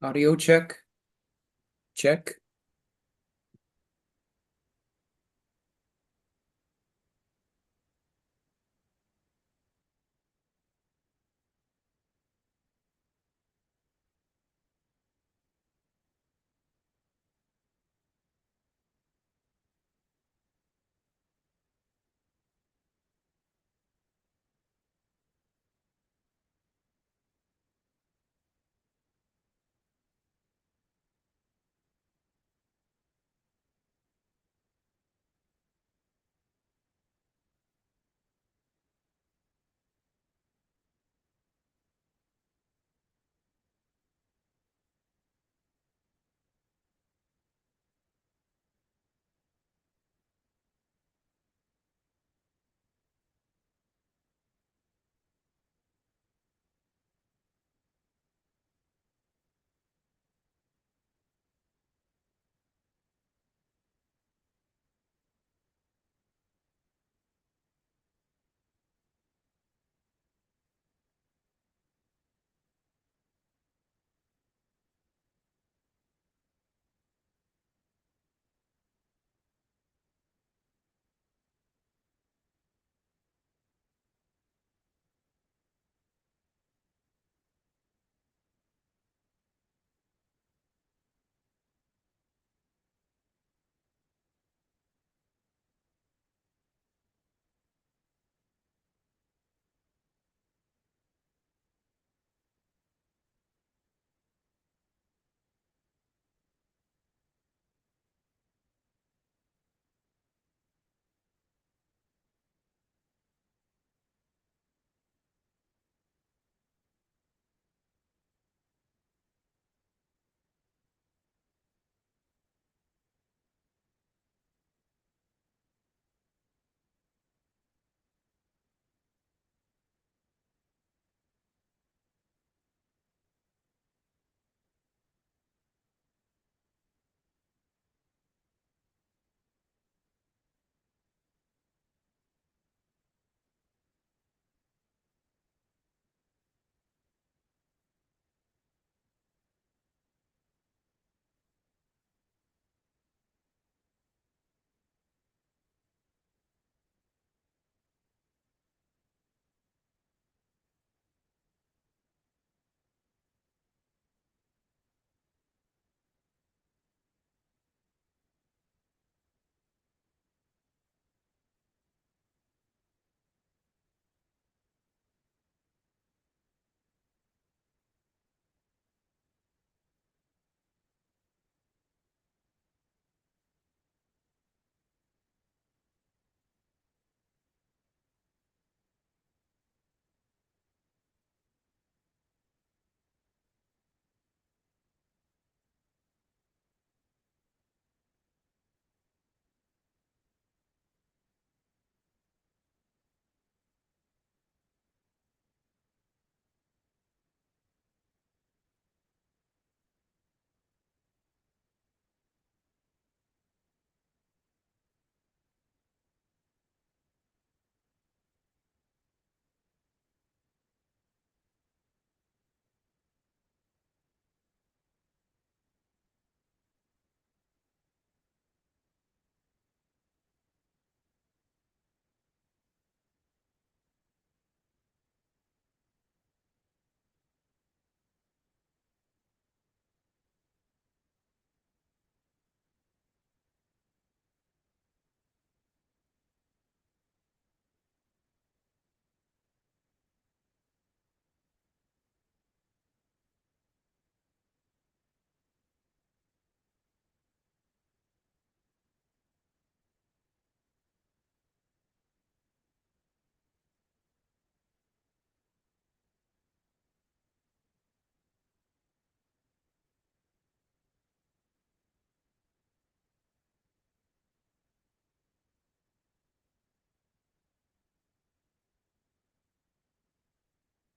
Audio check. Check.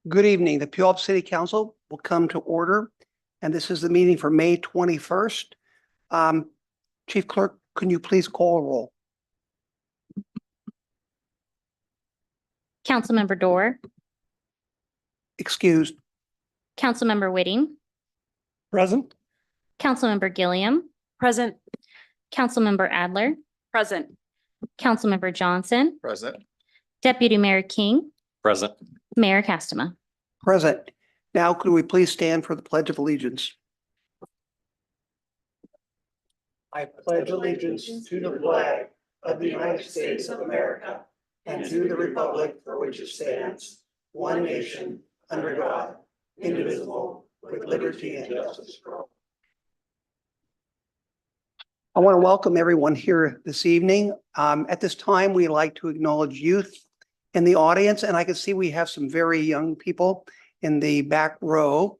Good evening. The Puyallup City Council will come to order, and this is the meeting for May 21st. Chief Clerk, can you please call a roll? Councilmember Dorr, Excused. Councilmember Whitting, Present. Councilmember Gilliam, Present. Councilmember Adler, Present. Councilmember Johnson, Present. Deputy Mayor King, Present. Mayor Castema. Present. Now, could we please stand for the Pledge of Allegiance? I pledge allegiance to the flag of the United States of America and to the republic for which it stands, one nation, under God, indivisible, with liberty and justice for all. I want to welcome everyone here this evening. At this time, we like to acknowledge youth in the audience, and I can see we have some very young people in the back row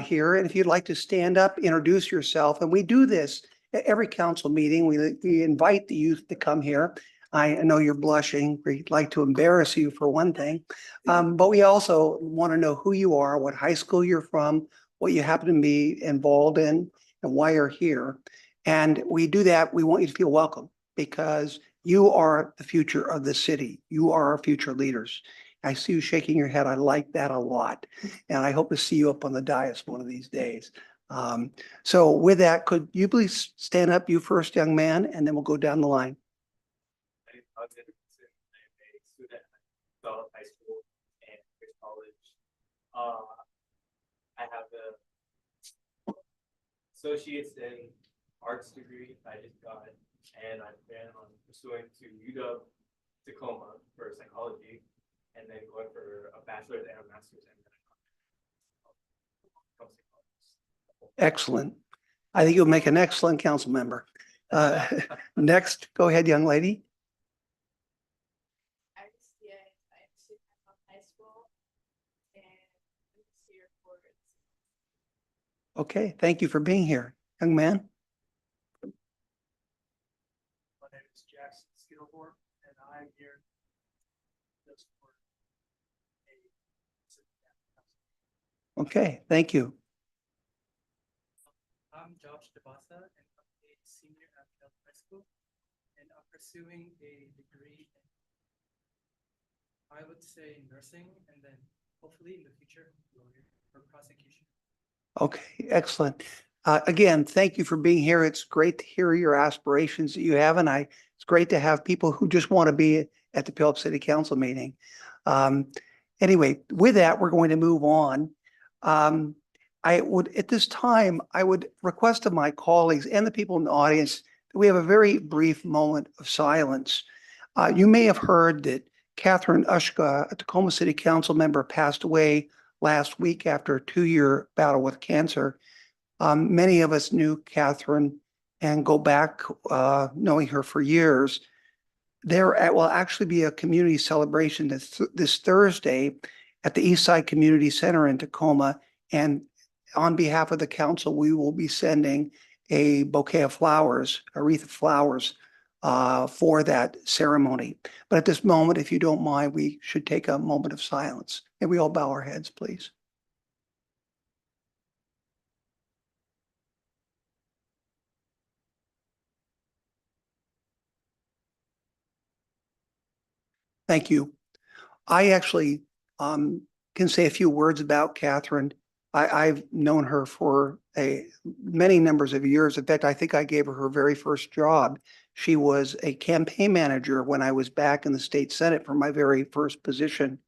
here. And if you'd like to stand up, introduce yourself, and we do this at every council meeting. We invite the youth to come here. I know you're blushing. We'd like to embarrass you for one thing, but we also want to know who you are, what high school you're from, what you happen to be involved in, and why you're here. And we do that. We want you to feel welcome because you are the future of the city. You are our future leaders. I see you shaking your head. I like that a lot. And I hope to see you up on the dais one of these days. So with that, could you please stand up, you first, young man, and then we'll go down the line. I'm a student at Puyallup High School and Pierce College. I have the associates in arts degree I just got, and I plan on pursuing to UW Tacoma for psychology, and then going for a bachelor's and a master's. And then Excellent. I think you'll make an excellent council member. Next, go ahead, young lady. I'm student at high school and I'm here for it. Okay, thank you for being here, young man. my name is Jackson Skillborn, and I'm here just for a Okay, thank you. I'm Josh Devasa, and I'm a senior at Puyallup High School, and I'm pursuing a degree in, I would say, nursing, and then hopefully in the future, lawyer or prosecution. Okay, excellent. Again, thank you for being here. It's great to hear your aspirations that you have, and it's great to have people who just want to be at the Puyallup City Council meeting. Anyway, with that, we're going to move on. At this time, I would request of my colleagues and the people in the audience that we have a very brief moment of silence. You may have heard that Catherine Ushka, a Tacoma City Council member, passed away last week after a 2-year battle with cancer. Many of us knew Catherine and go back knowing her for years. There will actually be a community celebration this Thursday at the Eastside Community Center in Tacoma. And on behalf of the council, we will be sending a bouquet of flowers, a wreath of flowers for that ceremony. But at this moment, if you don't mind, we should take a moment of silence. And we all bow our heads, please. Thank you. I actually can say a few words about Catherine. I've known her for many numbers of years. In fact, I think I gave her her very first job. She was a campaign manager when I was back in the state Senate for my very first position.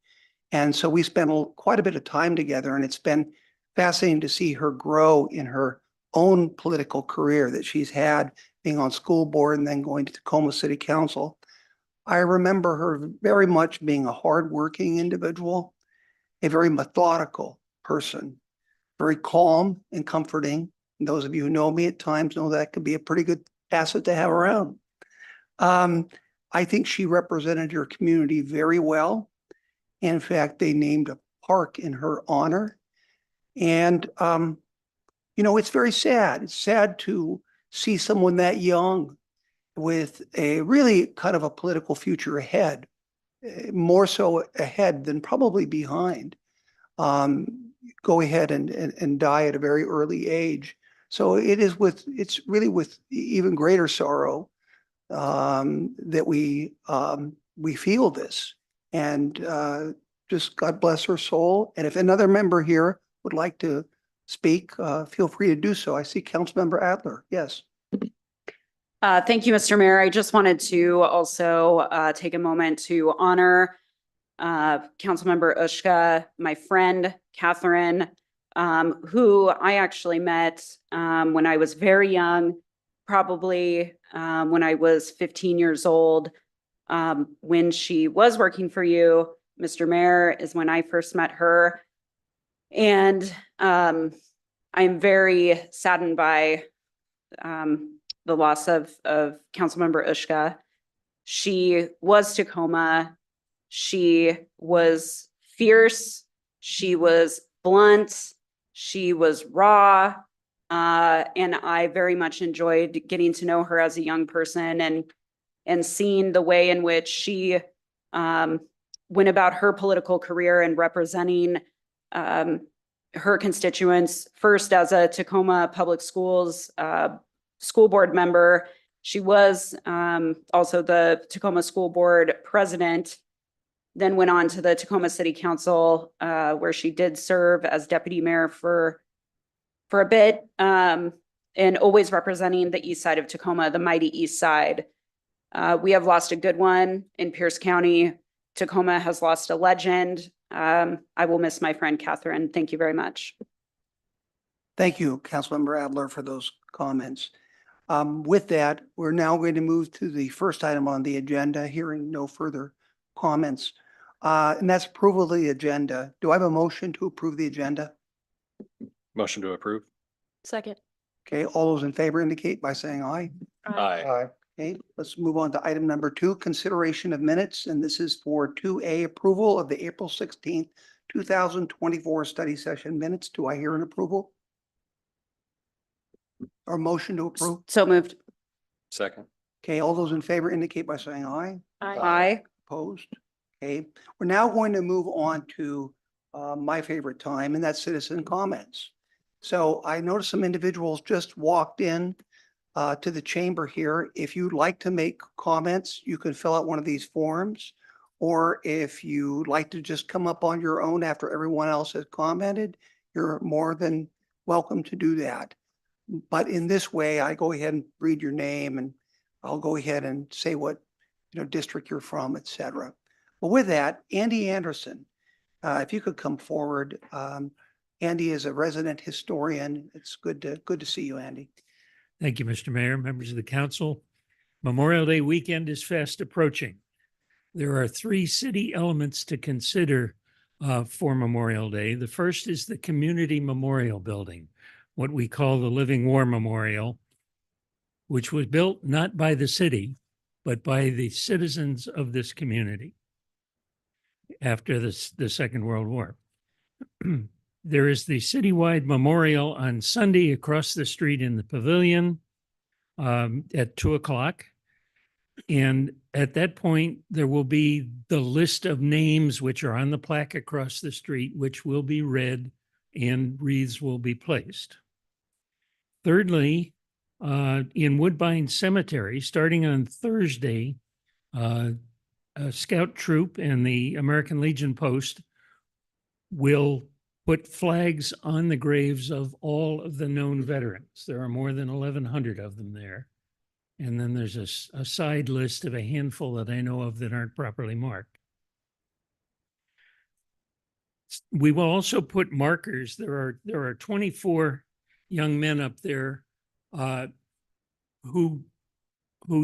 And so we spent quite a bit of time together, and it's been fascinating to see her grow in her own political career that she's had, being on school board and then going to Tacoma City Council. I remember her very much being a hardworking individual, a very methodical person, very calm and comforting. And those of you who know me at times know that could be a pretty good asset to have around. I think she represented her community very well. In fact, they named a park in her honor. And, it's very sad. It's sad to see someone that young with a really kind of a political future ahead, more so ahead than probably behind, go ahead and die at a very early age. So it's really with even greater sorrow that we feel this, and just God bless her soul. And if another member here would like to speak, feel free to do so. I see Councilmember Adler. Yes. Thank you, Mr. Mayor. I just wanted to also take a moment to honor Councilmember Ushka, my friend Catherine, who I actually met when I was very young, probably when I was 15 years old. When she was working for you, Mr. Mayor, is when I first met her. And I'm very saddened by the loss of Councilmember Ushka. She was Tacoma. She was fierce. She was blunt. She was raw. And I very much enjoyed getting to know her as a young person and seeing the way in which she went about her political career and representing her constituents, first as a Tacoma Public Schools school board member. She was also the Tacoma School Board president, then went on to the Tacoma City Council, where she did serve as deputy mayor for a bit, and always representing the east side of Tacoma, the mighty east side. We have lost a good one in Pierce County. Tacoma has lost a legend. I will miss my friend Catherine. Thank you very much. Thank you, Councilmember Adler, for those comments. With that, we're now going to move to the first item on the agenda, hearing no further comments. And that's approval of the agenda. Do I have a motion to approve the agenda? Motion to approve. Second. Okay, all those in favor indicate by saying aye. Aye. Okay, let's move on to item number 2, consideration of minutes. And this is for 2A, approval of the April 16th, 2024 study session minutes. Do I hear an approval? Or motion to approve? So moved. Second. Okay, all those in favor indicate by saying aye. Aye. Opposed? Okay, we're now going to move on to my favorite time, and that's citizen comments. So I noticed some individuals just walked in to the chamber here. If you'd like to make comments, you can fill out one of these forms. Or if you'd like to just come up on your own after everyone else has commented, you're more than welcome to do that. But in this way, I go ahead and read your name and I'll go ahead and say what, district you're from, et cetera. But with that, Andy Anderson, if you could come forward. Andy is a resident historian. It's good to see you, Andy. Thank you, Mr. Mayor, members of the council. Memorial Day weekend is fast approaching. There are 3 city elements to consider for Memorial Day. The first is the Community Memorial Building, what we call the Living War Memorial, which was built not by the city, but by the citizens of this community after the Second World War. There is the citywide memorial on Sunday across the street in the pavilion at 2:00. And at that point, there will be the list of names which are on the plaque across the street, which will be read and wreaths will be placed. Thirdly, in Woodbine Cemetery, starting on Thursday, a scout troop and the American Legion Post will put flags on the graves of all of the known veterans. There are more than 1,100 of them there. And then there's a side list of a handful that I know of that aren't properly marked. We will also put markers. There are 24 young men up there who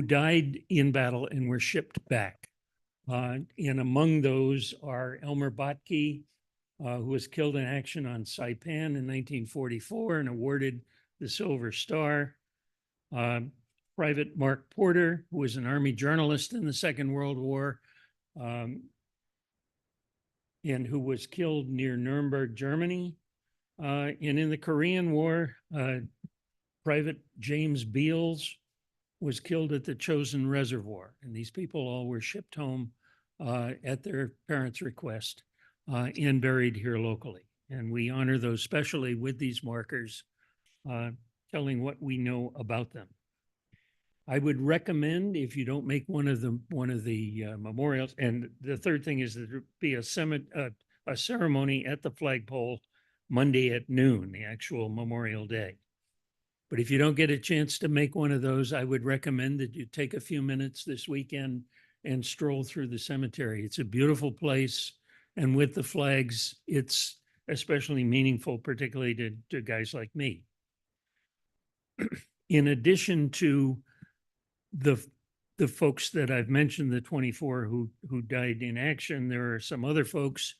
died in battle and were shipped back. And among those are Elmer Botke, who was killed in action on Saipan in 1944 and awarded the Silver Star. Private Mark Porter, who was an Army journalist in the Second World War, and who was killed near Nuremberg, Germany. And in the Korean War, Private James Beals was killed at the Chosin Reservoir. And these people all were shipped home at their parents' request and buried here locally. And we honor those specially with these markers, telling what we know about them. I would recommend, if you don't make one of the memorials, and the third thing is that there be a ceremony at the flagpole Monday at noon, the actual Memorial Day. But if you don't get a chance to make one of those, I would recommend that you take a few minutes this weekend and stroll through the cemetery. It's a beautiful place. And with the flags, it's especially meaningful, particularly to guys like me. In addition to the folks that I've mentioned, the 24 who died in action, there are some other folks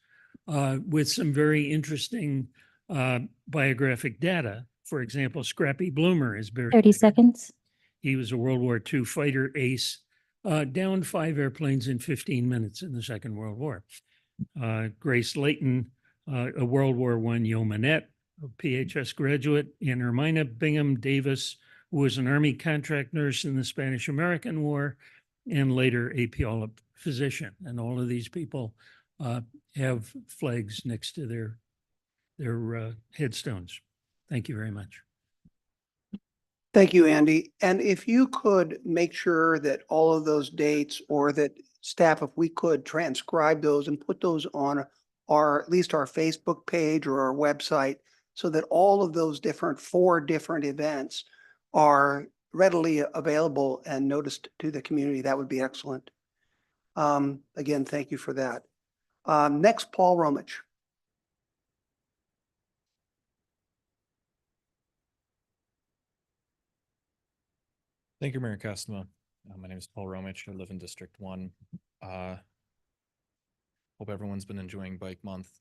with some very interesting biographic data. For example, Scrappy Bloomer is buried. 30 seconds. He was a World War II fighter ace, downed 5 airplanes in 15 minutes in the Second World War. Grace Layton, a World War I yeomanette, a PHS graduate, and Ermina Bingham Davis, who was an Army contract nurse in the Spanish-American War, and later a Puyallup physician. And all of these people have flags next to their headstones. Thank you very much. Thank you, Andy. And if you could make sure that all of those dates, or that staff, if we could transcribe those and put those on our, at least our Facebook page or our website, so that all of those 4 different events are readily available and noticed to the community, that would be excellent. Again, thank you for that. Next, Paul Romich. Thank you, Mayor Costma. My name is Paul Romich. I live in District 1. Hope everyone's been enjoying Bike Month.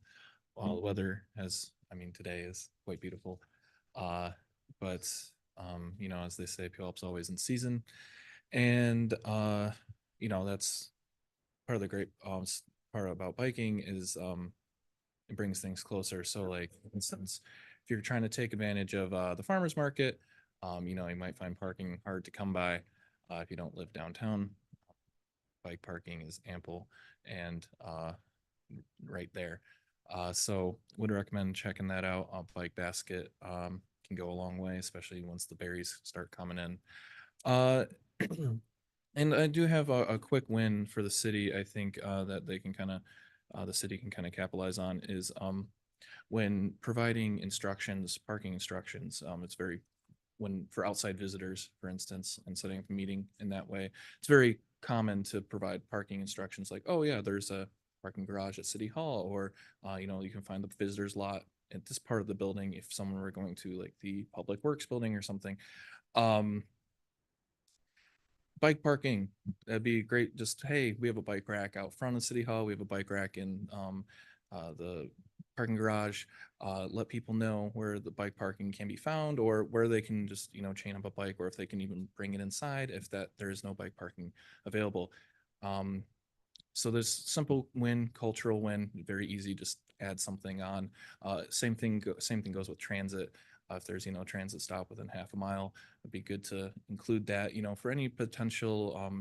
The weather today is quite beautiful. But as they say, Puyallup's always in season. And, that's part of the great part about biking is it brings things closer. So, like, for instance, if you're trying to take advantage of the farmer's market, you might find parking hard to come by if you don't live downtown. Bike parking is ample and right there. So would recommend checking that out. Bike basket can go a long way, especially once the berries start coming in. And I do have a quick win for the city. I think that they can the city can kind of capitalize on is when providing instructions, parking instructions. It's very for outside visitors, for instance, and setting up a meeting in that way, it's very common to provide parking instructions like, oh yeah, there's a parking garage at City Hall, or you can find the visitors lot at this part of the building if someone were going to like the Public Works building or something. Bike parking, that'd be great. Just, hey, we have a bike rack out front of City Hall. We have a bike rack in the parking garage. Let people know where the bike parking can be found, or where they can just, chain up a bike, or if they can even bring it inside if there is no bike parking available. So there's simple win, cultural win, very easy, just add something on. Same thing goes with transit. If there's, transit stop within half a mile, it'd be good to include that, for any potential,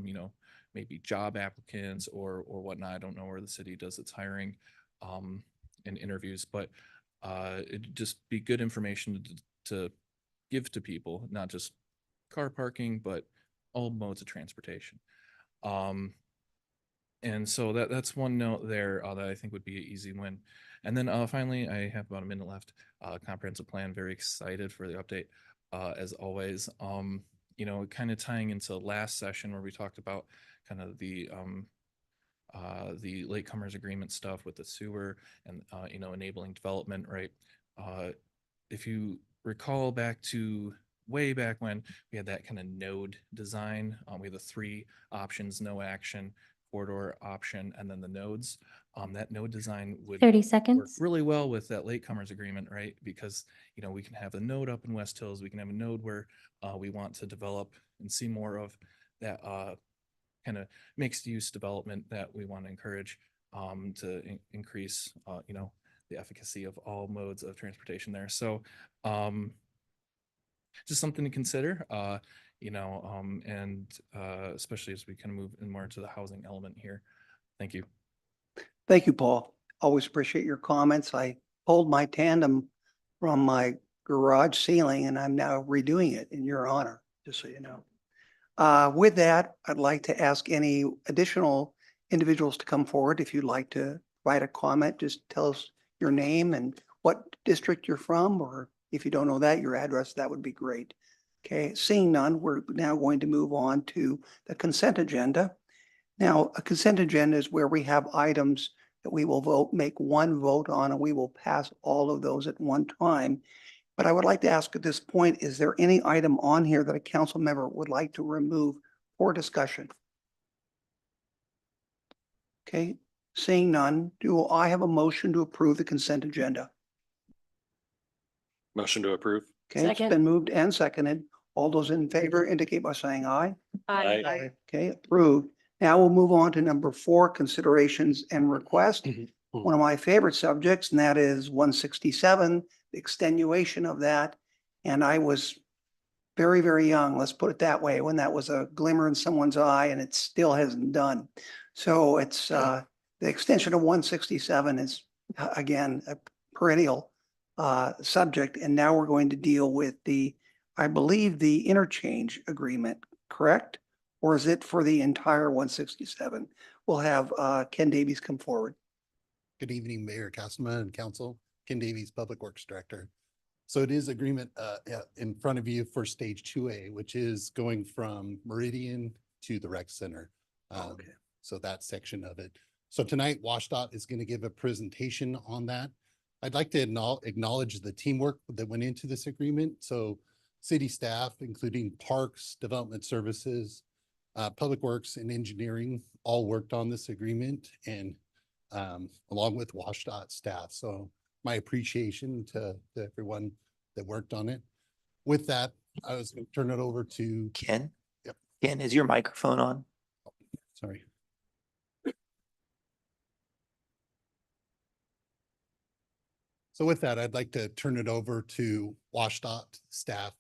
maybe job applicants or whatnot. I don't know where the city does its hiring and interviews, but it'd just be good information to give to people, not just car parking, but all modes of transportation. And so that's one note there that I think would be an easy win. And then finally, I have about a minute left. Comprehensive plan, very excited for the update as always. Kind of tying into last session where we talked about kind of the latecomers agreement stuff with the sewer and enabling development, right? If you recall way back when we had that kind of node design, we had the 3 options: no action, corridor option, and then the nodes. That node design would 30 work seconds. really well with that latecomers agreement, right? Because we can have the node up in West Hills, we can have a node where we want to develop and see more of that kind of mixed use development that we want to encourage to increase the efficacy of all modes of transportation there. So just something to consider, and especially as we kind of move in more into the housing element here. Thank you. Thank you, Paul. Always appreciate your comments. I pulled my tandem from my garage ceiling and I'm now redoing it in your honor, just so you know. With that, I'd like to ask any additional individuals to come forward. If you'd like to write a comment, just tell us your name and what district you're from, or if you don't know that, your address, that would be great. Okay, seeing none, we're now going to move on to the consent agenda. Now, a consent agenda is where we have items that we will make one vote on, and we will pass all of those at one time. But I would like to ask at this point, is there any item on here that a council member would like to remove for discussion? Okay, seeing none, do I have a motion to approve the consent agenda? Motion to approve? Okay, it's been moved and seconded. All those in favor indicate by saying aye. Aye. Okay, approved. Now we'll move on to number 4, considerations and requests. One of my favorite subjects, and that is 167, the extenuation of that. And I was very, very young, let's put it that way, when that was a glimmer in someone's eye, and it still hasn't done. So it's the extension of 167 is again a perennial subject. And now we're going to deal with I believe the interchange agreement, correct? Or is it for the entire 167? We'll have Ken Davies come forward. Good evening, Mayor, Councilman, and Council. Ken Davies, Public Works Director. So it is agreement in front of you for stage 2A, which is going from Meridian to the rec center. Okay. So that section of it. So tonight, WashDOT is going to give a presentation on that. I'd like to acknowledge the teamwork that went into this agreement. So city staff, including Parks, Development Services, Public Works, and Engineering, all worked on this agreement, and along with WashDOT staff. So my appreciation to everyone that worked on it. With that, I was going to turn it over to Ken? Yep. Ken, is your microphone on? Sorry. So with that, I'd like to turn it over to WashDOT staff,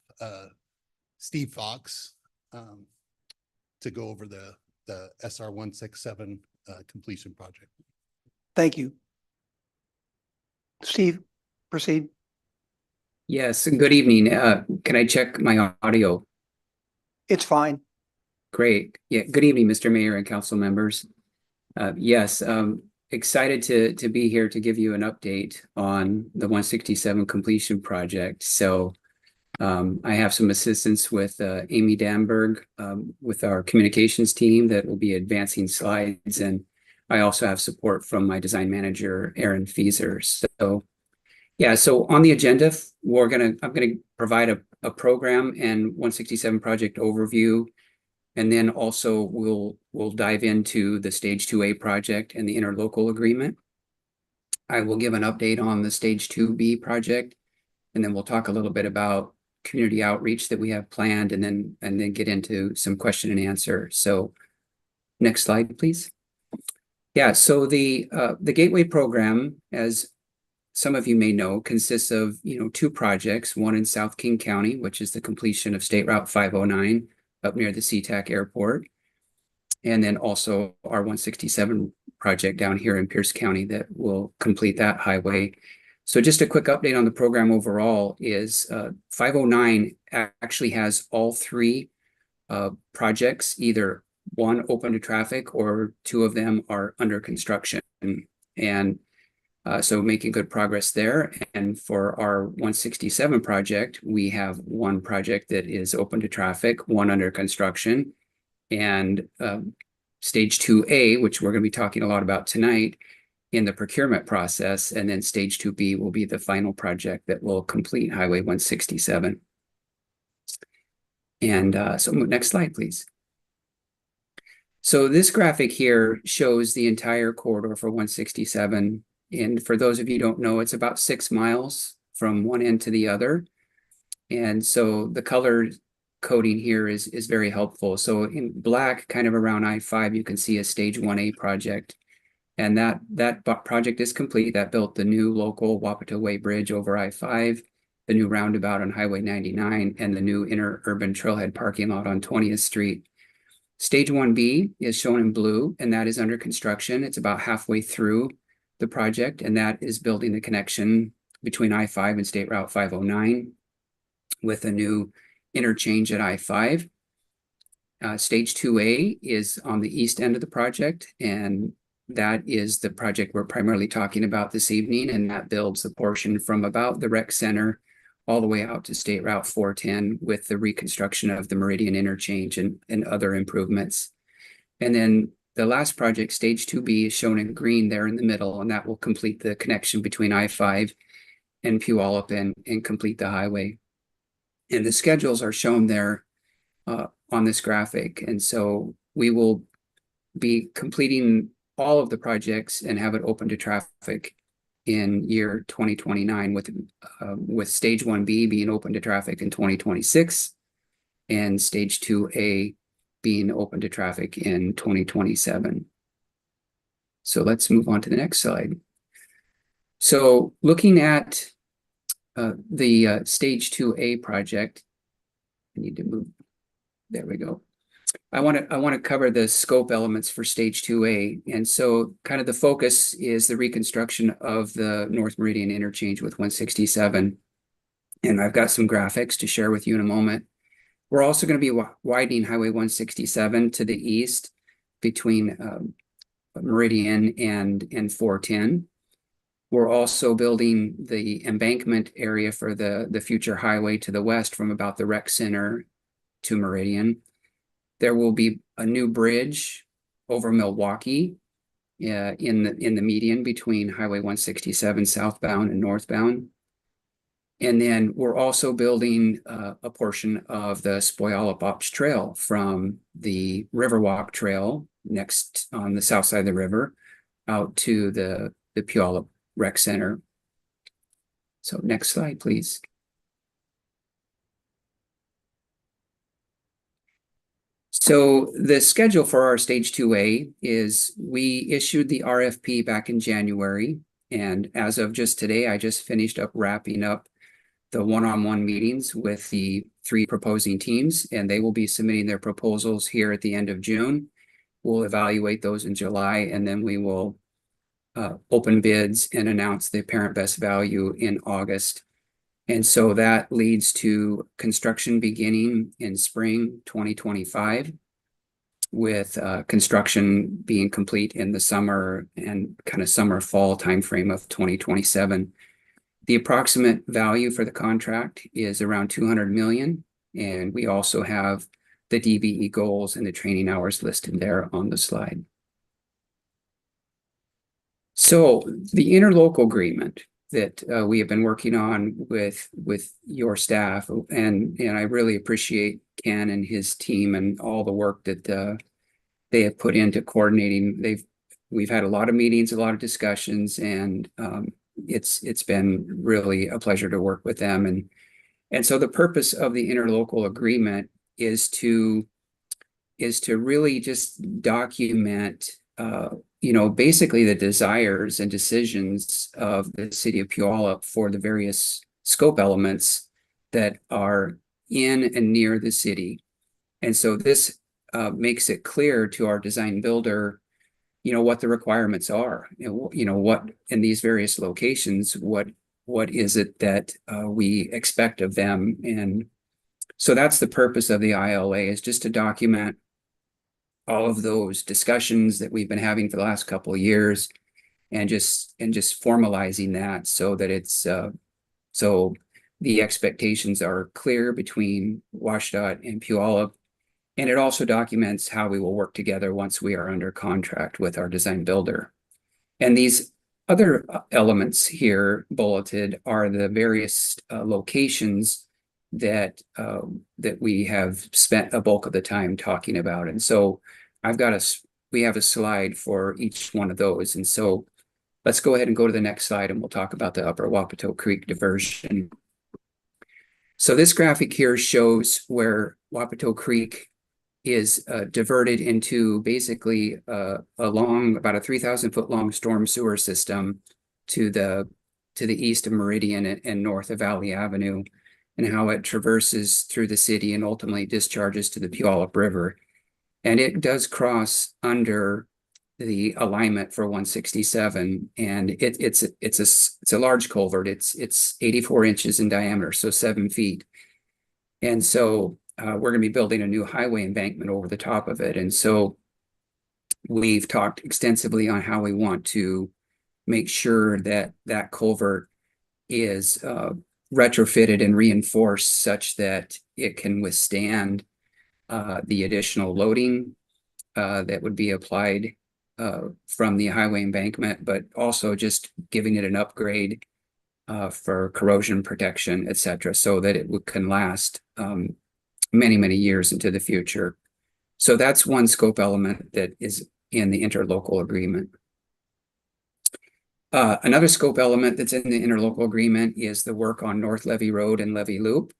Steve Fox, to go over the SR 167 completion project. Thank you. Steve, proceed. Yes, good evening. Can I check my audio? It's fine. Great. Yeah, good evening, Mr. Mayor and council members. Yes, excited to be here to give you an update on the 167 completion project. So I have some assistance with Amy Danberg with our communications team that will be advancing slides, and I also have support from my design manager, Aaron Fieser. So yeah, so on the agenda, I'm gonna provide a program and 167 project overview. And then also we'll dive into the stage 2A project and the interlocal agreement. I will give an update on the stage 2B project, and then we'll talk a little bit about community outreach that we have planned, and then get into some question and answer. So next slide, please. Yeah, so the Gateway program, as some of you may know, consists of 2 projects, one in South King County, which is the completion of State Route 509 up near the SeaTac Airport, and then also our 167 project down here in Pierce County that will complete that highway. So just a quick update on the program overall is 509 actually has all 3 projects, either one open to traffic or 2 of them are under construction. And so making good progress there. And for our 167 project, we have 1 project that is open to traffic, 1 under construction, and stage 2A, which we're going to be talking a lot about tonight, in the procurement process. And then stage 2B will be the final project that will complete Highway 167. And so next slide, please. So this graphic here shows the entire corridor for 167. And for those of you who don't know, it's about 6 miles from one end to the other. And so the color coding here is very helpful. So in black, kind of around I-5, you can see a stage 1A project. And that project is complete. That built the new local Wapato Way Bridge over I-5, the new roundabout on Highway 99, and the new interurban trailhead parking lot on 20th Street. Stage 1B is shown in blue, and that is under construction. It's about halfway through the project, and that is building the connection between I-5 and State Route 509 with a new interchange at I-5. Stage 2A is on the east end of the project, and that is the project we're primarily talking about this evening, and that builds the portion from about the rec center all the way out to State Route 410 with the reconstruction of the Meridian interchange and other improvements. And then the last project, Stage 2B, is shown in green there in the middle, and that will complete the connection between I-5 and Puyallup and complete the highway. And the schedules are shown there on this graphic. And so we will be completing all of the projects and have it open to traffic in year 2029 with Stage 1B being open to traffic in 2026 and Stage 2A being open to traffic in 2027. So let's move on to the next slide. So looking at the Stage 2A project, I need to move, there we go. I want to cover the scope elements for Stage 2A. And so kind of the focus is the reconstruction of the North Meridian interchange with 167. And I've got some graphics to share with you in a moment. We're also going to be widening Highway 167 to the east between Meridian and 410. We're also building the embankment area for the future highway to the west from about the rec center to Meridian. There will be a new bridge over Milwaukee in the median between Highway 167 southbound and northbound. And then we're also building a portion of the Puyallup Ops Trail from the Riverwalk Trail next on the south side of the river out to the Puyallup Rec Center. So next slide, please. So the schedule for our Stage 2A is we issued the RFP back in January. And as of just today, I just finished up wrapping up the one-on-one meetings with the 3 proposing teams, and they will be submitting their proposals here at the end of June. We'll evaluate those in July, and then we will open bids and announce the apparent best value in August. And so that leads to construction beginning in spring 2025, with construction being complete in the summer and kind of summer-fall timeframe of 2027. The approximate value for the contract is around $200 million, and we also have the DBE goals and the training hours listed there on the slide. So the interlocal agreement that we have been working on with your staff, and I really appreciate Ken and his team and all the work that they have put into coordinating. We've had a lot of meetings, a lot of discussions, and it's been really a pleasure to work with them. And so the purpose of the interlocal agreement is to really just document basically the desires and decisions of the city of Puyallup for the various scope elements that are in and near the city. And so this makes it clear to our design builder, what the requirements are, what in these various locations, what is it that we expect of them. And so that's the purpose of the ILA, is just to document all of those discussions that we've been having for the last couple of years, and just formalizing that so that it's so the expectations are clear between WashDOT and Puyallup. And it also documents how we will work together once we are under contract with our design builder. And these other elements here bulleted are the various locations that we have spent a bulk of the time talking about. And so we have a slide for each one of those. And so let's go ahead and go to the next slide, and we'll talk about the Upper Wapato Creek diversion. So this graphic here shows where Wapato Creek is diverted into basically about a 3,000-foot long storm sewer system to the east of Meridian and north of Valley Avenue, and how it traverses through the city and ultimately discharges to the Puyallup River. And it does cross under the alignment for 167, and it's a large culvert. It's 84 inches in diameter, so 7 feet. And so we're going to be building a new highway embankment over the top of it. And so we've talked extensively on how we want to make sure that that culvert is retrofitted and reinforced such that it can withstand the additional loading that would be applied from the highway embankment, but also just giving it an upgrade for corrosion protection, et cetera, so that it can last many, many years into the future. So that's one scope element that is in the interlocal agreement. Another scope element that's in the interlocal agreement is the work on North Levy Road and Levy Loop.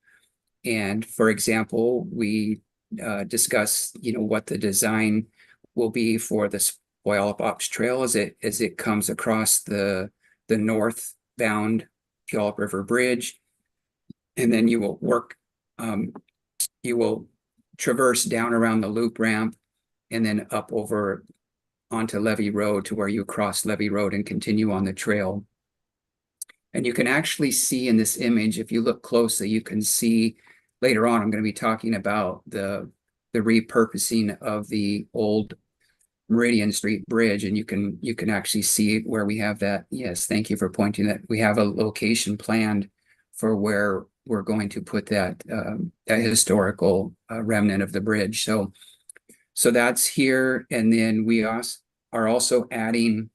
And for example, we discuss, what the design will be for the Puyallup Ops Trail as it comes across the northbound Puyallup River Bridge. And then you will work, you will traverse down around the loop ramp and then up over onto Levy Road to where you cross Levy Road and continue on the trail. And you can actually see in this image, if you look closely, you can see later on, I'm going to be talking about the repurposing of the old Meridian Street Bridge, and you can actually see where we have that. Yes, thank you for pointing that. We have a location planned for where we're going to put that historical remnant of the bridge. So that's here, and then we are also adding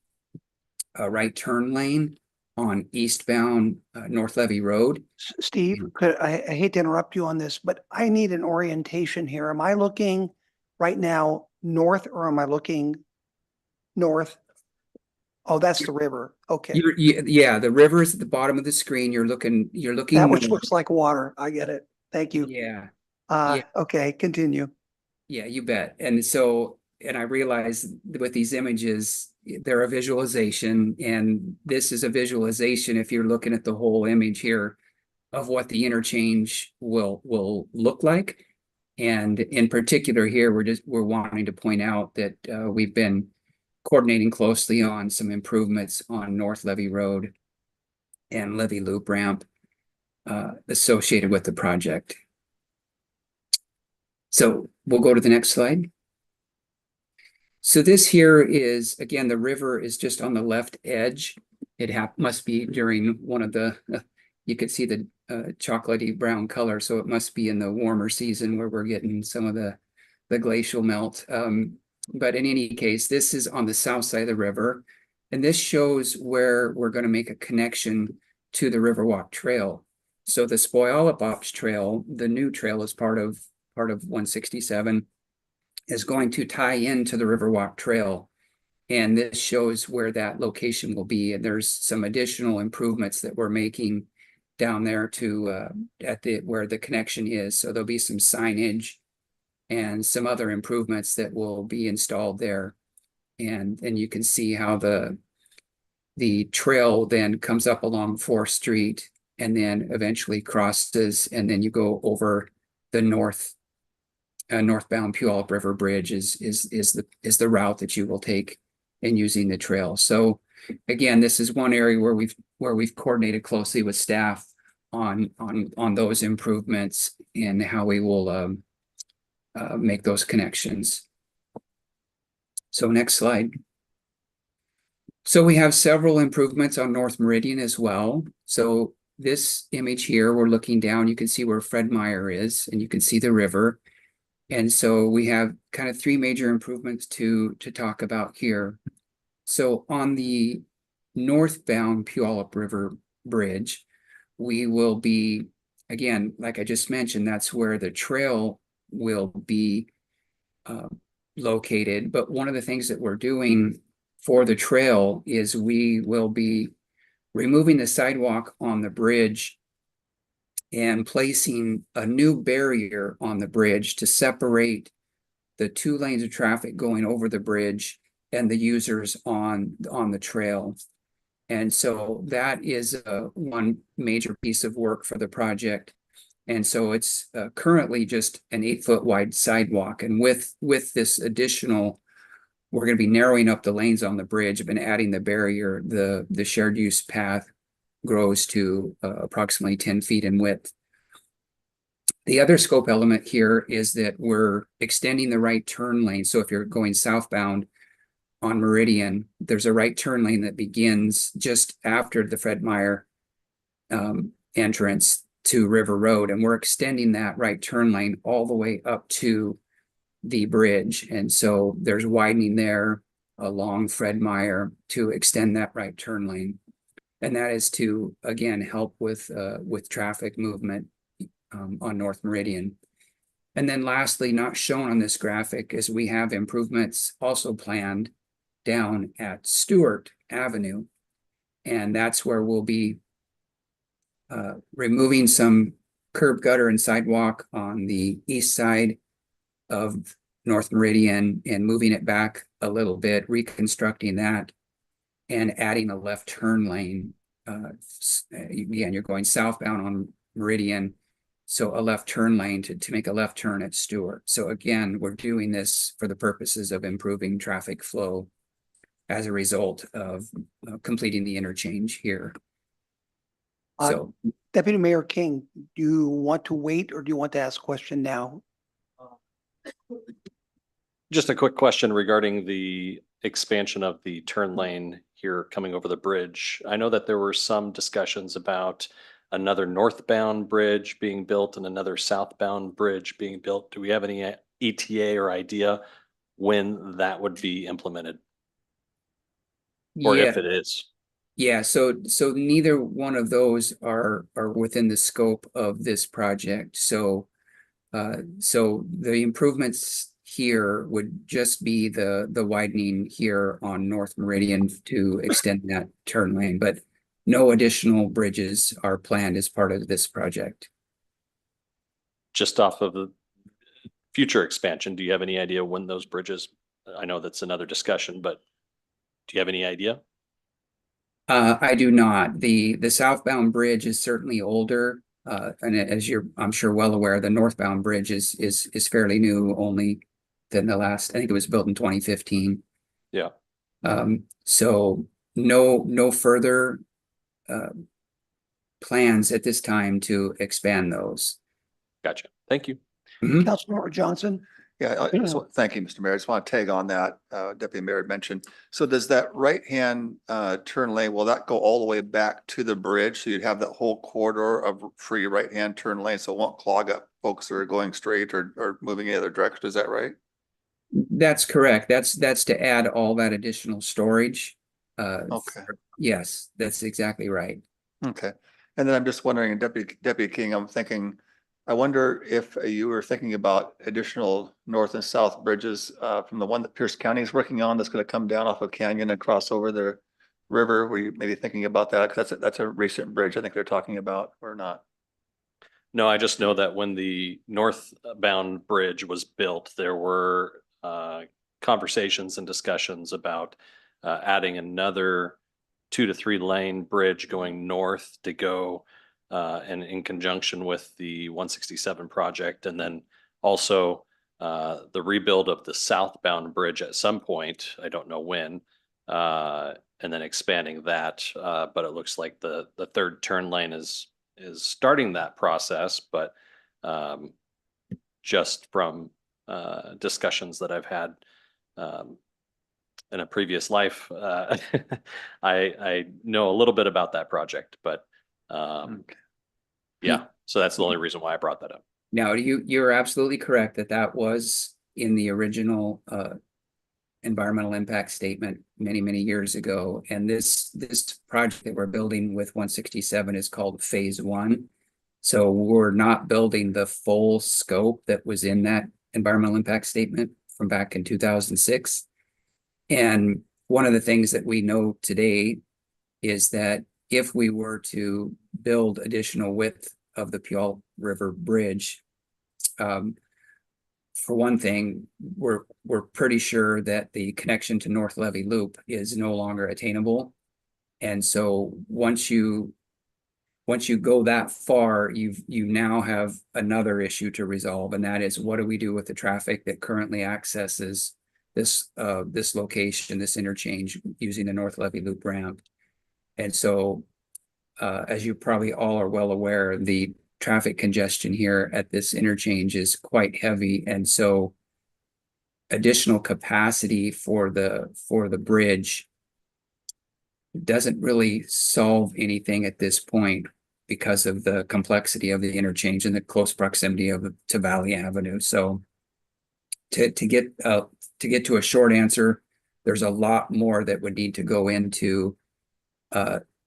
a right turn lane on eastbound North Levy Road. Steve, I hate to interrupt you on this, but I need an orientation here. Am I looking right now north or am I looking north? Oh, that's the river. Okay. Yeah, the river is at the bottom of the screen. You're looking That which north. looks like water. I get it. Thank you. Yeah. Okay, continue. Yeah, you bet. And I realize with these images, they're a visualization, and this is a visualization if you're looking at the whole image here of what the interchange will look like. And in particular here, we're wanting to point out that we've been coordinating closely on some improvements on North Levy Road and Levy Loop ramp associated with the project. So we'll go to the next slide. So this here is, again, the river is just on the left edge. It must be during one of the, you could see the chocolatey brown color, so it must be in the warmer season where we're getting some of the glacial melt. But in any case, this is on the south side of the river, and this shows where we're going to make a connection to the Riverwalk Trail. So the Puyallup Ops Trail, the new trail is part of 167, is going to tie into the Riverwalk Trail. And this shows where that location will be. And there's some additional improvements that we're making down there to where the connection is. So there'll be some signage and some other improvements that will be installed there. And you can see how the trail then comes up along 4th Street and then eventually crosses, and then you go over the northbound Puyallup River Bridge is the route that you will take in using the trail. So again, this is one area where we've coordinated closely with staff on those improvements and how we will make those connections. So next slide. So we have several improvements on North Meridian as well. So this image here, we're looking down, you can see where Fred Meyer is, and you can see the river. And so we have kind of 3 major improvements to talk about here. So on the northbound Puyallup River Bridge, we will be, again, like I just mentioned, that's where the trail will be located. But one of the things that we're doing for the trail is we will be removing the sidewalk on the bridge and placing a new barrier on the bridge to separate the 2 lanes of traffic going over the bridge and the users on the trail. And so that is one major piece of work for the project. And so it's currently just an 8-foot wide sidewalk. And with this additional, we're going to be narrowing up the lanes on the bridge and adding the barrier. The shared use path grows to approximately 10 feet in width. The other scope element here is that we're extending the right turn lane. So if you're going southbound, on Meridian, there's a right turn lane that begins just after the Fred Meyer entrance to River Road, and we're extending that right turn lane all the way up to the bridge. And so there's widening there along Fred Meyer to extend that right turn lane. And that is to, again, help with traffic movement on North Meridian. And then lastly, not shown on this graphic, is we have improvements also planned down at Stewart Avenue. And that's where we'll be removing some curb, gutter, and sidewalk on the east side of North Meridian and moving it back a little bit, reconstructing that, and adding a left turn lane. Again, you're going southbound on Meridian, so a left turn lane to make a left turn at Stewart. So again, we're doing this for the purposes of improving traffic flow as a result of completing the interchange here. So, Deputy Mayor King, do you want to wait or do you want to ask a question now? Just a quick question regarding the expansion of the turn lane here coming over the bridge. I know that there were some discussions about another northbound bridge being built and another southbound bridge being built. Do we have any ETA or idea when that would be implemented? Or yeah, if it is? yeah. So neither one of those are within the scope of this project. So the improvements here would just be the widening here on North Meridian to extend that turn lane, but no additional bridges are planned as part of this project. Just off of the future expansion, do you have any idea when those bridges? I know that's another discussion, but do you have any idea? I do not. The southbound bridge is certainly older. And as I'm sure well aware, the northbound bridge is fairly new, only than the last, I think it was built in 2015. Yeah. So no further plans at this time to expand those. Gotcha. Thank you. Councilmember Johnson? Yeah, thank you, Mr. Mayor. I just want to tag on that, Deputy Mayor had mentioned. So does that right-hand turn lane, will that go all the way back to the bridge? So you'd have that whole corridor of free right-hand turn lane, so it won't clog up folks that are going straight or moving any other direction. Is that right? That's correct. That's to add all that additional storage. Okay. Yes, that's exactly right. Okay. And then I'm just wondering, Deputy King, I'm thinking, I wonder if you were thinking about additional north and south bridges from the one that Pierce County is working on that's going to come down off of Canyon and cross over the river. Were you maybe thinking about that? Because that's a recent bridge I think they're talking about, or not? No, I just know that when the northbound bridge was built, there were conversations and discussions about adding another 2 to 3 lane bridge going north to go and in conjunction with the 167 project, and then also the rebuild of the southbound bridge at some point, I don't know when, and then expanding that. But it looks like the third turn lane is starting that process, but just from discussions that I've had in a previous life, I know a little bit about that project, but yeah, so that's the only reason why I brought that up. Now, you're absolutely correct that was in the original environmental impact statement many years ago. And this project that we're building with 167 is called Phase 1. So we're not building the full scope that was in that environmental impact statement from back in 2006. And one of the things that we know today is that if we were to build additional width of the Puyallup River Bridge, for one thing, we're pretty sure that the connection to North Levee Loop is no longer attainable. And so once you go that far, you now have another issue to resolve, and that is, what do we do with the traffic that currently accesses this location, this interchange, using the North Levee Loop ramp? And so, as you probably all are well aware, the traffic congestion here at this interchange is quite heavy. And so additional capacity for the bridge doesn't really solve anything at this point because of the complexity of the interchange and the close proximity to Valley Avenue. So to get to a short answer, there's a lot more that would need to go into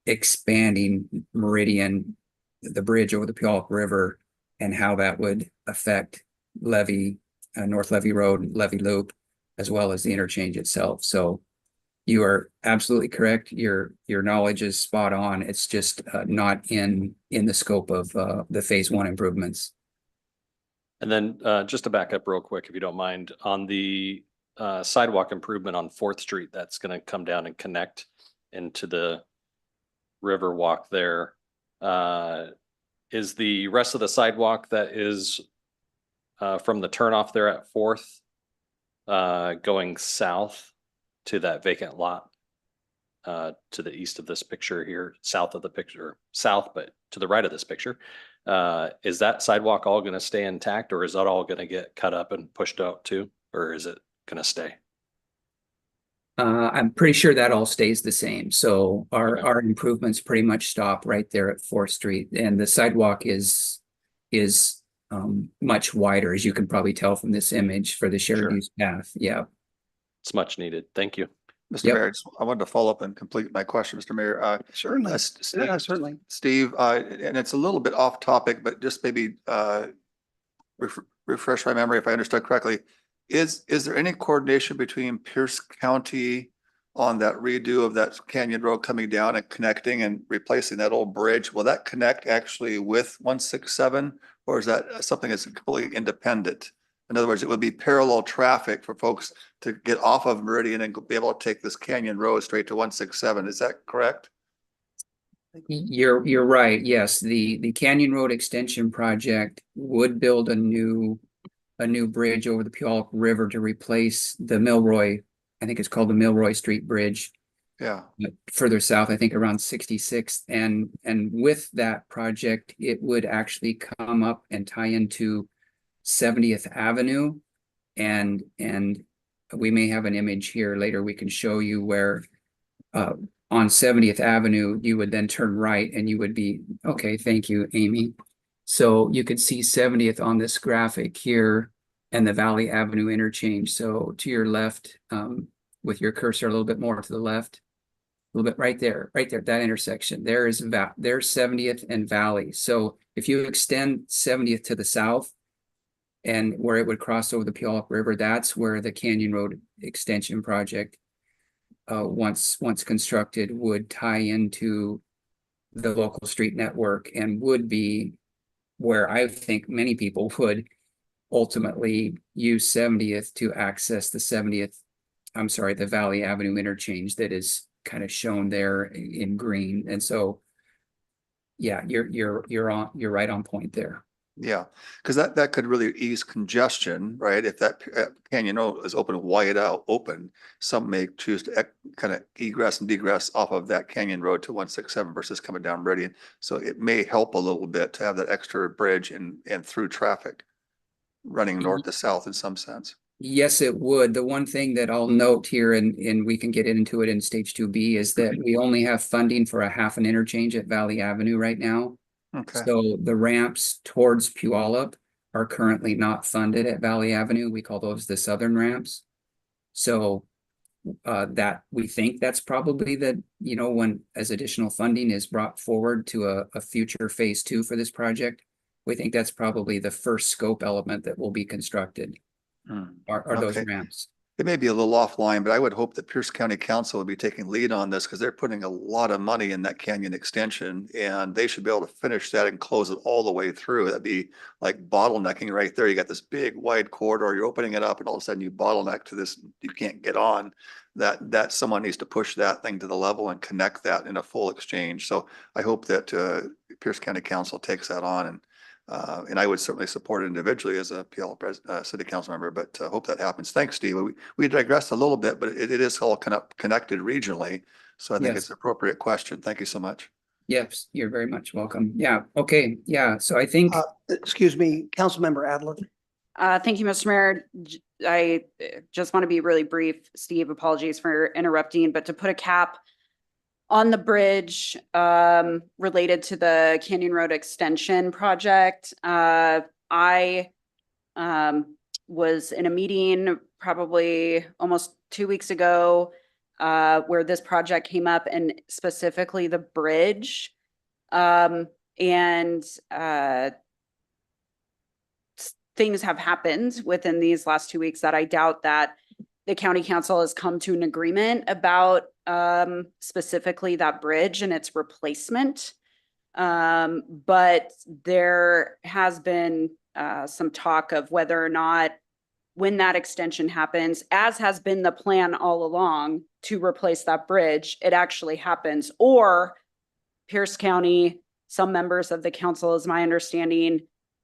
expanding Meridian, the bridge over the Puyallup River, and how that would affect North Levy Road, Levy Loop, as well as the interchange itself. So you are absolutely correct. Your knowledge is spot on. It's just not in the scope of the phase one improvements. And then just to back up real quick, if you don't mind, on the sidewalk improvement on 4th Street, that's going to come down and connect into the river walk there. Is the rest of the sidewalk that is from the turnoff there at 4th going south to that vacant lot to the east of this picture here, south of the picture, south, but to the right of this picture? Is that sidewalk all going to stay intact, or is that all going to get cut up and pushed out too, or is it going to stay? I'm pretty sure that all stays the same. So Okay. our improvements pretty much stop right there at 4th Street, and the sidewalk is much wider, as you can probably tell from this image, for the shared Sure. use path. Yeah. It's much needed. Thank you. Mr. Yep. Mayor, I wanted to follow up and complete my question, Mr. Mayor. Certainly. Steve, Yeah, certainly. Steve, and it's a little bit off topic, but just maybe refresh my memory if I understood correctly. Is there any coordination between Pierce County on that redo of that Canyon Road coming down and connecting and replacing that old bridge? Will that connect actually with 167, or is that something that's completely independent? In other words, it would be parallel traffic for folks to get off of Meridian and be able to take this Canyon Road straight to 167. Is that correct? You're right. Yes, the Canyon Road Extension project would build a new bridge over the Puyallup River to replace the Milroy, I think it's called the Milroy Street Bridge. Yeah. Further south, I think around 66th. And with that project, it would actually come up and tie into 70th Avenue. And we may have an image here later we can show you where on 70th Avenue, you would then turn right and you would be, okay, thank you, Amy. So you could see 70th on this graphic here and the Valley Avenue interchange. So to your left, with your cursor a little bit more to the left, a little bit right there, that intersection. There's 70th and Valley. So if you extend 70th to the south and where it would cross over the Puyallup River, that's where the Canyon Road Extension project, once constructed, would tie into the local street network and would be where I think many people would ultimately use 70th to access the Valley Avenue interchange that is kind of shown there in green. And so, yeah, you're right on point there. Yeah, because that could really ease congestion, right? If that Canyon Road is open, some may choose to kind of egress and degress off of that Canyon Road to 167 versus coming down Meridian. So it may help a little bit to have that extra bridge and through traffic running north to south in some sense. Yes, it would. The one thing that I'll note here, and we can get into it in stage 2B, is that we only have funding for a half an interchange at Valley Avenue right now. Okay. So the ramps towards Puyallup are currently not funded at Valley Avenue. We call those the southern ramps. So that we think that's probably when as additional funding is brought forward to a future phase 2 for this project, we think that's probably the first scope element that will be constructed. Are those Okay. ramps. It may be a little offline, but I would hope that Pierce County Council would be taking lead on this because they're putting a lot of money in that canyon extension and they should be able to finish that and close it all the way through. That'd be like bottlenecking right there. You got this big wide corridor, you're opening it up and all of a sudden you bottleneck to this, you can't get on. That someone needs to push that thing to the level and connect that in a full exchange. So I hope that Pierce County Council takes that on and I would certainly support it individually as a Puyallup city council member, but hope that happens. Thanks, Steve. We digressed a little bit, but it is all kind of connected regionally. So I think it's an appropriate question. Thank you so much. Yes, you're very much welcome. Yeah. Okay. Yeah. So I think Excuse me, Councilmember Adler. Thank you, Mr. Mayor. just want to be really brief. Steve, apologies for interrupting, but to put a cap on the bridge related to the Canyon Road Extension project, I was in a meeting probably almost 2 weeks ago where this project came up, and specifically the bridge. And things have happened within these last 2 weeks that I doubt that the county council has come to an agreement about specifically that bridge and its replacement. But there has been some talk of whether or not, when that extension happens, as has been the plan all along to replace that bridge, it actually happens, or Pierce County, some members of the council, is my understanding,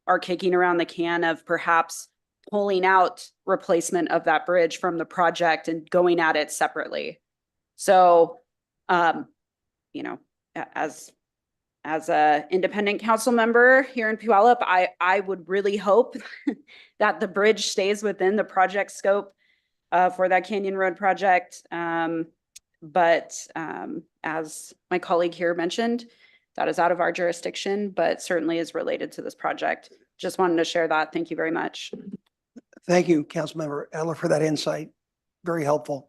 are kicking around the can of perhaps pulling out replacement of that bridge from the project and going at it separately. So, you know, as a independent council member here in Puyallup, I would really hope that the bridge stays within the project scope for that Canyon Road project. But as my colleague here mentioned, that is out of our jurisdiction, but certainly is related to this project. Just wanted to share that. Thank you very much. Thank you, Councilmember Adler, for that insight. Very helpful.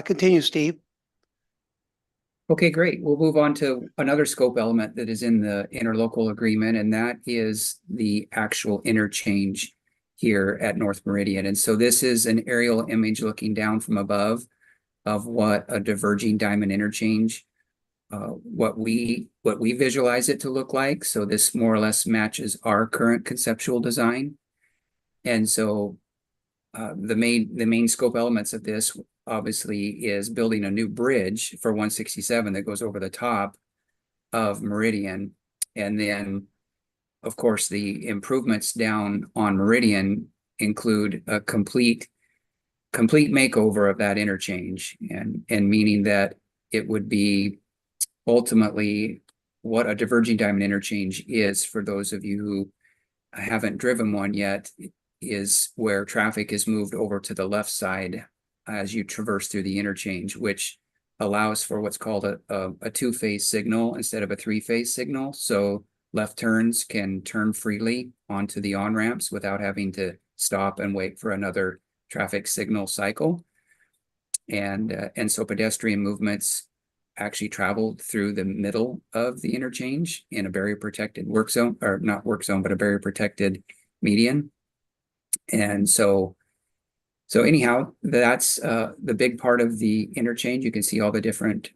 Continue, Steve. Okay, great. We'll move on to another scope element that is in the interlocal agreement, and that is the actual interchange here at North Meridian. And so this is an aerial image looking down from above of what a diverging diamond interchange, what we visualize it to look like. So this more or less matches our current conceptual design. And so the main scope elements of this obviously is building a new bridge for 167 that goes over the top of Meridian. And then, of course, the improvements down on Meridian include a complete makeover of that interchange, and meaning that it would be ultimately what a diverging diamond interchange is. For those of you who haven't driven one yet, is where traffic is moved over to the left side as you traverse through the interchange, which allows for what's called a two-phase signal instead of a three-phase signal. So left turns can turn freely onto the on-ramps without having to stop and wait for another traffic signal cycle. And so pedestrian movements actually traveled through the middle of the interchange in a barrier protected work zone, or not work zone, but a barrier protected median. And so anyhow, that's the big part of the interchange. You can see all the different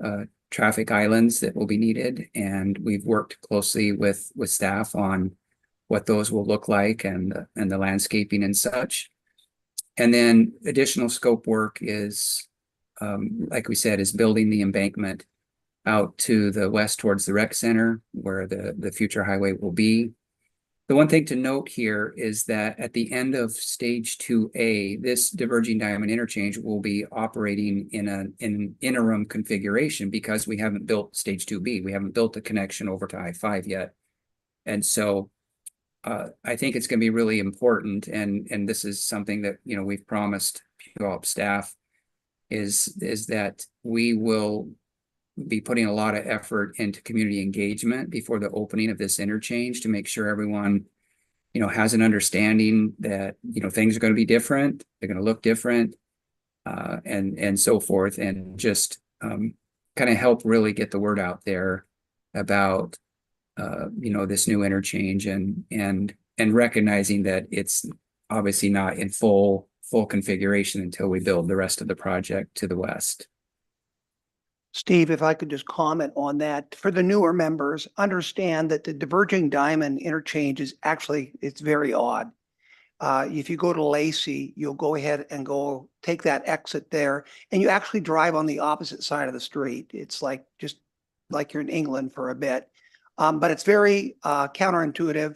traffic islands that will be needed, and we've worked closely with staff on what those will look like and the landscaping and such. And then additional scope work is, like we said, is building the embankment out to the west towards the rec center where the future highway will be. The one thing to note here is that at the end of stage 2A, this diverging diamond interchange will be operating in an interim configuration because we haven't built stage 2B. We haven't built the connection over to I-5 yet. And so I think it's going to be really important, and this is something that, you know, we've promised Puyallup staff is that we will be putting a lot of effort into community engagement before the opening of this interchange to make sure everyone, you know, has an understanding that, you know, things are going to be different, they're going to look different, and so forth, and just kind of help really get the word out there about you know, this new interchange, and recognizing that it's obviously not in full configuration until we build the rest of the project to the west. Steve, if I could just comment on that. For the newer members, understand that the diverging diamond interchange is actually, it's very odd. If you go to Lacey, you'll go ahead and go take that exit there, and you actually drive on the opposite side of the street. It's like just like you're in England for a bit. But it's very counterintuitive,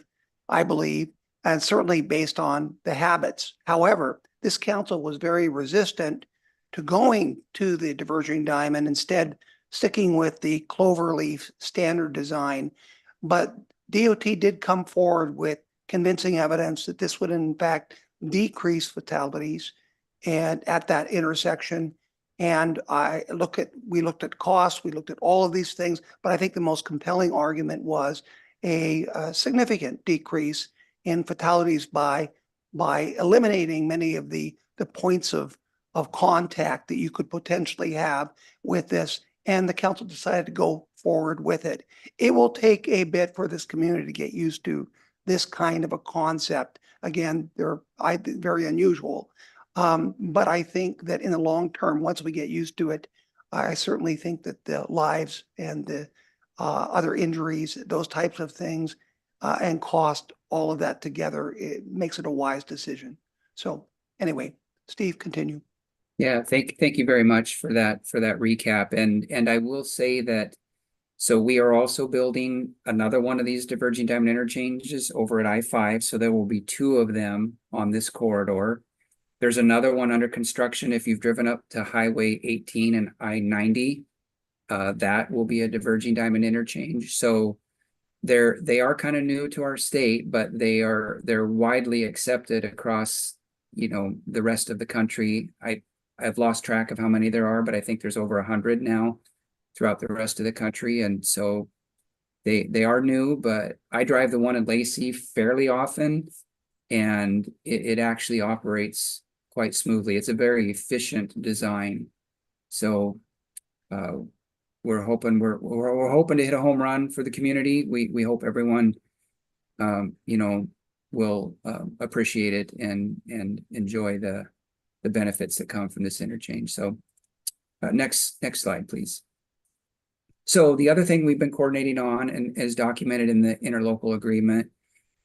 I believe, and certainly based on the habits. However, this council was very resistant to going to the diverging diamond, instead sticking with the cloverleaf standard design. But DOT did come forward with convincing evidence that this would in fact decrease fatalities and at that intersection. And we looked at costs, we looked at all of these things, but I think the most compelling argument was a significant decrease in fatalities by eliminating many of the points of contact that you could potentially have with this. And the council decided to go forward with it. It will take a bit for this community to get used to this kind of a concept. Again, they're very unusual. But I think that in the long term, once we get used to it, I certainly think that the lives and the other injuries, those types of things, and cost, all of that together, it makes it a wise decision. So anyway, Steve, continue. Yeah, thank you very much for that recap. And I will say that, so we are also building another one of these diverging diamond interchanges over at I-5. So there will be two of them on this corridor. There's another one under construction. If you've driven up to Highway 18 and I-90, that will be a diverging diamond interchange. So they are kind of new to our state, but they're widely accepted across, the rest of the country. I've lost track of how many there are, but I think there's over 100 now throughout the rest of the country. And so they are new, but I drive the one in Lacey fairly often, and it actually operates quite smoothly. It's a very efficient design. So we're hoping to hit a home run for the community. We hope everyone will appreciate it and enjoy the benefits that come from this interchange. So next slide, please. So the other thing we've been coordinating on, and is documented in the interlocal agreement,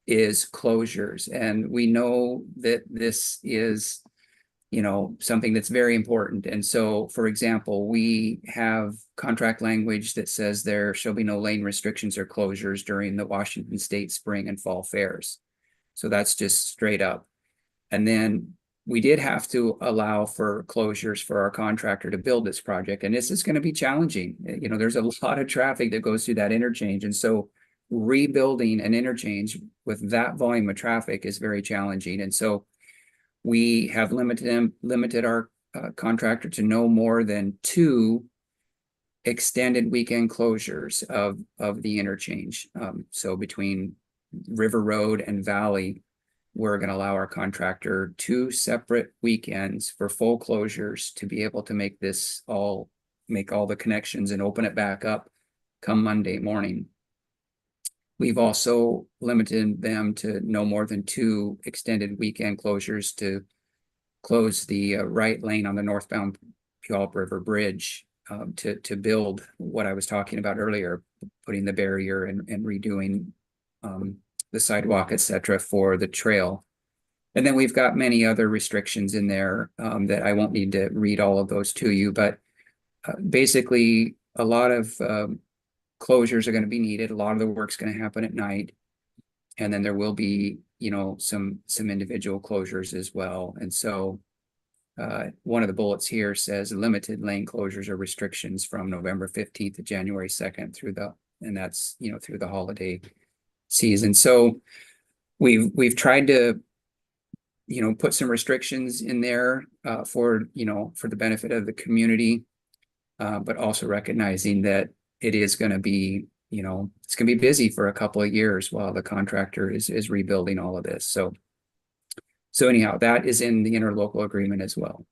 is closures. And we know that this is, something that's very important. And so, for example, we have contract language that says there shall be no lane restrictions or closures during the Washington State Spring and Fall Fairs. So that's just straight up. And then we did have to allow for closures for our contractor to build this project. And this is going to be challenging. There's a lot of traffic that goes through that interchange. And so rebuilding an interchange with that volume of traffic is very challenging. And so we have limited our contractor to no more than 2 extended weekend closures of the interchange. So between River Road and Valley, we're going to allow our contractor 2 separate weekends for full closures to be able to make all the connections and open it back up come Monday morning. We've also limited them to no more than 2 extended weekend closures to close the right lane on the northbound Puyallup River Bridge to build what I was talking about earlier, putting the barrier and redoing the sidewalk, etc., for the trail. And then we've got many other restrictions in there that I won't need to read all of those to you, but basically a lot of closures are going to be needed. A lot of the work's going to happen at night. And then there will be, some individual closures as well. And so one of the bullets here says limited lane closures or restrictions from November 15th to January 2nd and that's, through the holiday season. So we've tried to, put some restrictions in there for the benefit of the community, but also recognizing that it is going to be, it's going to be busy for a couple of years while the contractor is rebuilding all of this. So anyhow, that is in the interlocal agreement as well.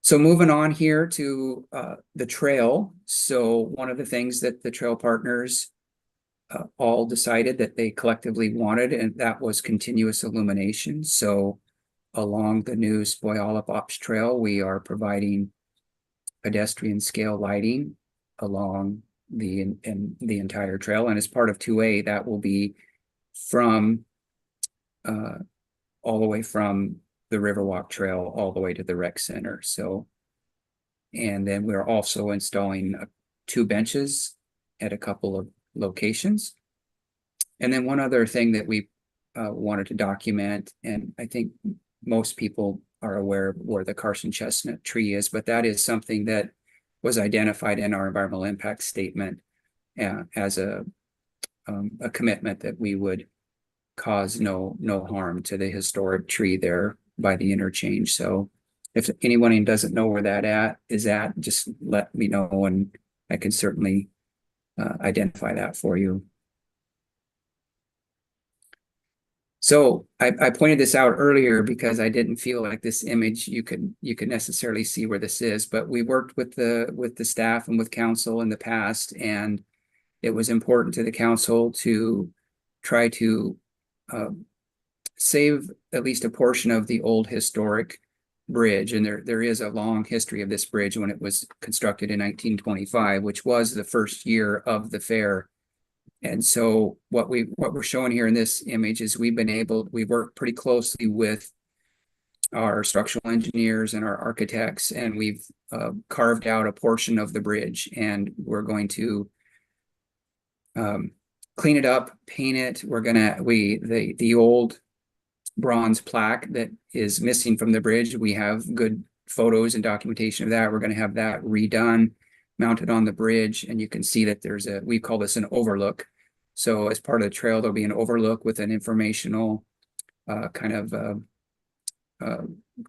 So moving on here to the trail. So one of the things that the trail partners all decided that they collectively wanted, and that was continuous illumination. So along the new Puyallup Ops Trail, we are providing pedestrian scale lighting along the entire trail. And as part of 2A, that will be from all the way from the Riverwalk Trail all the way to the rec center. So, and then we're also installing 2 benches at a couple of locations. And then one other thing that we wanted to document, and I think most people are aware of where the Carson chestnut tree is, but that is something that was identified in our environmental impact statement as a commitment that we would cause no harm to the historic tree there by the interchange. So if anyone who doesn't know where that is at, just let me know and I can certainly identify that for you. So I pointed this out earlier because I didn't feel like this image you could necessarily see where this is, but we worked with the staff and with council in the past, and it was important to the council to try to save at least a portion of the old historic bridge. And there is a long history of this bridge when it was constructed in 1925, which was the first year of the fair. And so what we're showing here in this image is we've worked pretty closely with our structural engineers and our architects, and we've carved out a portion of the bridge, and we're going to clean it up, paint it. The old bronze plaque that is missing from the bridge, we have good photos and documentation of that. We're going to have that redone, mounted on the bridge, and you can see that we call this an overlook. So as part of the trail, there'll be an overlook with an informational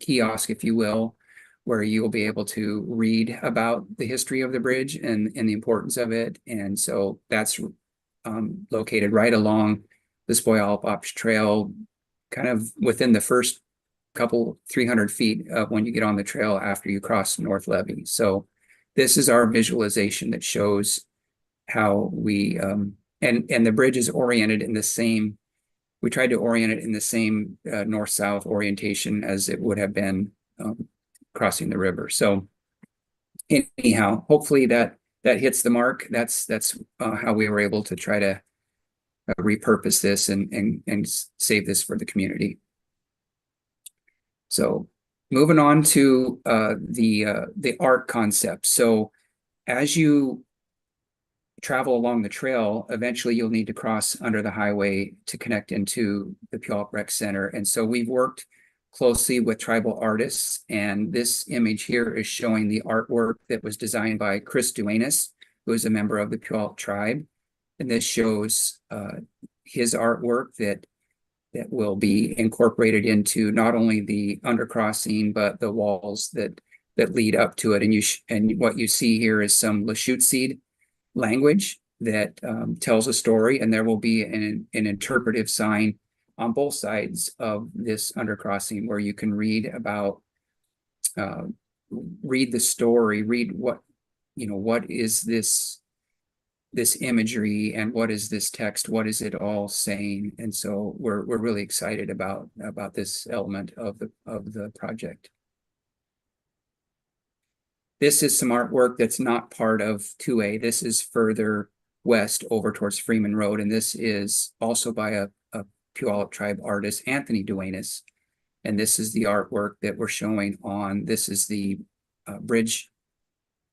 kiosk, if you will, where you'll be able to read about the history of the bridge and the importance of it. And so that's located right along the Puyallup Trail, kind of within the first 300 feet of when you get on the trail after you cross North Levee. So this is our visualization that shows how we and the bridge is oriented in the same. We tried to orient it in the same north-south orientation as it would have been crossing the river. So anyhow, hopefully that hits the mark. That's how we were able to try to repurpose this and save this for the community. So moving on to the art concept. So as you travel along the trail, eventually you'll need to cross under the highway to connect into the Puyallup Rec Center. And so we've worked closely with tribal artists, and this image here is showing the artwork that was designed by Chris Duenas, who is a member of the Puyallup tribe. And this shows his artwork that will be incorporated into not only the undercrossing, but the walls that lead up to it. And what you see here is some Lushootseed language that tells a story, and there will be an interpretive sign on both sides of this undercrossing where you can read about, read the story, read what is this imagery and what is this text, what is it all saying. And so we're really excited about this element of the project. This is some artwork that's not part of 2A. This is further west over towards Freeman Road, and this is also by a Puyallup tribe artist, Anthony Duenas. And this is the artwork that we're showing on. This is the bridge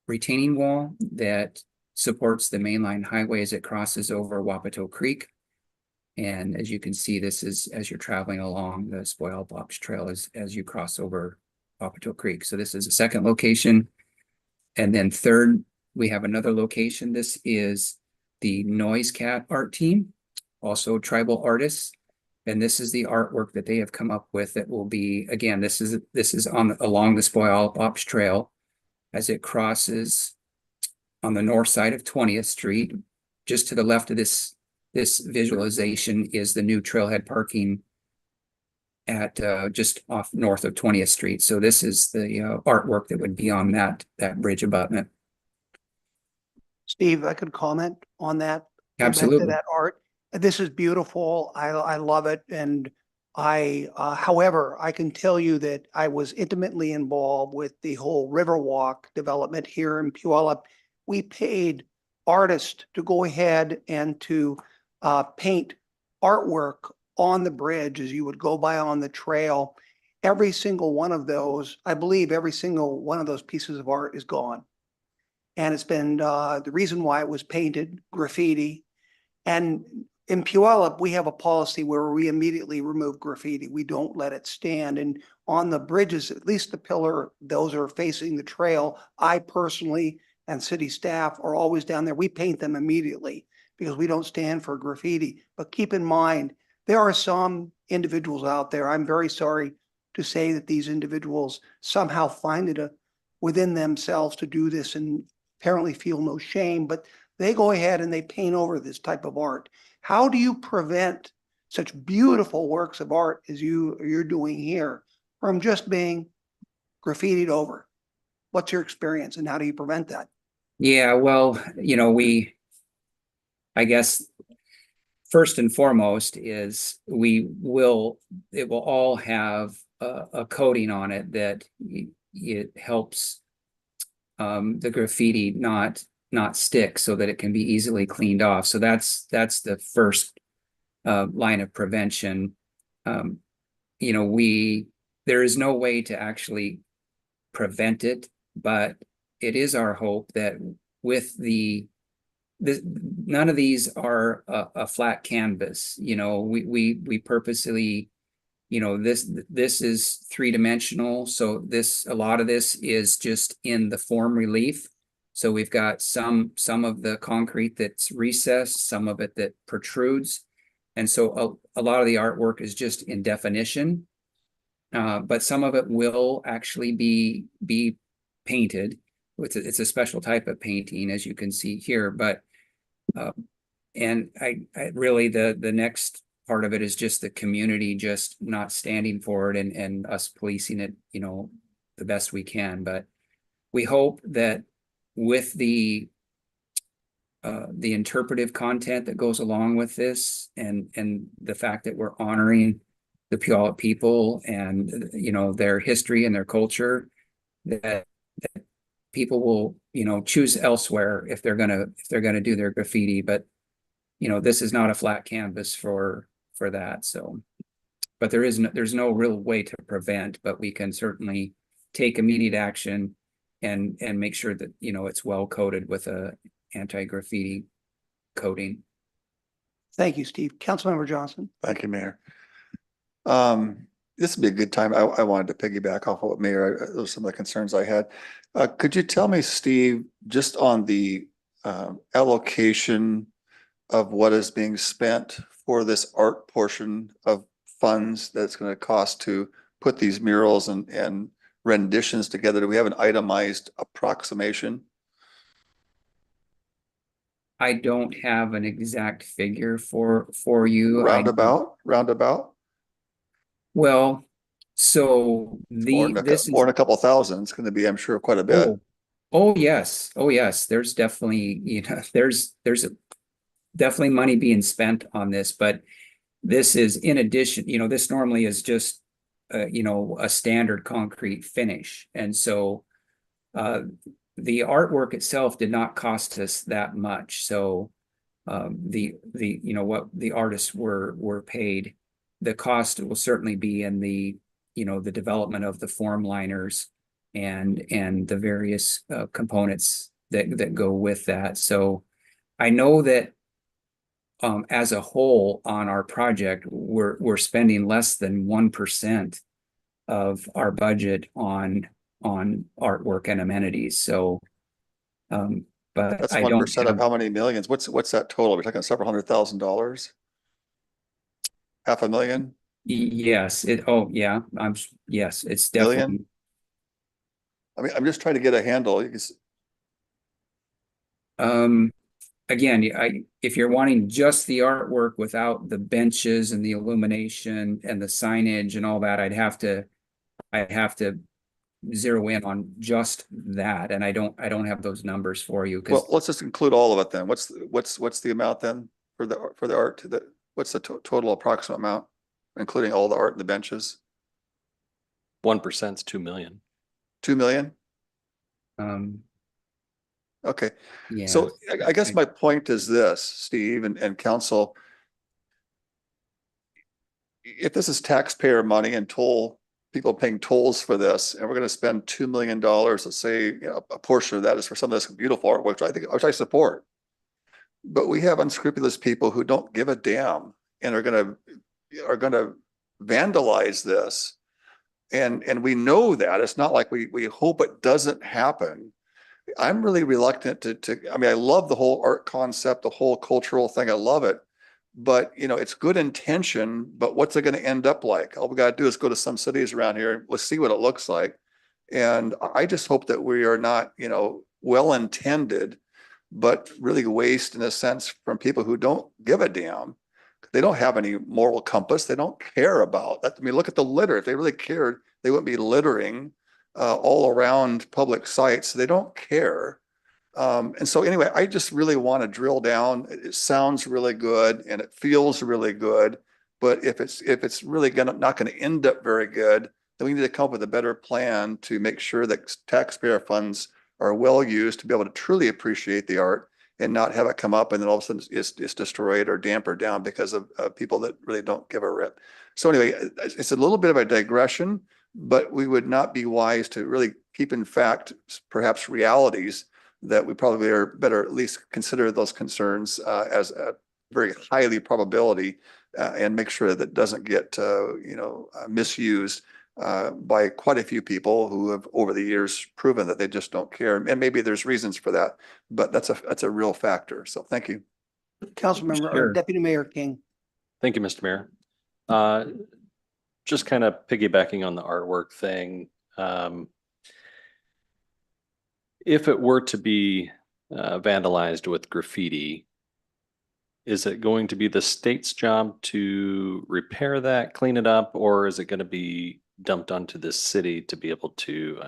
retaining wall that supports the mainline highway as it crosses over Wapato Creek. And as you can see, this is as you're traveling along the Puyallup Trail as you cross over Wapato Creek. So this is a second location. And then third, we have another location. This is the Noise Cat art team, also tribal artists. And this is the artwork that they have come up with that will be, again, this is along the Puyallup Trail as it crosses on the north side of 20th Street. Just to the left of this visualization is the new trailhead parking at just off north of 20th Street. So this is the artwork that would be on that bridge abutment. Steve, I could comment on that. Go back to Absolutely. that art. This is beautiful. I love it. And however, I can tell you that I was intimately involved with the whole Riverwalk development here in Puyallup. We paid artists to go ahead and to paint artwork on the bridge as you would go by on the trail. Every single one of those, I believe every single one of those pieces of art is gone. And it's been the reason why it was painted, graffiti. And in Puyallup, we have a policy where we immediately remove graffiti. We don't let it stand. And on the bridges, at least the pillar, those are facing the trail. I personally and city staff are always down there. We paint them immediately because we don't stand for graffiti. But keep in mind, there are some individuals out there, I'm very sorry to say that these individuals somehow find it within themselves to do this and apparently feel no shame, but they go ahead and they paint over this type of art. How do you prevent such beautiful works of art as you're doing here from just being graffitied over? What's your experience and how do you prevent that? Yeah, well, I guess first and foremost is it will all have a coating on it that it helps the graffiti not stick so that it can be easily cleaned off. So that's the first line of prevention. There is no way to actually prevent it, but it is our hope that with none of these are a flat canvas. We purposely, this is three-dimensional. So a lot of this is just in the form relief. So we've got some of the concrete that's recessed, some of it that protrudes. And so a lot of the artwork is just in definition. But some of it will actually be painted. It's a special type of painting, as you can see here. But and I really the next part of it is just the community just not standing for it and us policing it, the best we can. But we hope that with the interpretive content that goes along with this, and the fact that we're honoring the Puyallup people and their history and their culture, that people will choose elsewhere if they're gonna do their graffiti. But this is not a flat canvas for that. So, but there's no real way to prevent, but we can certainly take immediate action and make sure that it's well coated with a anti-graffiti coating. Thank you, Steve. Councilmember Johnson. Thank you, Mayor. This would be a good time. I wanted to piggyback off of what Mayor, those are some of the concerns I had. Could you tell me, Steve, just on the allocation of what is being spent for this art portion of funds that's going to cost to put these murals and renditions together? Do we have an itemized approximation? I don't have an exact figure for you. Roundabout? Well, so More than a couple thousand. It's going to be, I'm sure, quite a bit. Oh yes. There's definitely, there's definitely money being spent on this, but this is in addition, this normally is just, a standard concrete finish. And so, the artwork itself did not cost us that much. So, what the artists were paid, the cost will certainly be in the development of the form liners and the various components that go with that. So I know that as a whole on our project, we're spending less than 1% of our budget on artwork and amenities. So but that's I 1% of how many millions? What's that total? We're talking several $100,000. $500,000? Yes, yes, it's definitely. Million? I mean, I'm just trying to get a handle. Again, if you're wanting just the artwork without the benches and the illumination and the signage and all that, I'd have to zero in on just that. And I don't have those numbers for you. Well, let's just include all of it then. What's the amount then for the art? What's the total approximate amount, including all the art and the benches? 1% is 2 million. 2 million? Okay. Yeah. So I guess my point is this, Steve and council. If this is taxpayer money and people paying tolls for this, and we're going to spend $2 million, let's say, a portion of that is for some of this beautiful art, which I support. But we have unscrupulous people who don't give a damn and are going to vandalize this. And we know that. It's not like we hope it doesn't happen. I'm really reluctant I mean, I love the whole art concept, the whole cultural thing. I love it. but you know, it's good intention, but what's it going to end up like? All we got to do is go to some cities around here. Let's see what it looks like. And I just hope that we are not, you know, well-intended, but really waste in a sense from people who don't give a damn. They don't have any moral compass. They don't care about that. I mean, look at the litter. If they really cared, they wouldn't be littering all around public sites. They don't care. And so anyway, I just really want to drill down. It sounds really good and it feels really good, but if it's really not going to end up very good, then we need to come up with a better plan to make sure that taxpayer funds are well used to be able to truly appreciate the art and not have it come up and then all of a sudden it's destroyed or dampered down because of people that really don't give a rip. So anyway, it's a little bit of a digression, but we would not be wise to really keep in fact perhaps realities that we probably are better at least consider those concerns as a very highly probability and make sure that it doesn't get misused by quite a few people who have over the years proven that they just don't care. And maybe there's reasons for that, but that's a real factor. So thank you. Councilmember or Sure. Deputy Mayor King. Thank you, Mr. Mayor. Just kind of piggybacking on the artwork thing. If it were to be vandalized with graffiti, is it going to be the state's job to repair that, clean it up, or is it going to be dumped onto the city to be able to,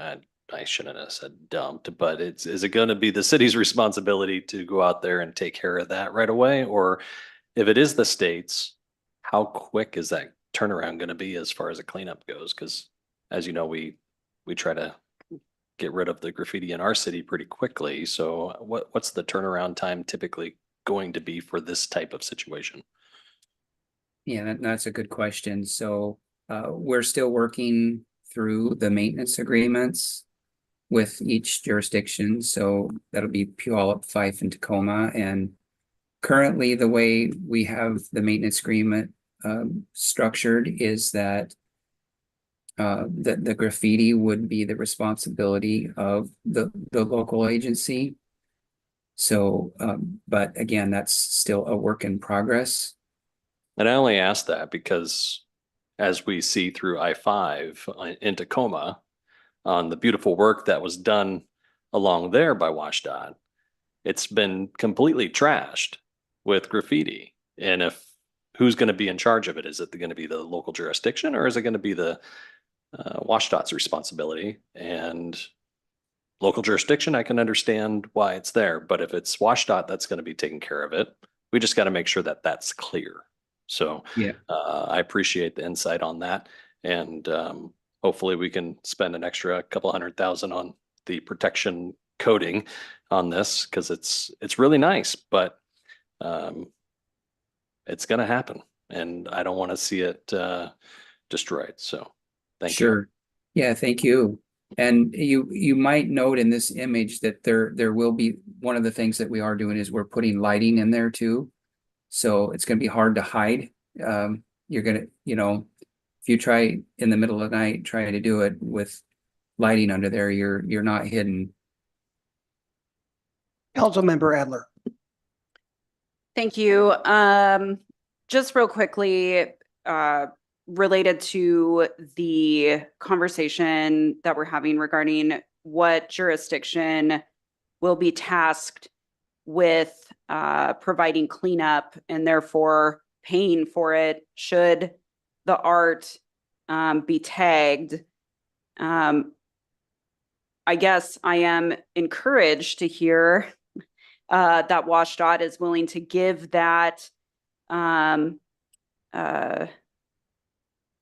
I shouldn't have said dumped, but is it going to be the city's responsibility to go out there and take care of that right away? Or if it is the state's, how quick is that turnaround going to be as far as a cleanup goes? Because as you know, we try to get rid of the graffiti in our city pretty quickly. So what's the turnaround time typically going to be for this type of situation? Yeah, that's a good question. So we're still working through the maintenance agreements with each jurisdiction. So that'll be Puyallup, Fife, and Tacoma. And currently, the way we have the maintenance agreement structured is that the graffiti would be the responsibility of the local agency. So, but again, that's still a work in progress. And I only ask that because as we see through I-5 in Tacoma, on the beautiful work that was done along there by WashDOT, it's been completely trashed with graffiti. And if who's going to be in charge of it? Is it going to be the local jurisdiction or is it going to be the WashDOT's responsibility? And local jurisdiction, I can understand why it's there, but if it's WashDOT that's going to be taking care of it, we just got to make sure that that's clear. So Yeah. I appreciate the insight on that, and hopefully we can spend an extra couple $100,000 on the protection coating on this because it's really nice, but it's going to happen, and I don't want to see it destroyed. So thank you. Sure. Yeah, thank you. And you might note in this image that there will be one of the things that we are doing is we're putting lighting in there too. So it's going to be hard to hide. You're going to, if you try in the middle of the night, try to do it with lighting under there, you're not hidden. Councilmember Adler. Thank you. Just real quickly, related to the conversation that we're having regarding what jurisdiction will be tasked with providing cleanup and therefore paying for it should the art be tagged. I guess I am encouraged to hear that WashDOT is willing to give that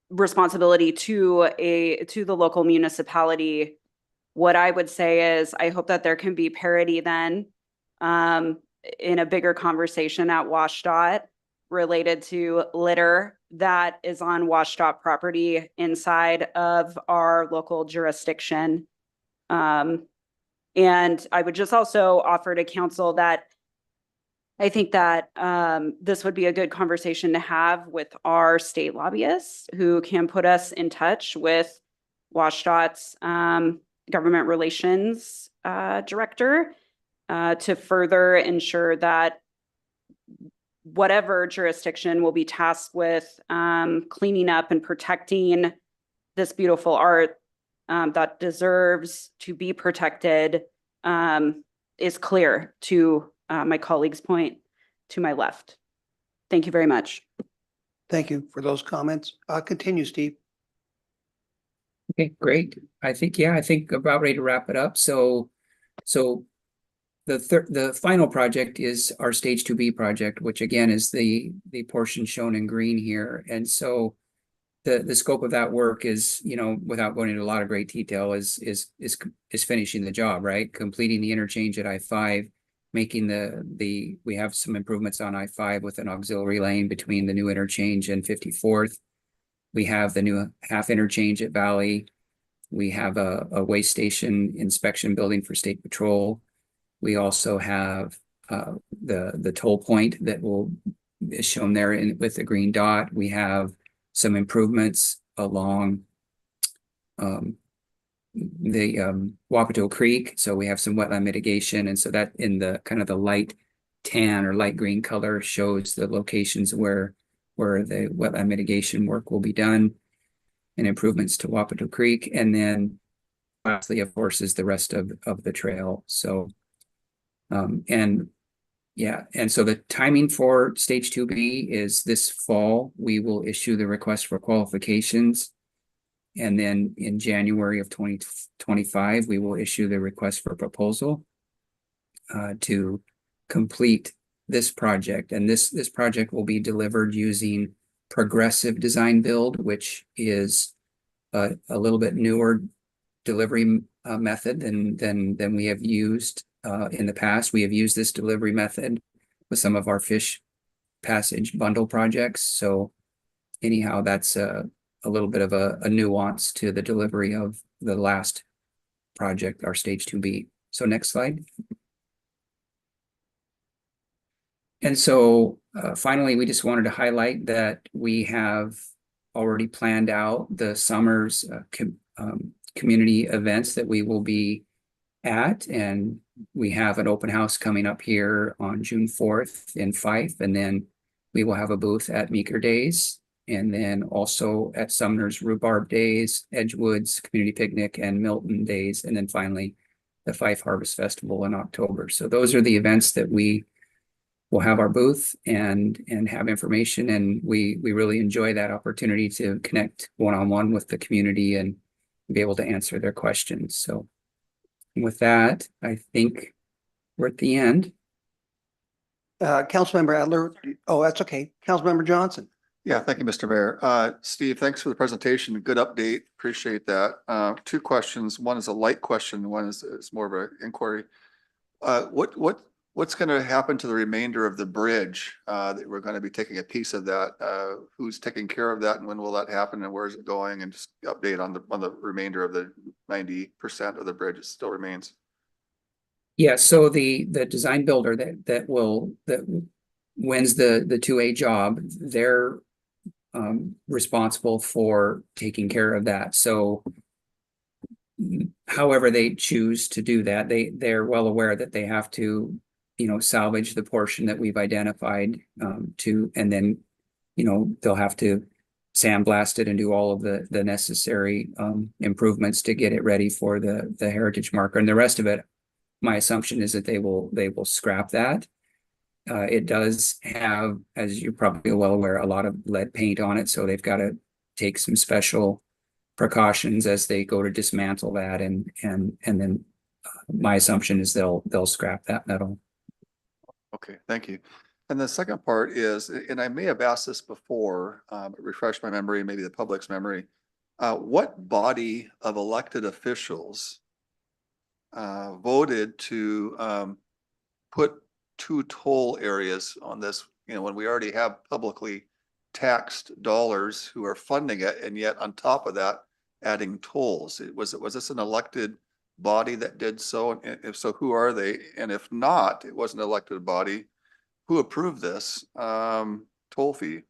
responsibility to the local municipality. What I would say is I hope that there can be parity then in a bigger conversation at WashDOT related to litter that is on WashDOT property inside of our local jurisdiction. And I would just also offer to council that I think that this would be a good conversation to have with our state lobbyists who can put us in touch with WashDOT's government relations director to further ensure that whatever jurisdiction will be tasked with cleaning up and protecting this beautiful art that deserves to be protected is clear to my colleague's point to my left. Thank you very much. Thank you for those comments. Continue, Steve. Okay, great. I think about ready to wrap it up. So the final project is our stage 2B project, which again is the portion shown in green here. And so the scope of that work is, without going into a lot of great detail, is finishing the job, right? Completing the interchange at I-5, making we have some improvements on I-5 with an auxiliary lane between the new interchange and 54th. We have the new half interchange at Valley. We have a waste station inspection building for State Patrol. We also have the toll point that is shown there with the green dot. We have some improvements along the Wapato Creek. So we have some wetland mitigation. And so that in the kind of the light tan or light green color shows the locations where the wetland mitigation work will be done and improvements to Wapato Creek. And then lastly, of course, is the rest of the trail. So and so the timing for stage 2B is this fall. We will issue the request for qualifications. And then in January of 2025, we will issue the request for proposal to complete this project. And this project will be delivered using progressive design build, which is a little bit newer delivery method than we have used in the past. We have used this delivery method with some of our fish passage bundle projects. So anyhow, that's a little bit of a nuance to the delivery of the last project, our stage 2B. So next slide. And so finally, we just wanted to highlight that we have already planned out the summer's community events that we will be at. And we have an open house coming up here on June 4th in Fife. And then we will have a booth at Meeker Days. And then also at Sumner's Rhubarb Days, Edgewood's Community Picnic, and Milton Days. And then finally, the Fife Harvest Festival in October. So those are the events that we will have our booth and have information. And we really enjoy that opportunity to connect one-on-one with the community and be able to answer their questions. So with that, I think we're at the end. Councilmember Adler. Oh, that's okay. Councilmember Johnson. Yeah, thank you, Mr. Mayor. Steve, thanks for the presentation. Good update. Appreciate that. Two questions. One is a light question. One is more of an inquiry. What's going to happen to the remainder of the bridge? That we're going to be taking a piece of that. Who's taking care of that, and when will that happen, and where is it going? And just update on the remainder of the 90% of the bridge that still remains. Yeah. So the design builder that wins the 2A job, they're responsible for taking care of that. So however they choose to do that, they're well aware that they have to, salvage the portion that we've identified and then, they'll have to sandblast it and do all of the necessary improvements to get it ready for the heritage marker. And the rest of it, my assumption is that they will scrap that. It does have, as you're probably well aware, a lot of lead paint on it. So they've got to take some special precautions as they go to dismantle that. And then my assumption is they'll scrap that metal. Okay, thank you. And the second part is, and I may have asked this before, refresh my memory, maybe the public's memory. What body of elected officials voted to put 2 toll areas on this, when we already have publicly taxed dollars who are funding it, and yet on top of that, adding tolls? Was this an elected body that did so? And if so, who are they? And if not, it wasn't an elected body, who approved this toll fee?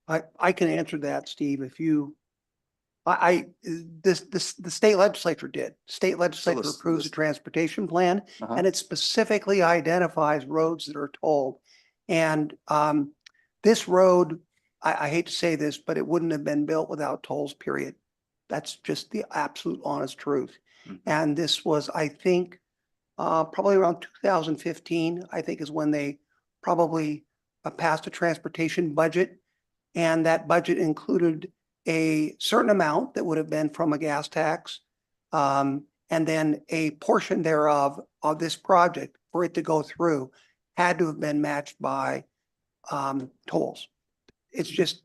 I can answer that, Steve. If you, the state legislature did. State legislature approves a transportation plan, and it specifically identifies roads that are tolled. And this road, I hate to say this, but it wouldn't have been built without tolls, period. That's just the absolute honest truth. And this was, I think, probably around 2015, I think is when they probably passed a transportation budget. And that budget included a certain amount that would have been from a gas tax. And then a portion thereof of this project for it to go through had to have been matched by tolls. It's just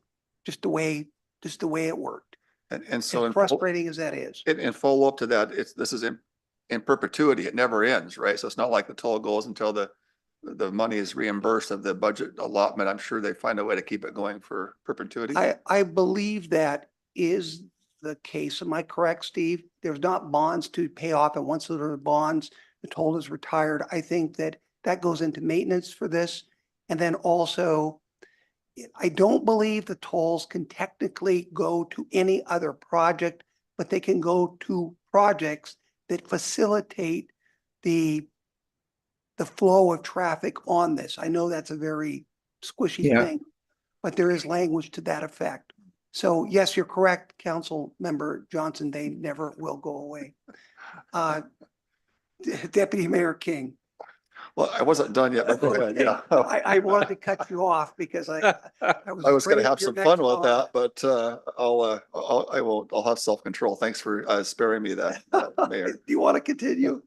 the way it worked. And so As frustrating as that is. in follow up to that, this is in perpetuity. It never ends, right? So it's not like the toll goes until the money is reimbursed of the budget allotment. I'm sure they find a way to keep it going for perpetuity. I believe that is the case. Am I correct, Steve? There's not bonds to pay off, and once there are bonds, the toll is retired. I think that goes into maintenance for this. And then also, I don't believe the tolls can technically go to any other project, but they can go to projects that facilitate the flow of traffic on this. I know that's a very squishy thing, but there is language to that effect. So yes, you're correct, Council Member Johnson, they never will go away. Deputy Mayor King. Well, I wasn't done yet, but go ahead. Yeah. I wanted to cut you off because I was going to have some fun with that, but I'll have self-control. Thanks for sparing me that, Mayor. Do you want to continue?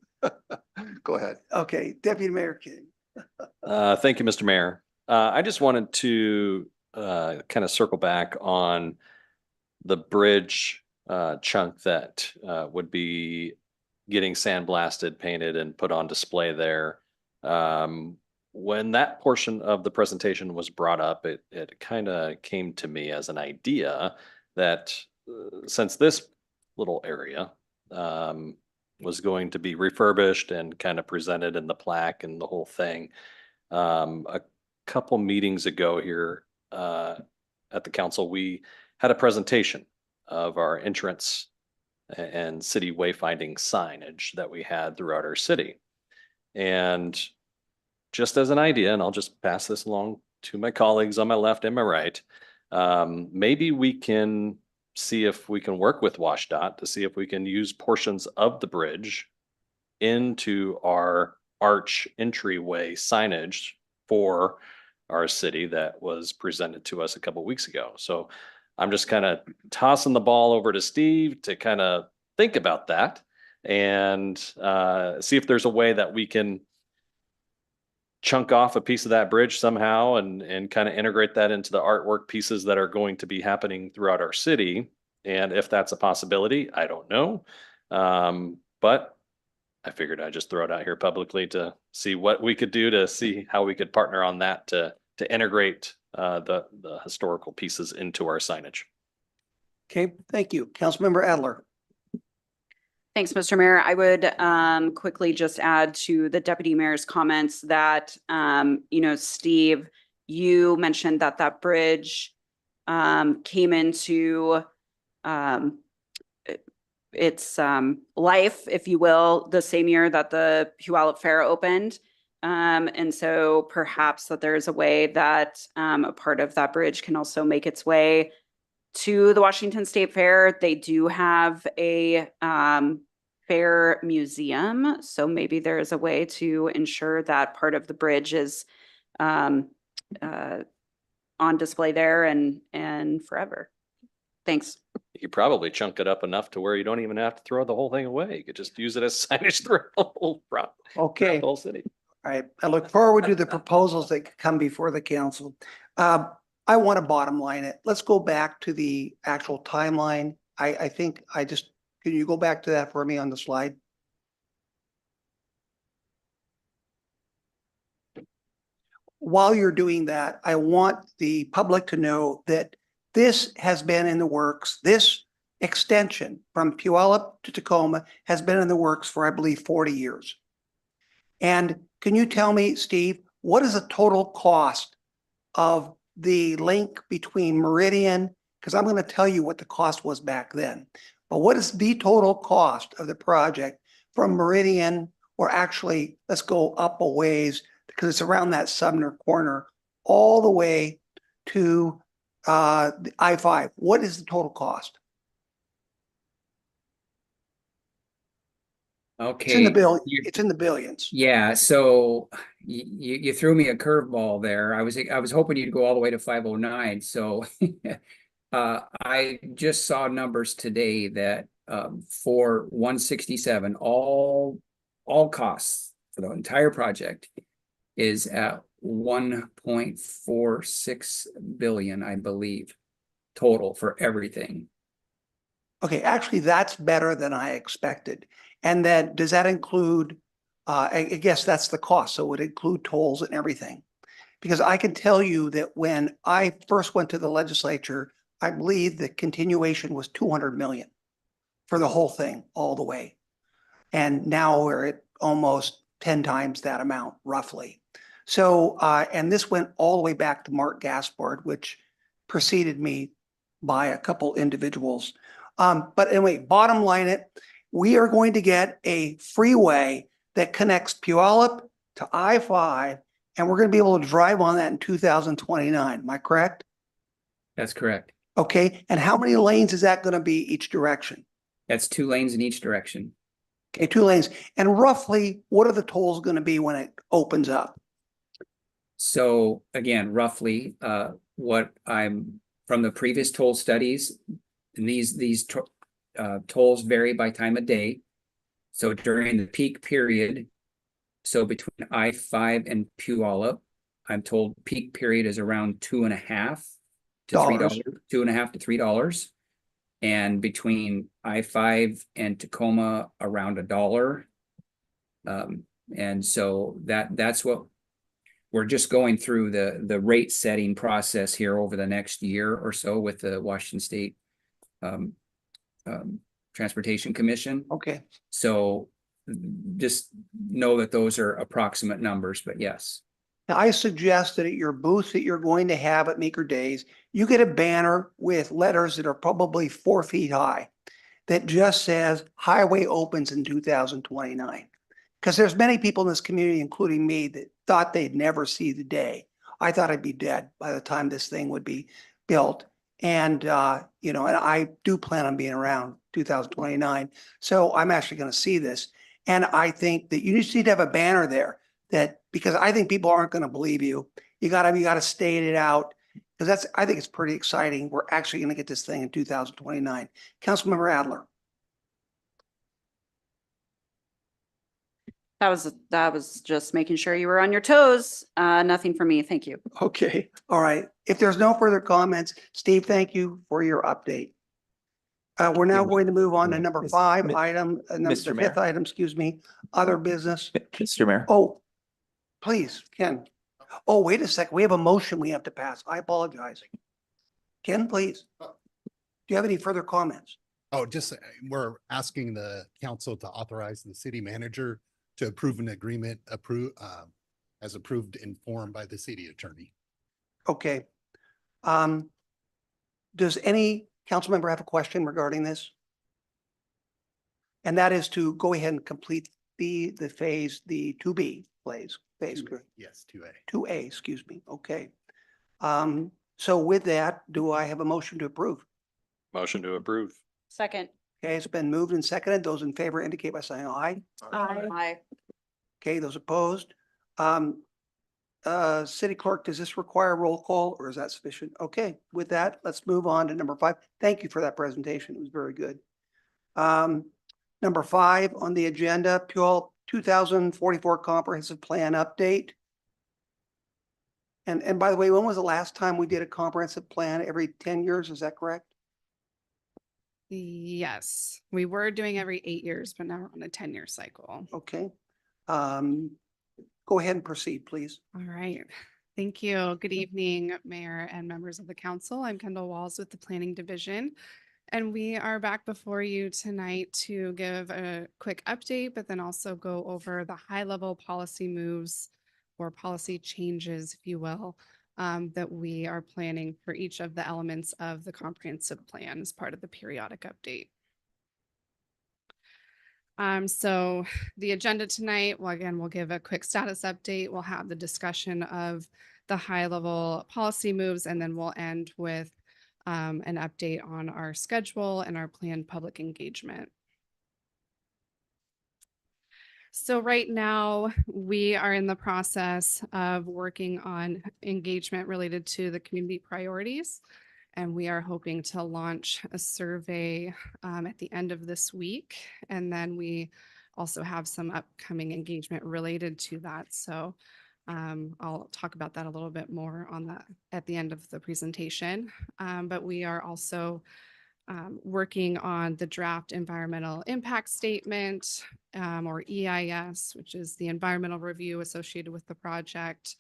Go ahead. Okay, Deputy Mayor King. Thank you, Mr. Mayor. I just wanted to kind of circle back on the bridge chunk that would be getting sandblasted, painted, and put on display there. When that portion of the presentation was brought up, it kind of came to me as an idea that since this little area was going to be refurbished and kind of presented in the plaque and the whole thing, a couple meetings ago here at the council, we had a presentation of our entrance and city wayfinding signage that we had throughout our city. And just as an idea, and I'll just pass this along to my colleagues on my left and my right, maybe we can see if we can work with WashDOT to see if we can use portions of the bridge into our arch entryway signage for our city that was presented to us a couple weeks ago. So I'm just kind of tossing the ball over to Steve to kind of think about that and see if there's a way that we can chunk off a piece of that bridge somehow and kind of integrate that into the artwork pieces that are going to be happening throughout our city. And if that's a possibility, I don't know. But I figured I'd just throw it out here publicly to see what we could do to see how we could partner on that to integrate the historical pieces into our signage. Okay, thank you. Councilmember Adler. Thanks, Mr. Mayor. I would quickly just add to the deputy mayor's comments that, Steve, you mentioned that bridge came into its life, if you will, the same year that the Puyallup Fair opened. And so perhaps that there's a way that a part of that bridge can also make its way to the Washington State Fair. They do have a fair museum, so maybe there is a way to ensure that part of the bridge is on display there and forever. Thanks. You could probably chunk it up enough to where you don't even have to throw the whole thing away. You could just use it as signage throughout the whole Okay. the whole city. All right. I look forward to the proposals that come before the council. I want to bottom line it. Let's go back to the actual timeline. I think can you go back to that for me on the slide? While you're doing that, I want the public to know that this has been in the works. This extension from Puyallup to Tacoma has been in the works for, I believe, 40 years. And can you tell me, Steve, what is the total cost of the link between Meridian? Because I'm going to tell you what the cost was back then. But what is the total cost of the project from Meridian, or actually, let's go up a ways because it's around that Sumner corner all the way to the I-5. What is the total cost? It's in the Okay. bill. you- It's in the billions. Yeah, so you threw me a curveball there. I was hoping you'd go all the way to 509. So I just saw numbers today that for 167, all costs for the entire project is at 1.46 billion, I believe, total for everything. Okay, actually, that's better than I expected. And then, does that include, I guess that's the cost, so it would include tolls and everything. Because I can tell you that when I first went to the legislature, I believe the continuation was 200 million for the whole thing, all the way. And now we're at almost 10 times that amount, roughly. So, and this went all the way back to Mark Gaspard, which preceded me by a couple individuals. But anyway, bottom line it, we are going to get a freeway that connects Puyallup to I-5, and we're going to be able to drive on that in 2029. Am I correct? That's correct. Okay, and how many lanes is that going to be each direction? That's 2 lanes in each direction. Okay, 2 lanes. And roughly, what are the tolls going to be when it opens up? So again, roughly, what I'm from the previous toll studies, and these tolls vary by time of day. So during the peak period, so between I-5 and Puyallup, I'm told peak period is around $2.50 to $3, $2.50 to $3. And between I-5 and Tacoma, around $1. And so that's what we're just going through the rate setting process here over the next year or so with the Washington State Transportation Commission. Okay. So just know that those are approximate numbers, but yes. Now, I suggest that at your booth that you're going to have at Maker Days, you get a banner with letters that are probably 4 feet high that just says highway opens in 2029. Because there's many people in this community, including me, that thought they'd never see the day. I thought I'd be dead by the time this thing would be built. And, and I do plan on being around 2029. So I'm actually going to see this. And I think that you just need to have a banner there because I think people aren't going to believe you. You gotta state it out because I think it's pretty exciting. We're actually going to get this thing in 2029. Councilmember Adler. That was just making sure you were on your toes. Nothing for me. Thank you. Okay, all right. If there's no further comments, Steve, thank you for your update. We're now going to move on to number 5 item, the Mr. Mayor. 5th item, excuse me, other business. Mr. Mayor. Oh, please, Ken. Oh, wait a second. We have a motion we have to pass. I apologize. Ken, please. Do you have any further comments? Oh, just, we're asking the council to authorize the city manager to approve an agreement as approved in form by the city attorney. Okay. Does any council member have a question regarding this? And that is to go ahead and complete the phase, the 2B phase. Yes, 2A. 2A, excuse me. Okay. So with that, do I have a motion to approve? Motion to approve. Second. Okay, it's been moved and seconded. Those in favor indicate by saying aye. Aye. Okay, those opposed. City clerk, does this require roll call or is that sufficient? Okay, with that, let's move on to number 5. Thank you for that presentation. It was very good. Number 5 on the agenda, Puyallup 2044 comprehensive plan update. And by the way, when was the last time we did a comprehensive plan? Every 10 years, is that correct? Yes, we were doing every 8 years, but now we're on a 10-year cycle. Okay. Go ahead and proceed, please. All right. Thank you. Good evening, Mayor and members of the council. I'm Kendall Walls with the Planning Division, and we are back before you tonight to give a quick update, but then also go over the high-level policy moves or policy changes, if you will, that we are planning for each of the elements of the comprehensive plan as part of the periodic update. So the agenda tonight, well, again, we'll give a quick status update. We'll have the discussion of the high level policy moves, and then we'll end with an update on our schedule and our planned public engagement. So right now, we are in the process of working on engagement related to the community priorities. And we are hoping to launch a survey at the end of this week. And then we also have some upcoming engagement related to that. So I'll talk about that a little bit more on that at the end of the presentation. But we are also working on the draft environmental impact statement, or EIS, which is the environmental review associated with the project.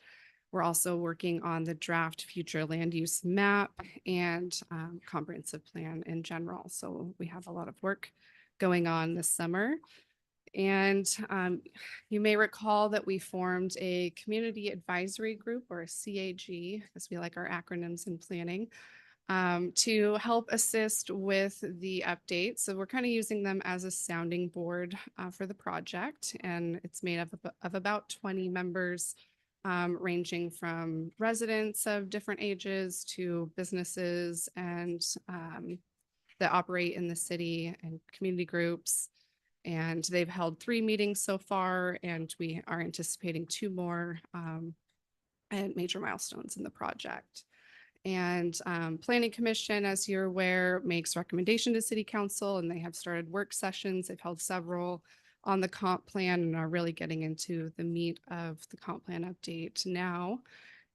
We're also working on the draft future land use map and comprehensive plan in general. So we have a lot of work going on this summer. And you may recall that we formed a community advisory group, or a CAG, as we like our acronyms in planning, to help assist with the updates. So we're kind of using them as a sounding board for the project. And it's made up of about 20 members, ranging from residents of different ages to businesses and that operate in the city and community groups. And they've held 3 meetings so far, and we are anticipating 2 more and major milestones in the project. And Planning Commission, as you're aware, makes recommendation to City Council, and they have started work sessions. They've held several on the comp plan and are really getting into the meat of the comp plan update now.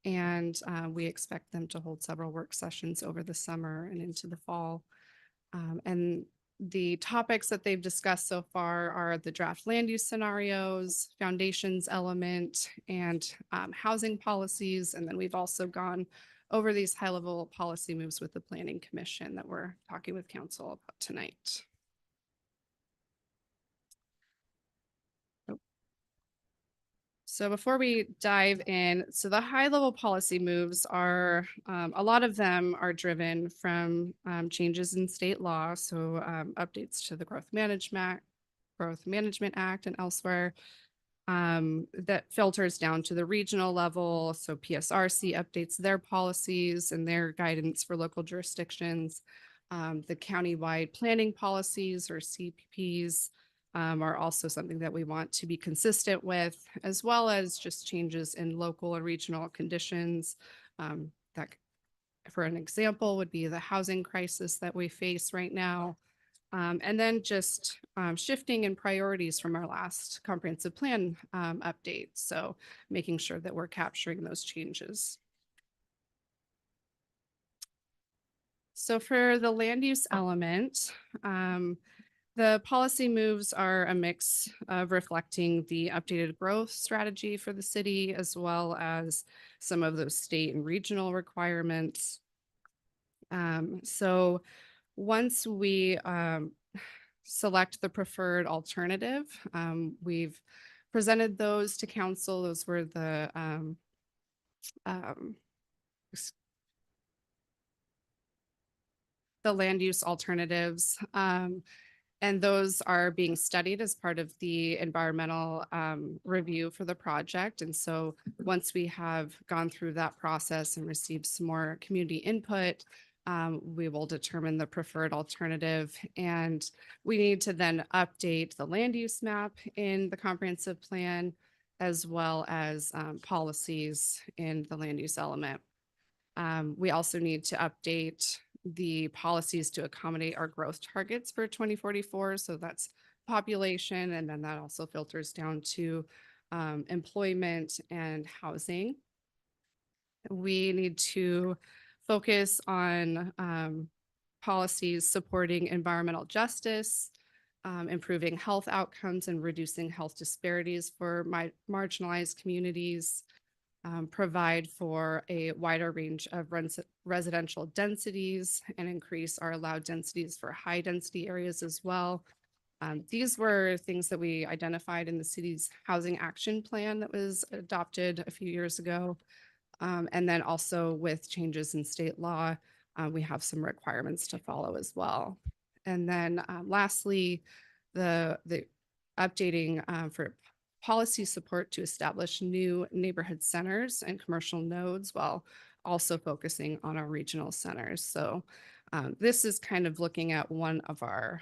And we expect them to hold several work sessions over the summer and into the fall. And the topics that they've discussed so far are the draft land use scenarios, foundations element, and housing policies. And then we've also gone over these high-level policy moves with the Planning Commission that we're talking with Council about tonight. So before we dive in, so the high-level policy moves are, a lot of them are driven from changes in state law, so updates to the Growth Management Act and elsewhere. That filters down to the regional level. So PSRC updates their policies and their guidance for local jurisdictions. The countywide planning policies, or CPPs, are also something that we want to be consistent with, as well as just changes in local and regional conditions. That, for an example, would be the housing crisis that we face right now. And then just shifting in priorities from our last comprehensive plan update. So making sure that we're capturing those changes. So for the land use element, the policy moves are a mix of reflecting the updated growth strategy for the city, as well as some of those state and regional requirements. So once we select the preferred alternative, we've presented those to council. Those were the land use alternatives. And those are being studied as part of the environmental review for the project. And so once we have gone through that process and received some more community input, we will determine the preferred alternative. And we need to then update the land use map in the comprehensive plan, as well as policies in the land use element. We also need to update the policies to accommodate our growth targets for 2044. So that's population, and then that also filters down to employment and housing. We need to focus on policies supporting environmental justice, improving health outcomes, and reducing health disparities for marginalized communities. Provide for a wider range of residential densities and increase our allowed densities for high density areas as well. These were things that we identified in the city's housing action plan that was adopted a few years ago. And then also with changes in state law, we have some requirements to follow as well. And then lastly, the updating for policy support to establish new neighborhood centers and commercial nodes while also focusing on our regional centers. So this is kind of looking at one of our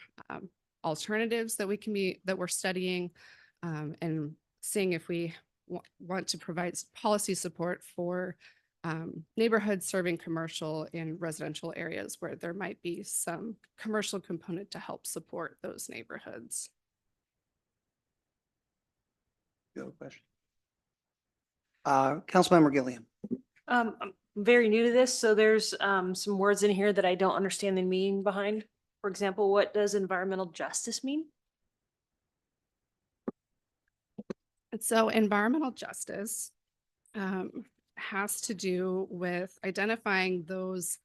alternatives that we're studying and seeing if we want to provide policy support for neighborhoods serving commercial in residential areas where there might be some commercial component to help support those neighborhoods. You have a question? Councilmember Gilliam. I'm very new to this, so there's some words in here that I don't understand the meaning behind. For example, what does environmental justice mean? And so environmental justice has to do with identifying those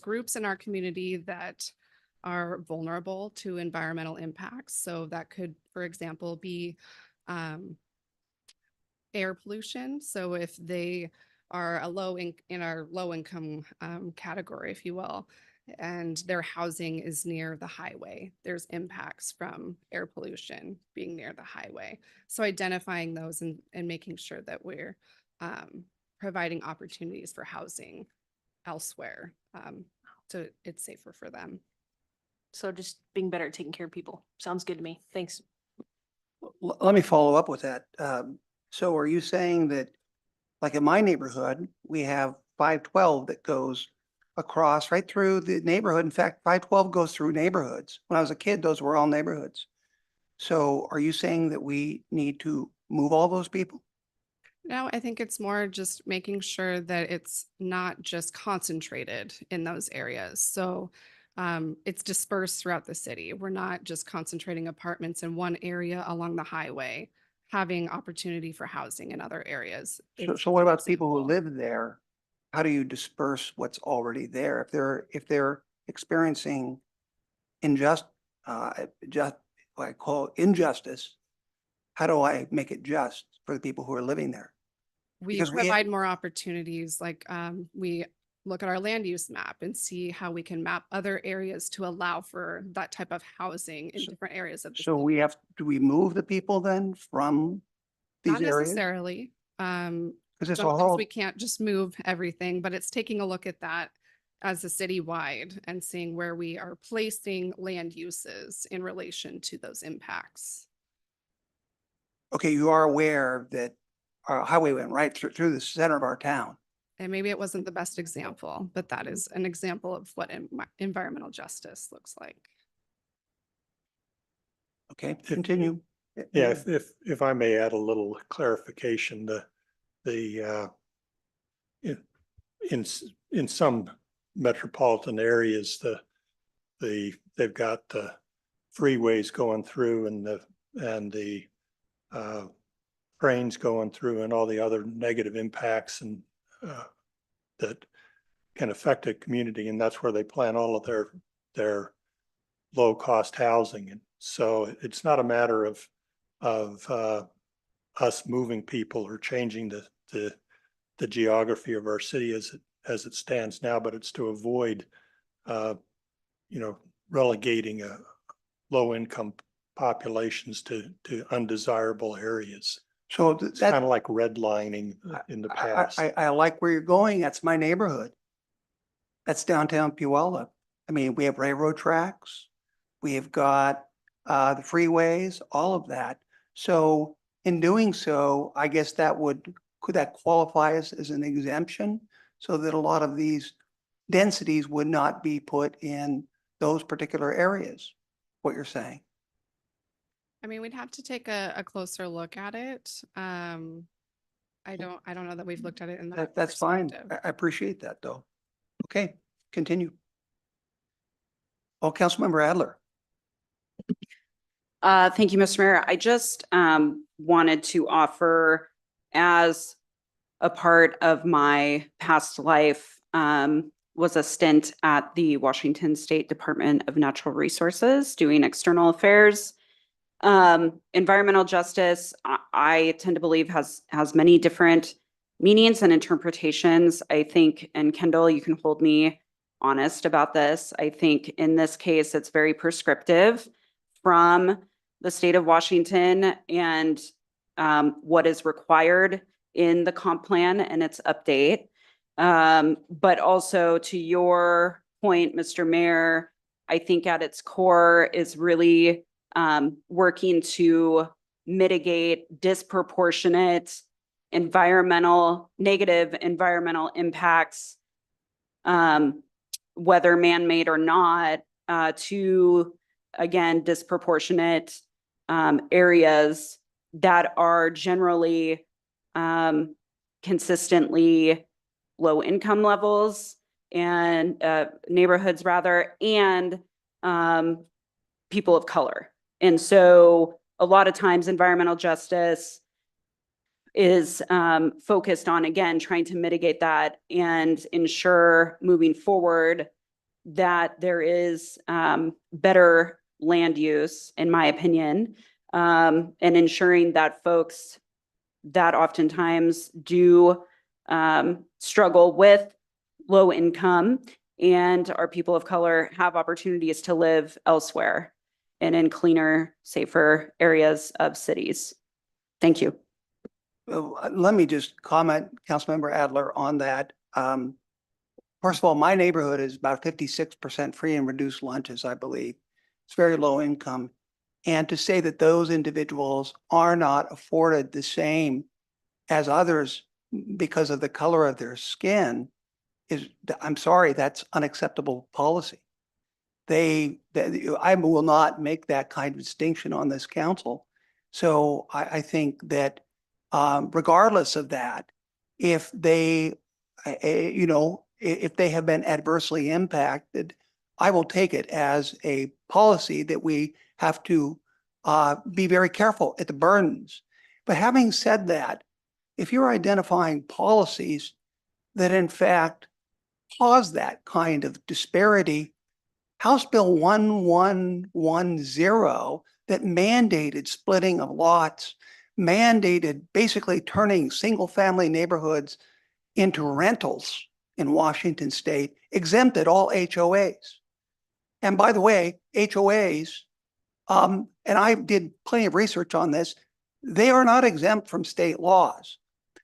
groups in our community that are vulnerable to environmental impacts. So that could, for example, be air pollution. So if they are in our low income category, if you will, and their housing is near the highway, there's impacts from air pollution being near the highway. So identifying those and making sure that we're providing opportunities for housing elsewhere, so it's safer for them. So just being better at taking care of people. Sounds good to me. Thanks. Let me follow up with that. So are you saying that, like in my neighborhood, we have 512 that goes across right through the neighborhood? In fact, 512 goes through neighborhoods. When I was a kid, those were all neighborhoods. So are you saying that we need to move all those people? No, I think it's more just making sure that it's not just concentrated in those areas. So it's dispersed throughout the city. We're not just concentrating apartments in one area along the highway, having opportunity for housing in other areas. So what about people who live there? How do you disperse what's already there? If they're experiencing what I call injustice, how do I make it just for the people who are living there? We Because provide more opportunities, like we look at our land use map and see how we can map other areas to allow for that type of housing in different areas of the So city. do we move the people then from these Not areas? necessarily. Because it's Sometimes all, we can't just move everything, but it's taking a look at that as a citywide and seeing where we are placing land uses in relation to those impacts. okay, you are aware that our highway went right through the center of our town. And maybe it wasn't the best example, but that is an example of what environmental justice looks like. Okay, continue. Yeah, if I may add a little clarification, in some metropolitan areas, they've got the freeways going through and the trains going through and all the other negative impacts and that can affect a community, and that's where they plan all of their low cost housing. And so it's not a matter of us moving people or changing the geography of our city as it stands now, but it's to avoid relegating low income populations to undesirable areas. So It's kind of like redlining in the past. I like where you're going. That's my neighborhood. That's downtown Puyallup. I mean, we have railroad tracks. We have got the freeways, all of that. So in doing so, I guess could that qualify as an exemption so that a lot of these densities would not be put in those particular areas, what you're saying? I mean, we'd have to take a closer look at it. I don't know that we've looked at it in that. That's fine. perspective. I appreciate that though. Okay, continue. Oh, Councilmember Adler. Thank you, Mr. Mayor. I just wanted to offer, as a part of my past life, was a stint at the Washington State Department of Natural Resources doing external affairs. Environmental justice, I tend to believe has many different meanings and interpretations. I think, and Kendall, you can hold me honest about this. I think in this case, it's very prescriptive from the state of Washington and what is required in the comp plan and its update. But also to your point, Mr. Mayor, I think at its core is really working to mitigate disproportionate negative environmental impacts, whether man-made or not, to, again, disproportionate areas that are generally consistently low income levels and neighborhoods rather, and people of color. And so a lot of times environmental justice is focused on, again, trying to mitigate that and ensure moving forward that there is better land use, in my opinion, and ensuring that folks that oftentimes do struggle with low income and our people of color have opportunities to live elsewhere and in cleaner, safer areas of cities. Thank you. Well, let me just comment, Councilmember Adler, on that. First of all, my neighborhood is about 56% free and reduced lunches, I believe. It's very low income. And to say that those individuals are not afforded the same as others because of the color of their skin is, I'm sorry, that's unacceptable policy. I will not make that kind of distinction on this council. So I think that regardless of that, if they, if they have been adversely impacted, I will take it as a policy that we have to be very careful at the burdens. But having said that, if you're identifying policies that in fact cause that kind of disparity, House Bill 1110 that mandated splitting of lots, mandated basically turning single family neighborhoods into rentals in Washington state, exempted all HOAs. And by the way, HOAs, and I did plenty of research on this, they are not exempt from state laws.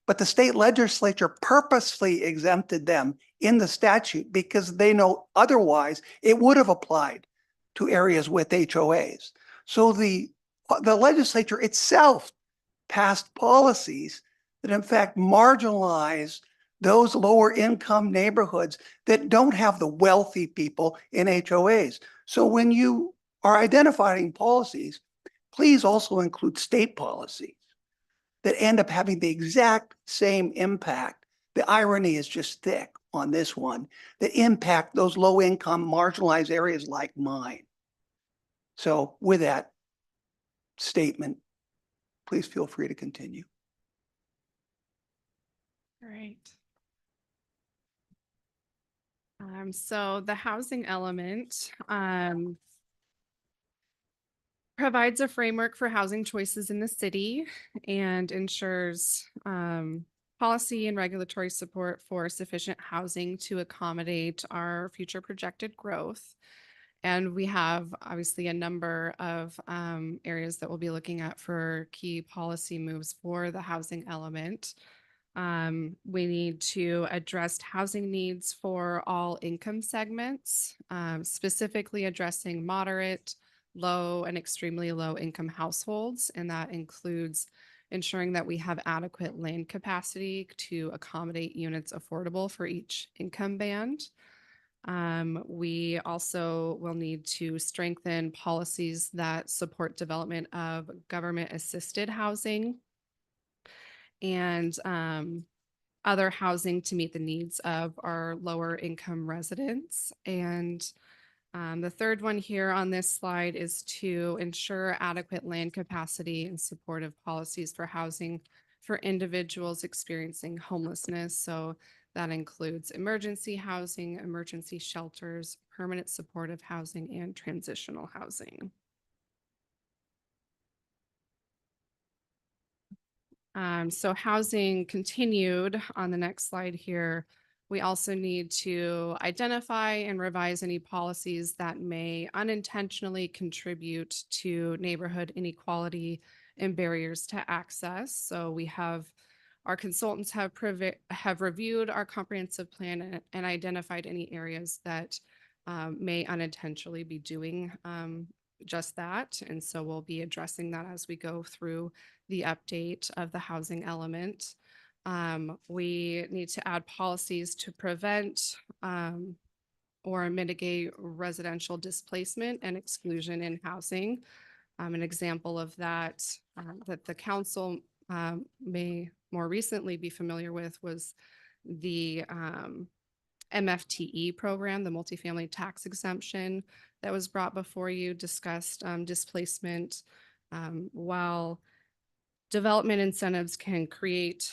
But the state legislature purposely exempted them in the statute because they know otherwise it would have applied to areas with HOAs. So the legislature itself passed policies that in fact marginalize those lower income neighborhoods that don't have the wealthy people in HOAs. So when you are identifying policies, please also include state policies that end up having the exact same impact. The irony is just thick on this one, that impact those low income marginalized areas like mine. So with that statement, please feel free to continue. All right. So the housing element provides a framework for housing choices in the city and ensures policy and regulatory support for sufficient housing to accommodate our future projected growth. And we have obviously a number of areas that we'll be looking at for key policy moves for the housing element. We need to address housing needs for all income segments, specifically addressing moderate, low, and extremely low income households. And that includes ensuring that we have adequate land capacity to accommodate units affordable for each income band. We also will need to strengthen policies that support development of government assisted housing and other housing to meet the needs of our lower income residents. And the third one here on this slide is to ensure adequate land capacity and supportive policies for housing for individuals experiencing homelessness. So that includes emergency housing, emergency shelters, permanent supportive housing, and transitional housing. So housing continued on the next slide here We also need to identify and revise any policies that may unintentionally contribute to neighborhood inequality and barriers to access. So we have, our consultants have reviewed our comprehensive plan and identified any areas that may unintentionally be doing just that. And so we'll be addressing that as we go through the update of the housing element. We need to add policies to prevent or mitigate residential displacement and exclusion in housing. An example of that that the council may more recently be familiar with was the MFTE program, the multifamily tax exemption that was brought before you, discussed displacement. While development incentives can create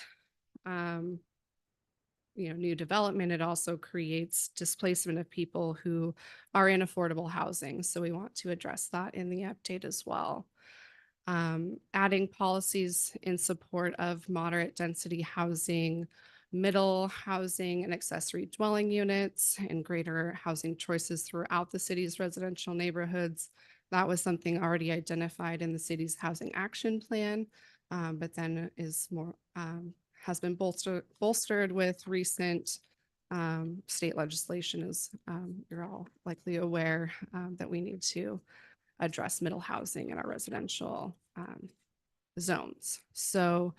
new development, it also creates displacement of people who are in affordable housing. So we want to address that in the update as well. Adding policies in support of moderate density housing, middle housing and accessory dwelling units, and greater housing choices throughout the city's residential neighborhoods. That was something already identified in the city's housing action plan, but then is more has been bolstered with recent state legislation, as you're all likely aware, that we need to address middle housing in our residential zones. So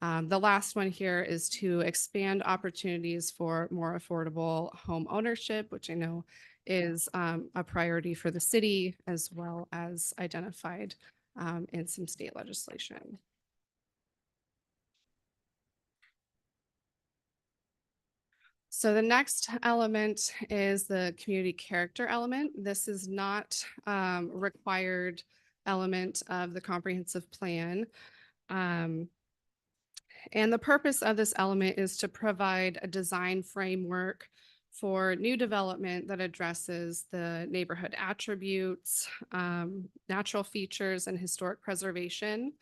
the last one here is to expand opportunities for more affordable home ownership, which I know is a priority for the city, as well as identified in some state legislation. So the next element is the community character element. This is not required element of the comprehensive plan. And the purpose of this element is to provide a design framework for new development that addresses the neighborhood attributes, natural features, and historic preservation.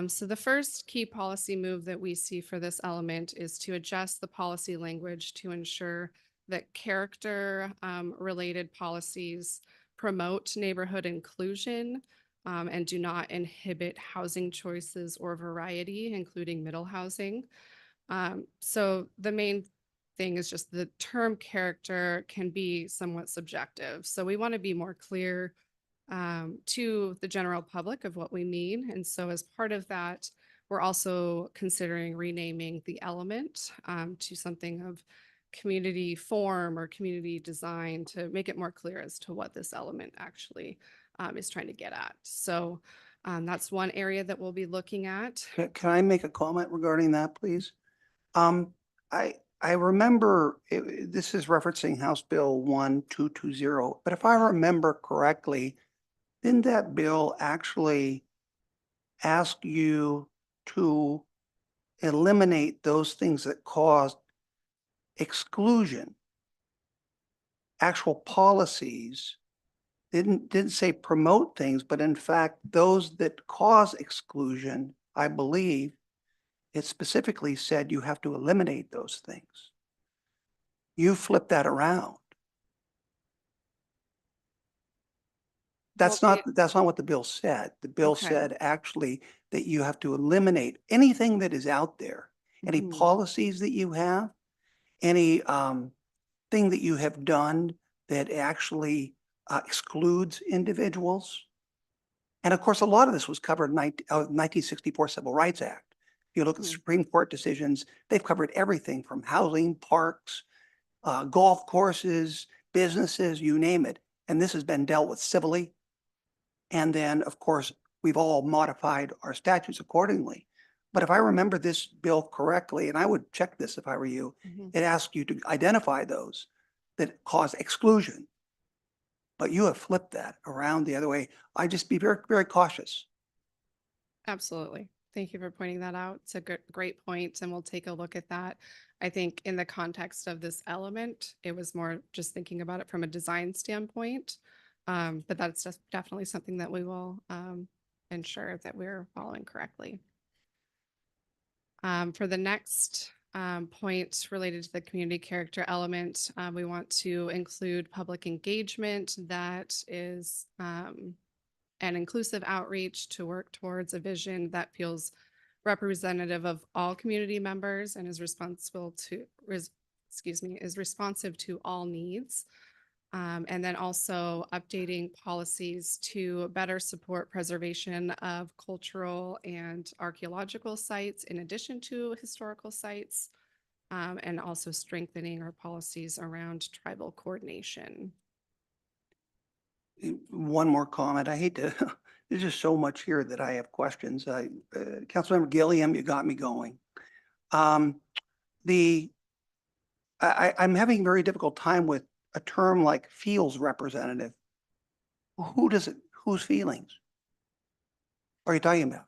So the first key policy move that we see for this element is to adjust the policy language to ensure that character related policies promote neighborhood inclusion and do not inhibit housing choices or variety, including middle housing. So the main thing is just the term character can be somewhat subjective. So we want to be more clear to the general public of what we mean. And so as part of that, we're also considering renaming the element to something of community form or community design to make it more clear as to what this element actually is trying to get at. So that's one area that we'll be looking at. Can I make a comment regarding that, please? I remember this is referencing House Bill 1220, but if I remember correctly, didn't that bill actually ask you to eliminate those things that caused exclusion? Actual policies didn't say promote things, but in fact, those that cause exclusion, I believe, it specifically said you have to eliminate those things. You flip that around. That's not what the bill said. The bill Okay. said actually that you have to eliminate anything that is out there, any Mhm. policies that you have, any thing that you have done that actually excludes individuals. And of course, a lot of this was covered in 1964 Civil Rights Act. If you look at the Mhm. Supreme Court decisions, they've covered everything from housing, parks, golf courses, businesses, you name it. And this has been dealt with civilly. And then, of course, we've all modified our statutes accordingly. But if I remember this bill correctly, and I would check this if I were you, Mhm. it asks you to identify those that cause exclusion. But you have flipped that around the other way. I just be very, very cautious. Absolutely. Thank you for pointing that out. It's a great point, and we'll take a look at that. I think in the context of this element, it was more just thinking about it from a design standpoint. But that's just definitely something that we will ensure that we're following correctly. For the next point related to the community character element. We want to include public engagement that is an inclusive outreach to work towards a vision that feels representative of all community members and is is responsive to all needs. And then also updating policies to better support preservation of cultural and archaeological sites in addition to historical sites, and also strengthening our policies around tribal coordination. One more comment. I hate to, there's just so much here that I have questions. Councilmember Gilliam, you got me going. I'm having a very difficult time with a term like feels representative. Whose feelings are you talking about?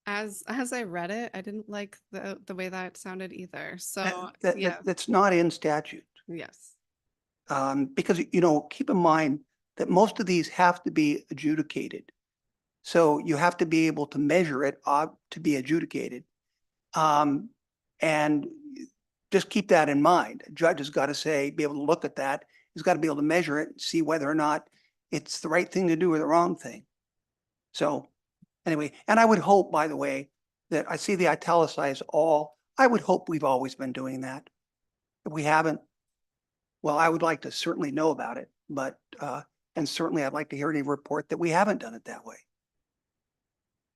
As I read it, I didn't like the way that sounded either. So yeah, That's not in statute. yes. Because, keep in mind that most of these have to be adjudicated. So you have to be able to measure it to be adjudicated. And just keep that in mind. A judge has got to be able to look at that. He's got to be able to measure it and see whether or not it's the right thing to do or the wrong thing. So anyway, and I would hope, by the way, that I see the italicized all. I would hope we've always been doing that. If we haven't, well, I would like to certainly know about it, but, and certainly I'd like to hear any report that we haven't done it that way.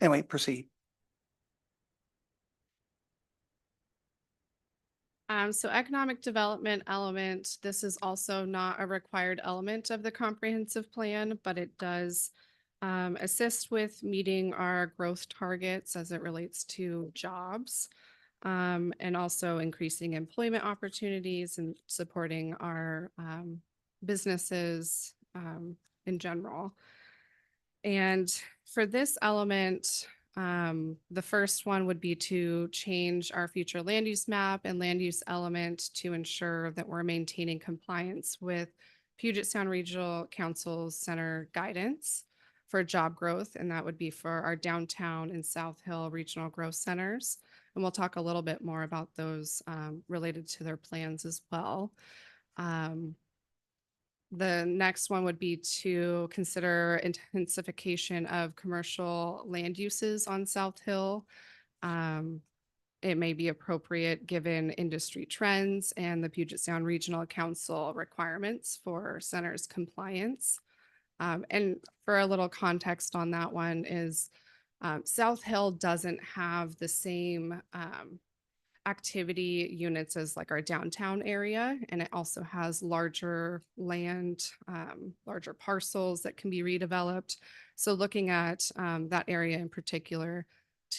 Anyway, proceed. So economic development element, this is also not a required element of the comprehensive plan, but it does assist with meeting our growth targets as it relates to jobs, and also increasing employment opportunities and supporting our businesses in general. And for this element, the first one would be to change our future land use map and land use element to ensure that we're maintaining compliance with Puget Sound Regional Council's center guidance for job growth. And that would be for our downtown and South Hill regional growth centers. And we'll talk a little bit more about those related to their plans as well. The next one would be to consider intensification of commercial land uses on South Hill. It may be appropriate given industry trends and the Puget Sound Regional Council requirements for center's compliance. And for a little context on that one is South Hill doesn't have the same activity units as like our downtown area. And it also has larger land, larger parcels that can be redeveloped. So looking at that area in particular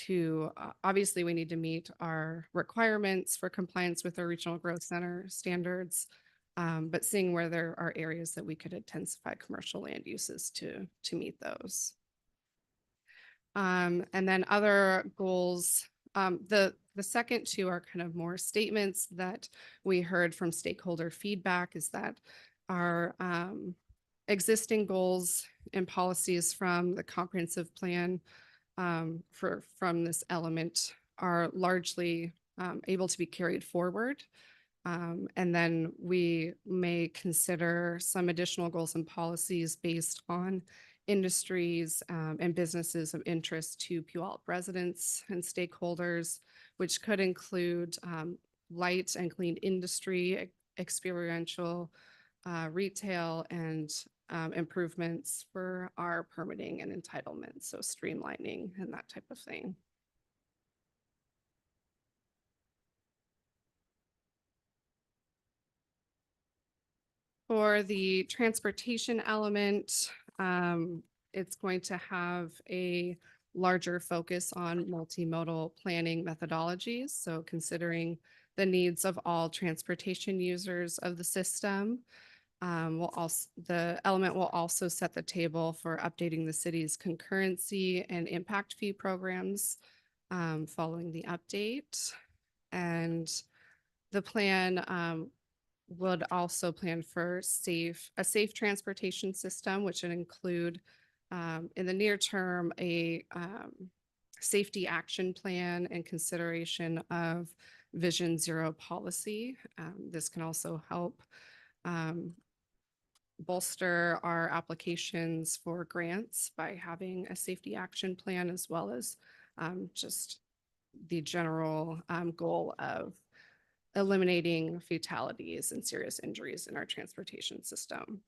to, obviously we need to meet our requirements for compliance with our regional growth center standards, but seeing where there are areas that we could intensify commercial land uses to meet those. And then other goals, the second two are kind of more statements that we heard from stakeholder feedback is that our existing goals and policies from the comprehensive plan from this element are largely able to be carried forward. And then we may consider some additional goals and policies based on industries and businesses of interest to Puyallup residents and stakeholders, which could include light and clean industry, experiential retail, and improvements for our permitting and entitlements, so streamlining and that type of thing. For the transportation element, it's going to have a larger focus on multimodal planning methodologies. So considering the needs of all transportation users of the system, the element will also set the table for updating the city's concurrency and impact fee programs following the update. And the plan would also plan for a safe transportation system, which would include in the near term a safety action plan and consideration of Vision Zero policy. This can also help bolster our applications for grants by having a safety action plan, as well as just the general goal of eliminating fatalities and serious injuries in our transportation system.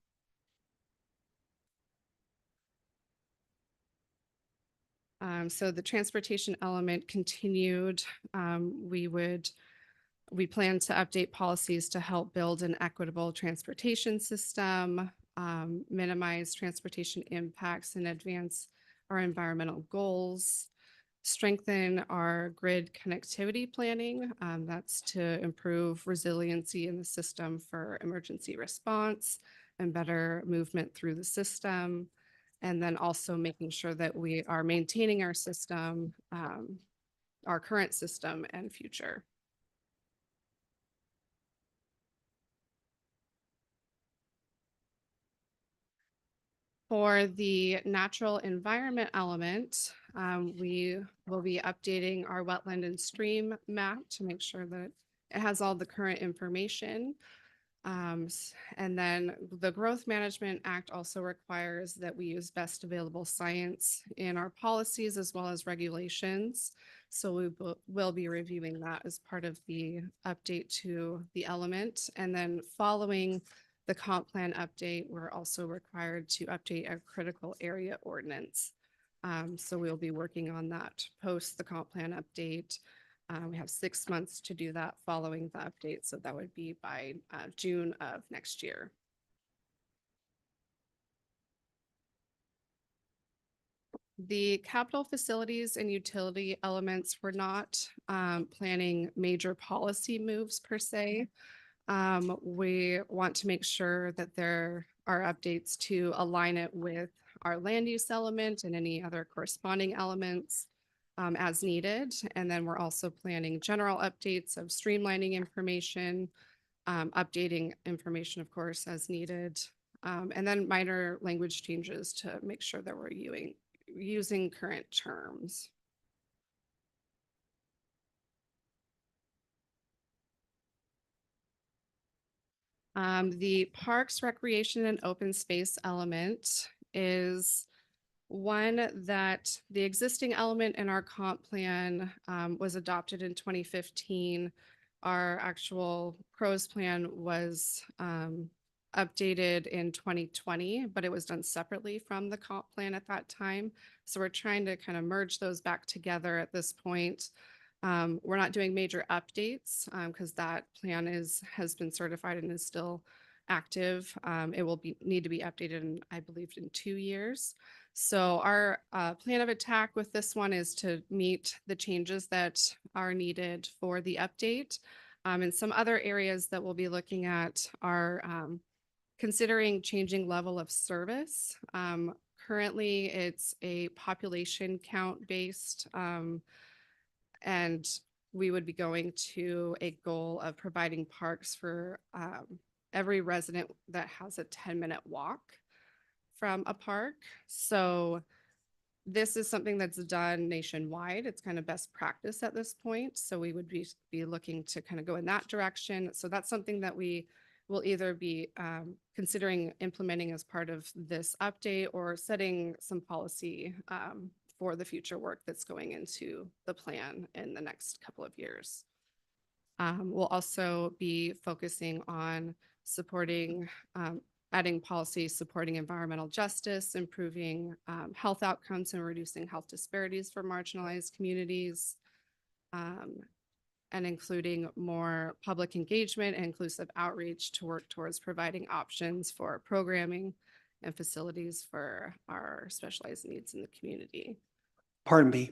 So the transportation element continued. We plan to update policies to help build an equitable transportation system, minimize transportation impacts, and advance our environmental goals. Strengthen our grid connectivity planning. That's to improve resiliency in the system for emergency response and better movement through the system. And then also making sure that we are maintaining our system, our current system and future. For the natural environment element, we will be updating our wetland and stream map to make sure that it has all the current information. And then the Growth Management Act also requires that we use best available science in our policies as well as regulations. So we will be reviewing that as part of the update to the element. And then following the comp plan update, we're also required to update our critical area ordinance. So we'll be working on that post the comp plan update. We have 6 months to do that following the update. So that would be by June of next year. The capital facilities and utility elements, we're not planning major policy moves per se. We want to make sure that there are updates to align it with our land use element and any other corresponding elements as needed. And then we're also planning general updates of streamlining information, updating information, of course, as needed, and then minor language changes to make sure that we're using current terms. The parks, recreation, and open space element is one that the existing element in our comp plan was adopted in 2015. Our actual PROS plan was updated in 2020, but it was done separately from the comp plan at that time. So we're trying to kind of merge those back together at this point. We're not doing major updates because that plan has been certified and is still active. It will need to be updated, I believe, in 2 years. So our plan of attack with this one is to meet the changes that are needed for the update. And some other areas that we'll be looking at are considering changing level of service. Currently, it's a population count based, and we would be going to a goal of providing parks for every resident that has a 10-minute walk from a park. So this is something that's done nationwide. It's kind of best practice at this point. So we would be looking to kind of go in that direction. So that's something that we will either be considering implementing as part of this update or setting some policy for the future work that's going into the plan in the next couple of years. We'll also be focusing on supporting adding policies supporting environmental justice, improving health outcomes, and reducing health disparities for marginalized communities, and including more public engagement and inclusive outreach to work towards providing options for programming and facilities for our specialized needs in the community. Pardon me,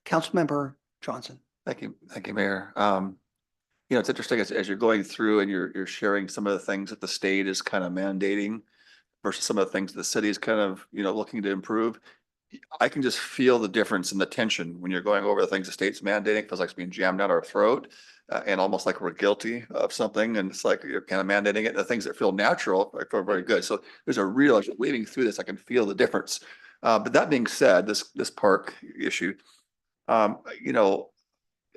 Councilmember Johnson. Thank you, Mayor. You know, it's interesting as you're going through and you're sharing some of the things that the state is kind of mandating versus some of the things the city is kind of, you know, looking to improve. I can just feel the difference in the tension when you're going over the things the state's mandating. It feels like it's being jammed down our throat and almost like we're guilty of something. And it's like you're kind of mandating it. And the things that feel natural, like feel very good. So there's a real, as you're wading through this, I can feel the difference But that being said, this park issue, you know,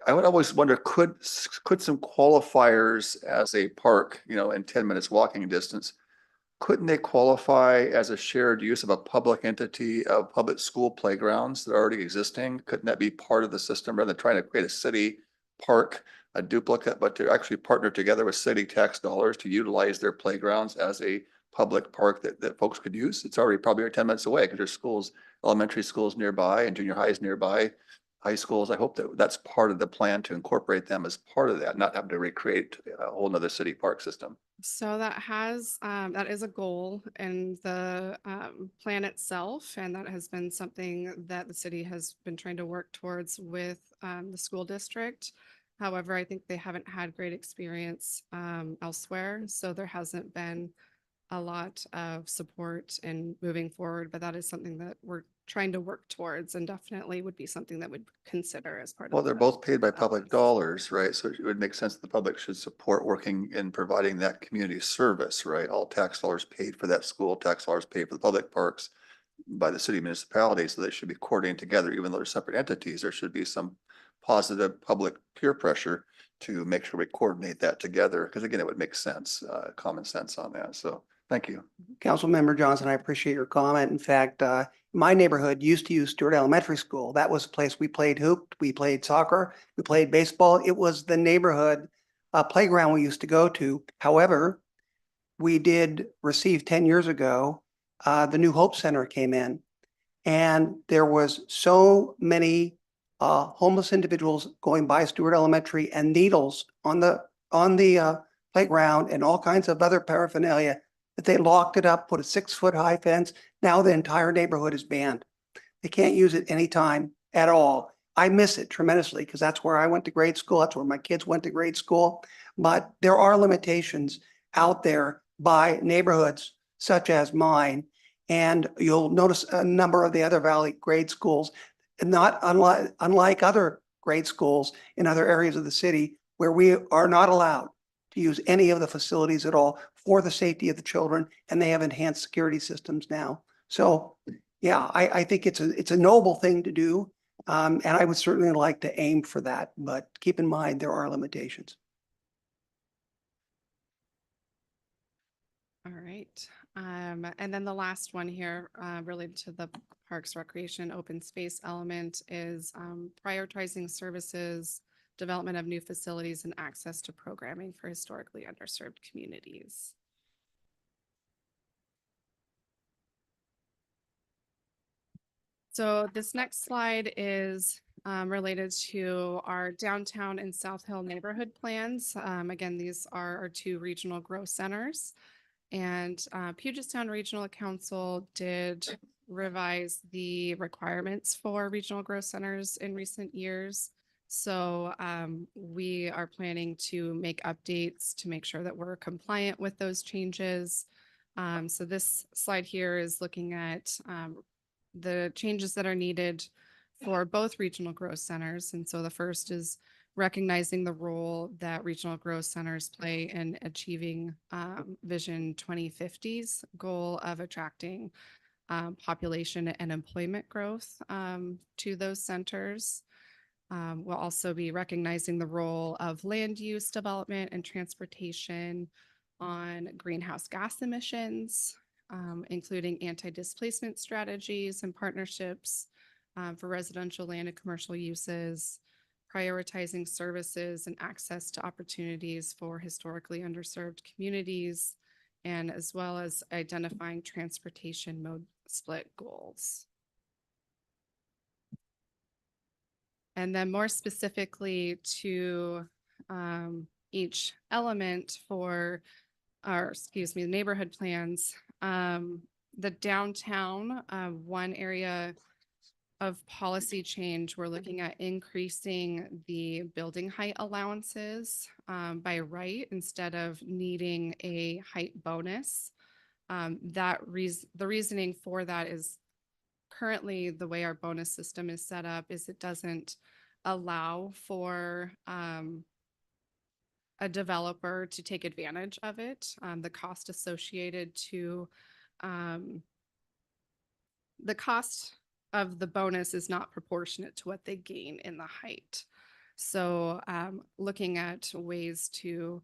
I would always wonder, could some qualifiers as a park, you know, in 10 minutes walking distance, couldn't they qualify as a shared use of a public entity of public school playgrounds that are already existing? Couldn't that be part of the system rather than trying to create a city park, a duplicate, but to actually partner together with city tax dollars to utilize their playgrounds as a public park that folks could use? It's already probably 10 minutes away because there's schools, elementary schools nearby and junior highs nearby, high schools. I hope that that's part of the plan to incorporate them as part of that, not have to recreate a whole nother city park system. So that is a goal in the plan itself, and that has been something that the city has been trying to work towards with the school district. However, I think they haven't had great experience elsewhere, so there hasn't been a lot of support in moving forward, but that is something that we're trying to work towards and definitely would be something that would consider as part of. Well, they're the both paid by public process. dollars, right? So it would make sense that the public should support working in providing that community service, right? All tax dollars paid for that school, tax dollars paid for the public parks by the city municipality, so they should be coordinating together, even though they're separate entities. There should be some positive public peer pressure to make sure we coordinate that together, because again, it would make sense, common sense on that. So thank you. Councilmember Johnson, I appreciate your comment. In fact, my neighborhood used to use Stewart Elementary School. That was a place we played hoop, we played soccer, we played baseball. It was the neighborhood playground we used to go to. However, we did receive 10 years ago, the New Hope Center came in, and there was so many homeless individuals going by Stewart Elementary and needles on the playground and all kinds of other paraphernalia that they locked it up, put a 6-foot high fence. Now the entire neighborhood is banned. They can't use it anytime at all. I miss it tremendously because that's where I went to grade school. That's where my kids went to grade school. But there are limitations out there by neighborhoods such as mine. And you'll notice a number of the other Valley grade schools, not unlike other grade schools in other areas of the city, where we are not allowed to use any of the facilities at all for the safety of the children, and they have enhanced security systems now. So yeah, I think it's a noble thing to do. And I would certainly like to aim for that, but keep in mind, there are limitations. All right. And then the last one here, related to the Parks Recreation Open Space element is prioritizing services, development of new facilities, and access to programming for historically underserved communities. So this next slide is related to our downtown and South Hill neighborhood plans. Again, these are our two regional growth centers. And Puget Sound Regional Council did revise the requirements for regional growth centers in recent years. So we are planning to make updates to make sure that we're compliant with those changes. So this slide here is looking at the changes that are needed for both regional growth centers. And so the first is recognizing the role that regional growth centers play in achieving Vision 2050's goal of attracting population and employment growth to those centers. We'll also be recognizing the role of land use development and transportation on greenhouse gas emissions, including anti-displacement strategies and partnerships for residential land and commercial uses, prioritizing services and access to opportunities for historically underserved communities, and as well as identifying transportation mode split goals. And then more specifically to each element for our, excuse me, neighborhood plans, the downtown, one area of policy change, we're looking at increasing the building height allowances by right instead of needing a height bonus. The reasoning for that is currently the way our bonus system is set up is it doesn't allow for a developer to take advantage of it. The cost associated to the cost of the bonus is not proportionate to what they gain in the height. So looking at ways to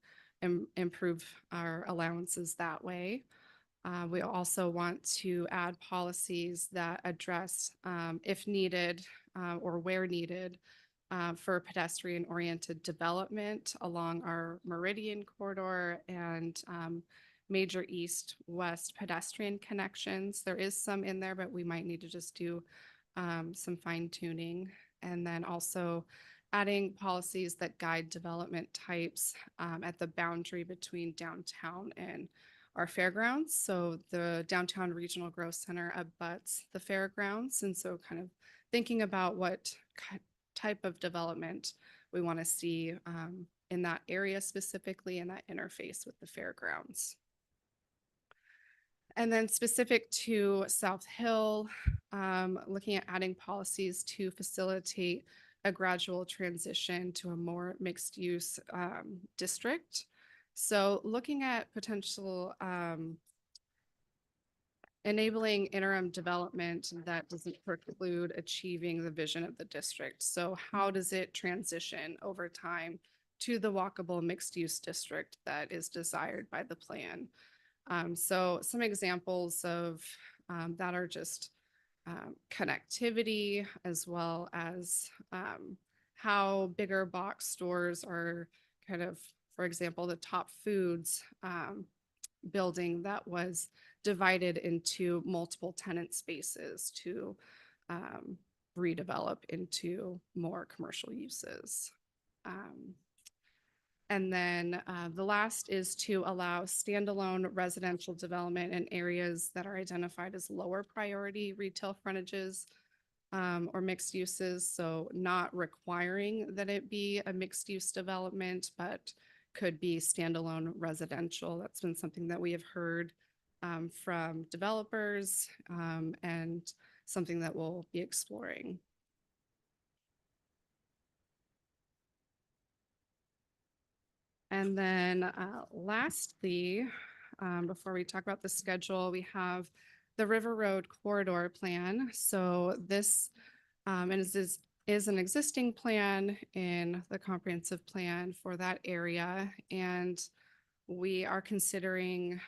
improve our allowances that way. We also want to add policies that address, if needed or where needed, for pedestrian-oriented development along our Meridian corridor and major east-west pedestrian connections. There is some in there, but we might need to just do some fine tuning. And then also adding policies that guide development types at the boundary between downtown and our fairgrounds. So the Downtown Regional Growth Center abuts the fairgrounds. And so kind of thinking about what type of development we want to see in that area specifically and that interface with the fairgrounds. And then specific to South Hill, looking at adding policies to facilitate a gradual transition to a more mixed use district. So looking at potential enabling interim development that doesn't preclude achieving the vision of the district. So how does it transition over time to the walkable mixed use district that is desired by the plan? So some examples of that are just connectivity, as well as how bigger box stores are kind of, for example, the Top Foods building that was divided into multiple tenant spaces to redevelop into more commercial uses. And then the last is to allow standalone residential development in areas that are identified as lower priority retail frontages or mixed uses. So not requiring that it be a mixed use development, but could be standalone residential. That's been something that we have heard from developers and something that we'll be exploring. And then lastly, before we talk about the schedule, we have the River Road Corridor Plan. So this is an existing plan in the comprehensive plan for that area. And we are considering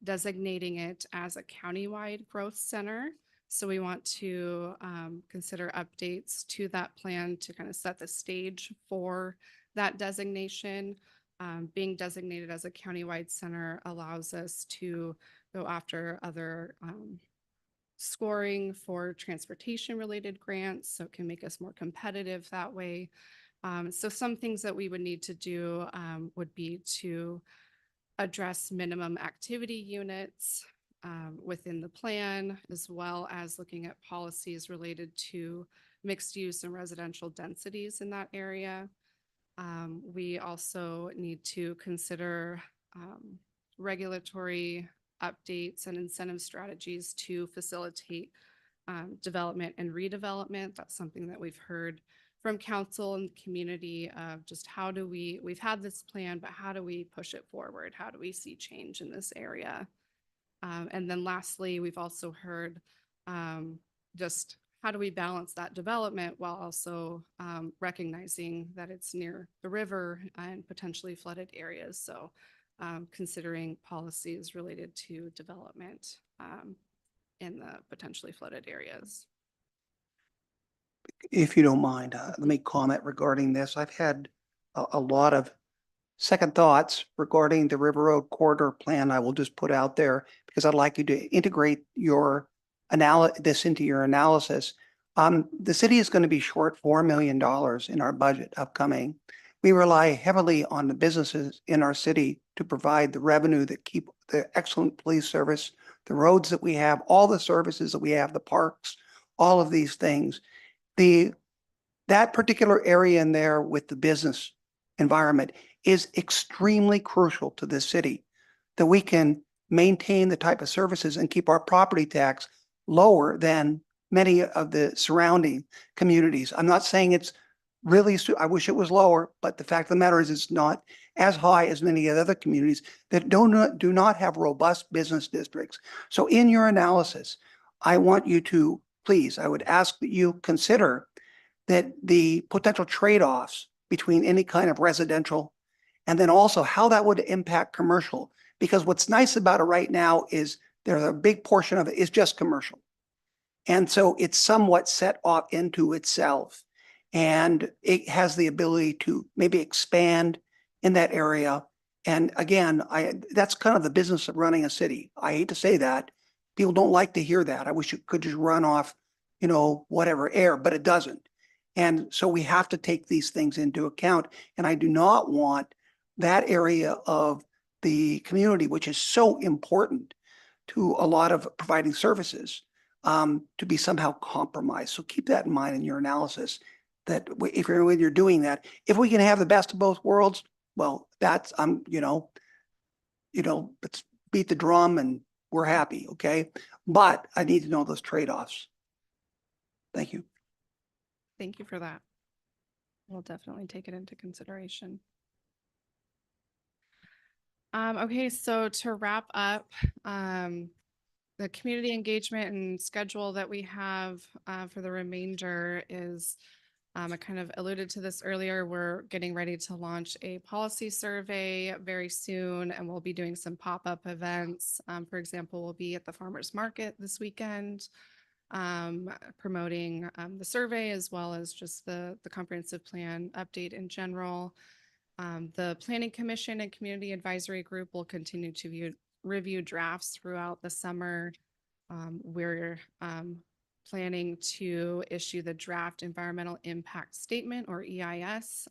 designating it as a countywide growth center. So we want to consider updates to that plan to kind of set the stage for that designation. Being designated as a countywide center allows us to go after other scoring for transportation related grants. So it can make us more competitive that way. So some things that we would need to do would be to address minimum activity units within the plan, as well as looking at policies related to mixed use and residential densities in that area. We also need to consider regulatory updates and incentive strategies to facilitate development and redevelopment. That's something that we've heard from council and community of just how do we've had this plan, but how do we push it forward? How do we see change in this area? And then lastly, we've also heard just how do we balance that development while also recognizing that it's near the river and potentially flooded areas. So considering policies related to development in the potentially flooded areas. If you don't mind, let me comment regarding this. I've had a lot of second thoughts regarding the River Road Corridor Plan. I will just put out there because I'd like you to integrate your this into your analysis. The city is going to be short $4 million in our budget upcoming. We rely heavily on the businesses in our city to provide the revenue that keep the excellent police service, the roads that we have, all the services that we have, the parks, all of these things. That particular area in there with the business environment is extremely crucial to this city, that we can maintain the type of services and keep our property tax lower than many of the surrounding communities. I'm not saying it's really, I wish it was lower, but the fact of the matter is it's not as high as many of the other communities that do not have robust business districts. So in your analysis, I want you to, please, I would ask that you consider that the potential trade-offs between any kind of residential and then also how that would impact commercial. Because what's nice about it right now is there's a big portion of it is just commercial. And so it's somewhat set off into itself. And it has the ability to maybe expand in that area. And again, that's kind of the business of running a city. I hate to say that. People don't like to hear that. I wish it could just run off, whatever air, but it doesn't. And so we have to take these things into account. And I do not want that area of the community, which is so important to a lot of providing services, to be somehow compromised. So keep that in mind in your analysis, that when you're doing that, if we can have the best of both worlds, well, that's, let's beat the drum and we're happy, okay? But I need to know those trade-offs. Thank you. Thank you for that. We'll definitely take it into consideration. Okay, so to wrap up, the community engagement and schedule that we have for the remainder is, I kind of alluded to this earlier, we're getting ready to launch a policy survey very soon, and we'll be doing some pop-up events. For example, we'll be at the farmers market this weekend, promoting the survey as well as just the comprehensive plan update in general. The Planning Commission and Community Advisory Group will continue to review drafts throughout the summer. We're planning to issue the draft environmental impact statement, or EIS,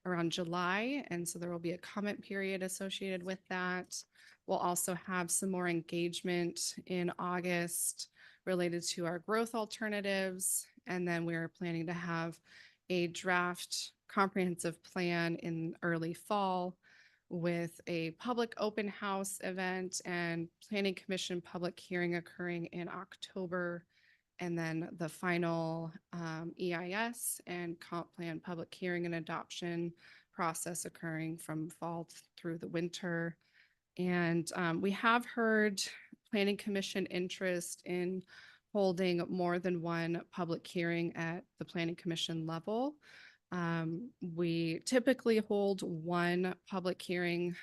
around July. And so there will be a comment period associated with that. We'll also have some more engagement in August related to our growth alternatives. And then we're planning to have a draft comprehensive plan in early fall with a public open house event and Planning Commission public hearing occurring in October. And then the final EIS and comp plan public hearing and adoption process occurring from fall through the winter. And we have heard Planning Commission interest in holding more than one public hearing at the Planning Commission level. We typically hold one public hearing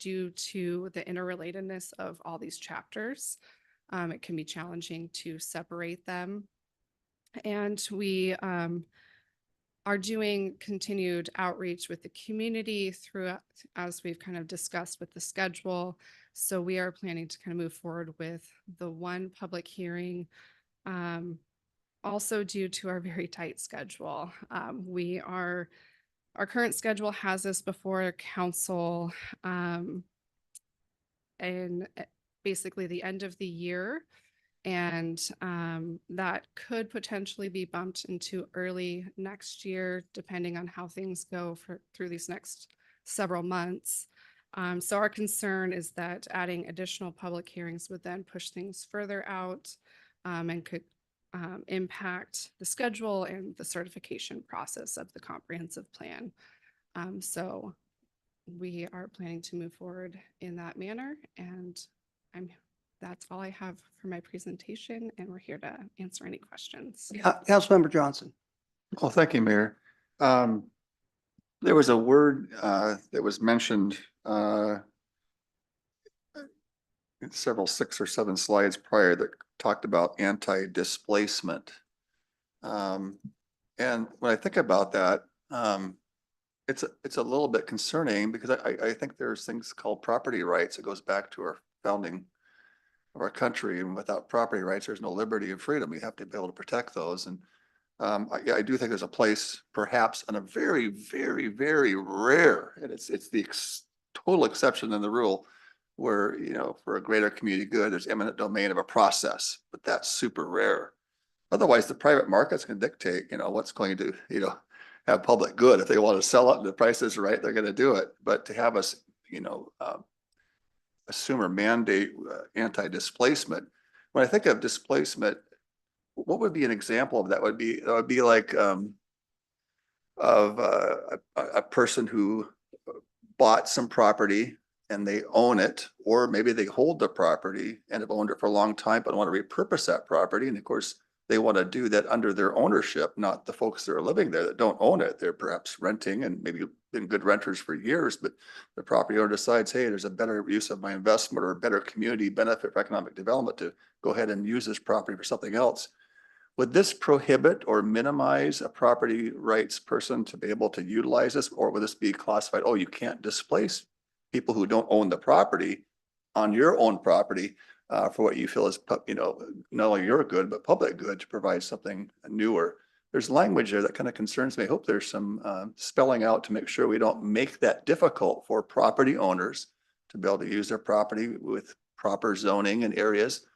due to the interrelatedness of all these chapters. It can be challenging to separate them. And we are doing continued outreach with the community throughout, as we've kind of discussed with the schedule. So we are planning to kind of move forward with the one public hearing. Also due to our very tight schedule. Our current schedule has us before council in basically the end of the year. And that could potentially be bumped into early next year, depending on how things go through these next several months. So our concern is that adding additional public hearings would then push things further out and could impact the schedule and the certification process of the comprehensive plan. So we are planning to move forward in that manner, and that's all I have for my presentation, and we're here to answer any questions. Councilmember Johnson. Well, thank you, Mayor. There was a word that was mentioned in several 6 or 7 slides prior that talked about anti-displacement. And when I think about that, it's a little bit concerning because I think there's things called property rights. It goes back to our founding of our country, and without property rights, there's no liberty and freedom. We have to be able to protect those. And I do think there's a place, perhaps, on a very, very, very rare, and it's the total exception than the rule, where, for a greater community good, there's eminent domain of a process, but that's super rare. Otherwise, the private market's can dictate, what's going to, have public good. If they want to sell it and the price is right, they're going to do it. But to have us, assume or mandate anti-displacement, when I think of displacement, what would be an example of that? Would be like of a person who bought some property and they own it, or maybe they hold the property and have owned it for a long time, but want to repurpose that property. And of course, they want to do that under their ownership, not the folks that are living there that don't own it. They're perhaps renting and maybe been good renters for years, but the property owner decides, hey, there's a better use of my investment or a better community benefit for economic development to go ahead and use this property for something else. Would this prohibit or minimize a property rights person to be able to utilize this, or would this be classified, oh, you can't displace people who don't own the property on your own property for what you feel is, not only your good, but public good to provide something newer? There's language there that kind of concerns me. I hope there's some spelling out to make sure we don't make that difficult for property owners to be able to use their property with proper zoning and areas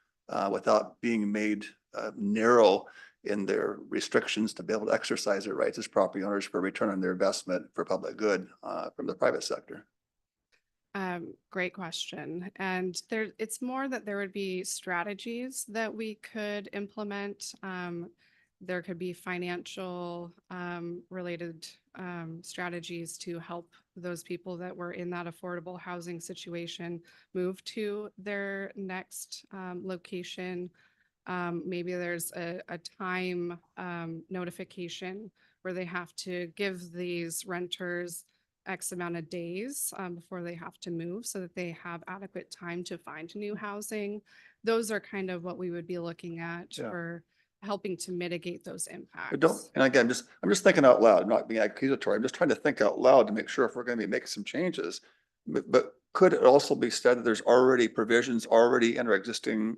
without being made narrow in their restrictions to be able to exercise their rights as property owners for return on their investment for public good from the private sector. Great question. And it's more that there would be strategies that we could implement. There could be financial related strategies to help those people that were in that affordable housing situation move to their next location. Maybe there's a time notification where they have to give these renters X amount of days before they have to move so that they have adequate time to find new housing. Those are kind of what we would be looking at for helping to mitigate those impacts. And again, I'm just thinking out loud, not being accusatory. I'm just trying to think out loud to make sure if we're going to be making some changes. But could it also be said that there's already provisions already in our existing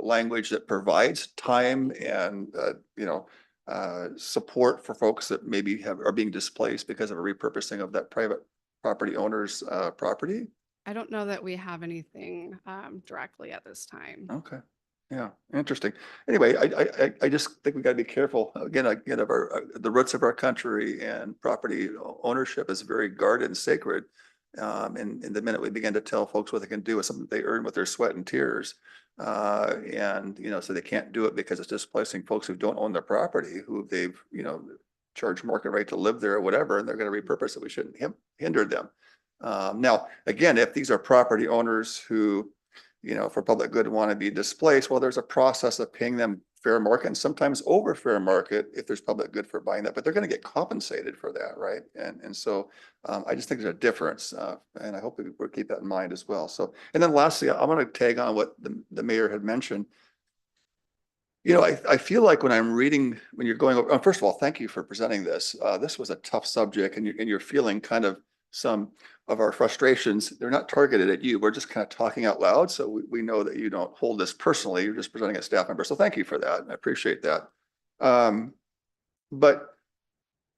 language that provides time and support for folks that maybe are being displaced because of a repurposing of that private property owner's property? I don't know that we have anything directly at this time. Okay. Yeah, interesting. Anyway, I just think we got to be careful. Again, of the roots of our country, and property ownership is very guarded and sacred. And the minute we begin to tell folks what they can do with something they earn with their sweat and tears, so they can't do it because it's displacing folks who don't own their property, who they've, charged market rate to live there or whatever, and they're going to repurpose it. We shouldn't hinder them. Now, again, if these are property owners who, for public good want to be displaced, well, there's a process of paying them fair market and sometimes over fair market if there's public good for buying that, but they're going to get compensated for that, right? And so I just think there's a difference, and I hope we'll keep that in mind as well. So, and then lastly, I'm going to tag on what the mayor had mentioned. I feel like when I'm reading, when you're going over, first of all, thank you for presenting this. This was a tough subject, and you're feeling kind of some of our frustrations. They're not targeted at you. We're just kind of talking out loud. So we know that you don't hold this personally. You're just presenting a staff member. So thank you for that. I appreciate that. But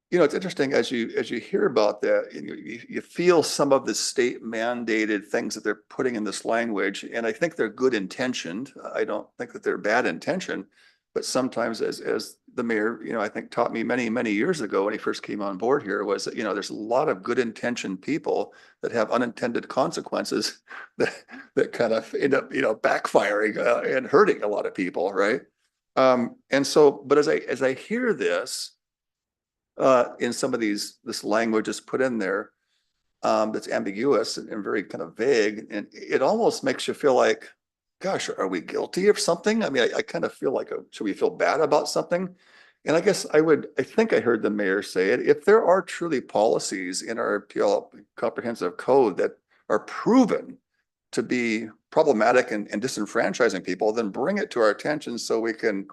it's interesting as you hear about that, and you feel some of the state mandated things that they're putting in this language. And I think they're good intentioned. I don't think that they're bad intention. But sometimes, as the mayor, I think taught me many, many years ago when he first came on board here, was that, there's a lot of good intentioned people that have unintended consequences that kind of end up, backfiring and hurting a lot of people, right? And so, but as I hear this, in some of this language is put in there, that's ambiguous and very kind of vague, and it almost makes you feel like, gosh, are we guilty of something? I mean, I kind of feel like, should we feel bad about something? And I guess I think I heard the mayor say it. If there are truly policies in our Puyallup comprehensive code that are proven to be problematic and disenfranchising people, then bring it to our attention so we can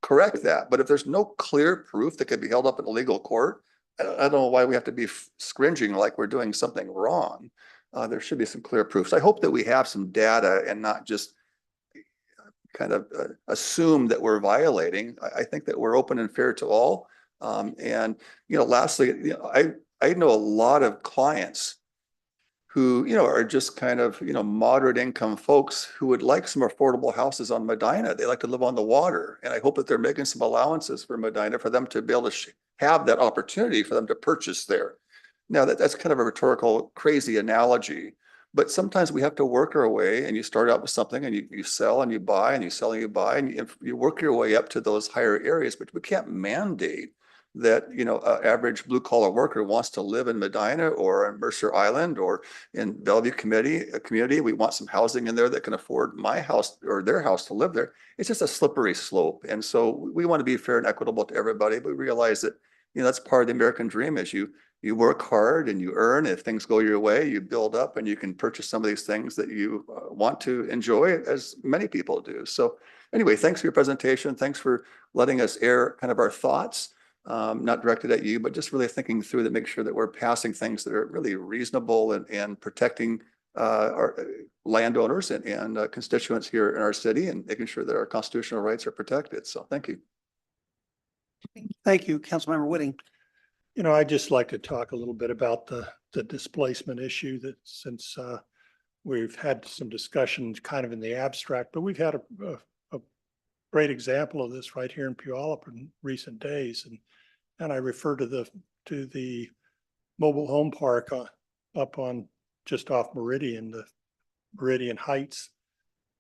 correct that. But if there's no clear proof that could be held up in a legal court, I don't know why we have to be scringing like we're doing something wrong. There should be some clear proofs. I hope that we have some data and not just kind of assume that we're violating. I think that we're open and fair to all. And lastly, I know a lot of clients who, are just kind of, moderate income folks who would like some affordable houses on Medina. They like to live on the water. And I hope that they're making some allowances for Medina for them to be able to have that opportunity for them to purchase there. Now that's kind of a rhetorical, crazy analogy, but sometimes we have to work our way, and you start out with something and you sell and you buy and you sell and you buy, and you work your way up to those higher areas, but we can't mandate that, you know, average blue collar worker wants to live in Medina or in Mercer Island or in Bellevue community. We want some housing in there that can afford my house or their house to live there. It's just a slippery slope. And so we want to be fair and equitable to everybody, but we realize that, you know, that's part of the American dream is you work hard and you earn. If things go your way, you build up and you can purchase some of these things that you want to enjoy, as many people do. So anyway, thanks for your presentation. Thanks for letting us air kind of our thoughts, not directed at you, but just really thinking through to make sure that we're passing things that are really reasonable and protecting our landowners and constituents here in our city and making sure that our constitutional rights are protected. So thank you. Thank you, Councilmember Whitting. You know, I'd just like to talk a little bit about the displacement issue that since we've had some discussions kind of in the abstract, but we've had a great example of this right here in Puyallup in recent days. And I refer to the mobile home park up on just off Meridian, the Meridian Heights.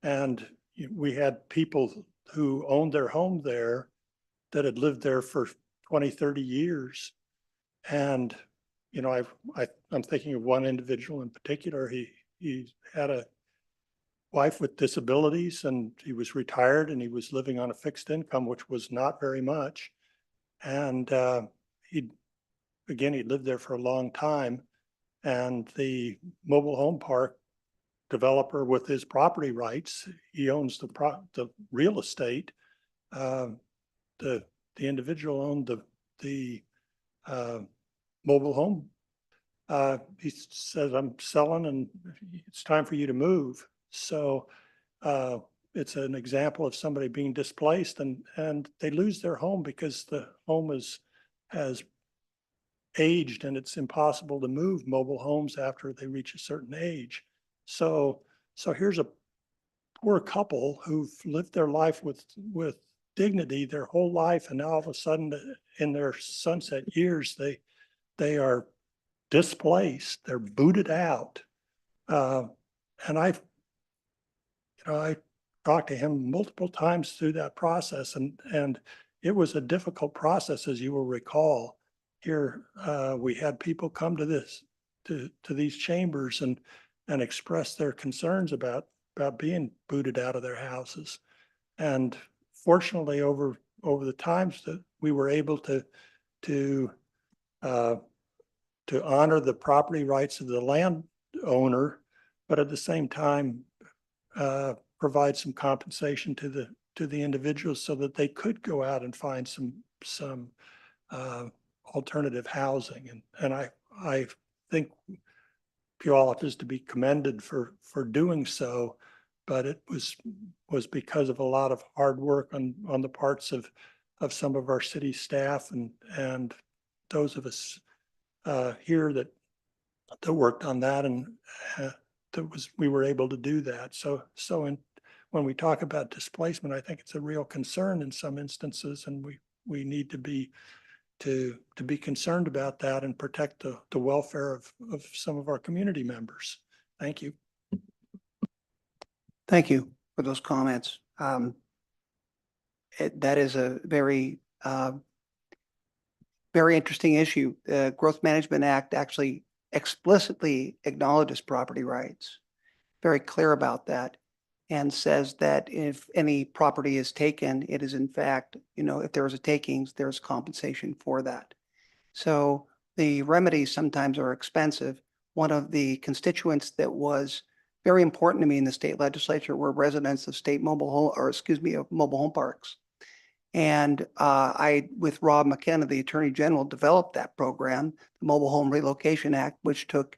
And we had people who owned their home there that had lived there for 20, 30 years. And, you know, I'm thinking of one individual in particular. He had a wife with disabilities and he was retired and he was living on a fixed income, which was not very much. And he'd lived there for a long time. And the mobile home park developer with his property rights, he owns the real estate. The individual owned the mobile home. He says, I'm selling and it's time for you to move. So it's an example of somebody being displaced and they lose their home because the home has aged and it's impossible to move mobile homes after they reach a certain age. So here's a poor couple who've lived their life with dignity their whole life, and now all of a sudden in their sunset years they are displaced, they're booted out. And I talked to him multiple times through that process, and it was a difficult process, as you will recall. Here we had people come to these chambers and express their concerns about being booted out of their houses. And fortunately, over the times that we were able to honor the property rights of the landowner, but at the same time provide some compensation to the individuals so that they could go out and find some alternative housing. And I think Puyallup is to be commended for doing so, but it was because of a lot of hard work on the parts of some of our city staff and those of us here that worked on that, and we were able to do that. So when we talk about displacement, I think it's a real concern in some instances, and we need to be concerned about that and protect the welfare of some of our community members. Thank you. Thank you for those comments. That is a very interesting issue. The Growth Management Act actually explicitly acknowledges property rights, very clear about that, and says that if any property is taken, it is in fact, if there is a takings, there's compensation for that. So the remedies sometimes are expensive. One of the constituents that was very important to me in the state legislature were residents of mobile home parks. And I, with Rob McKenna, the Attorney General, developed that program, the Mobile Home Relocation Act, which took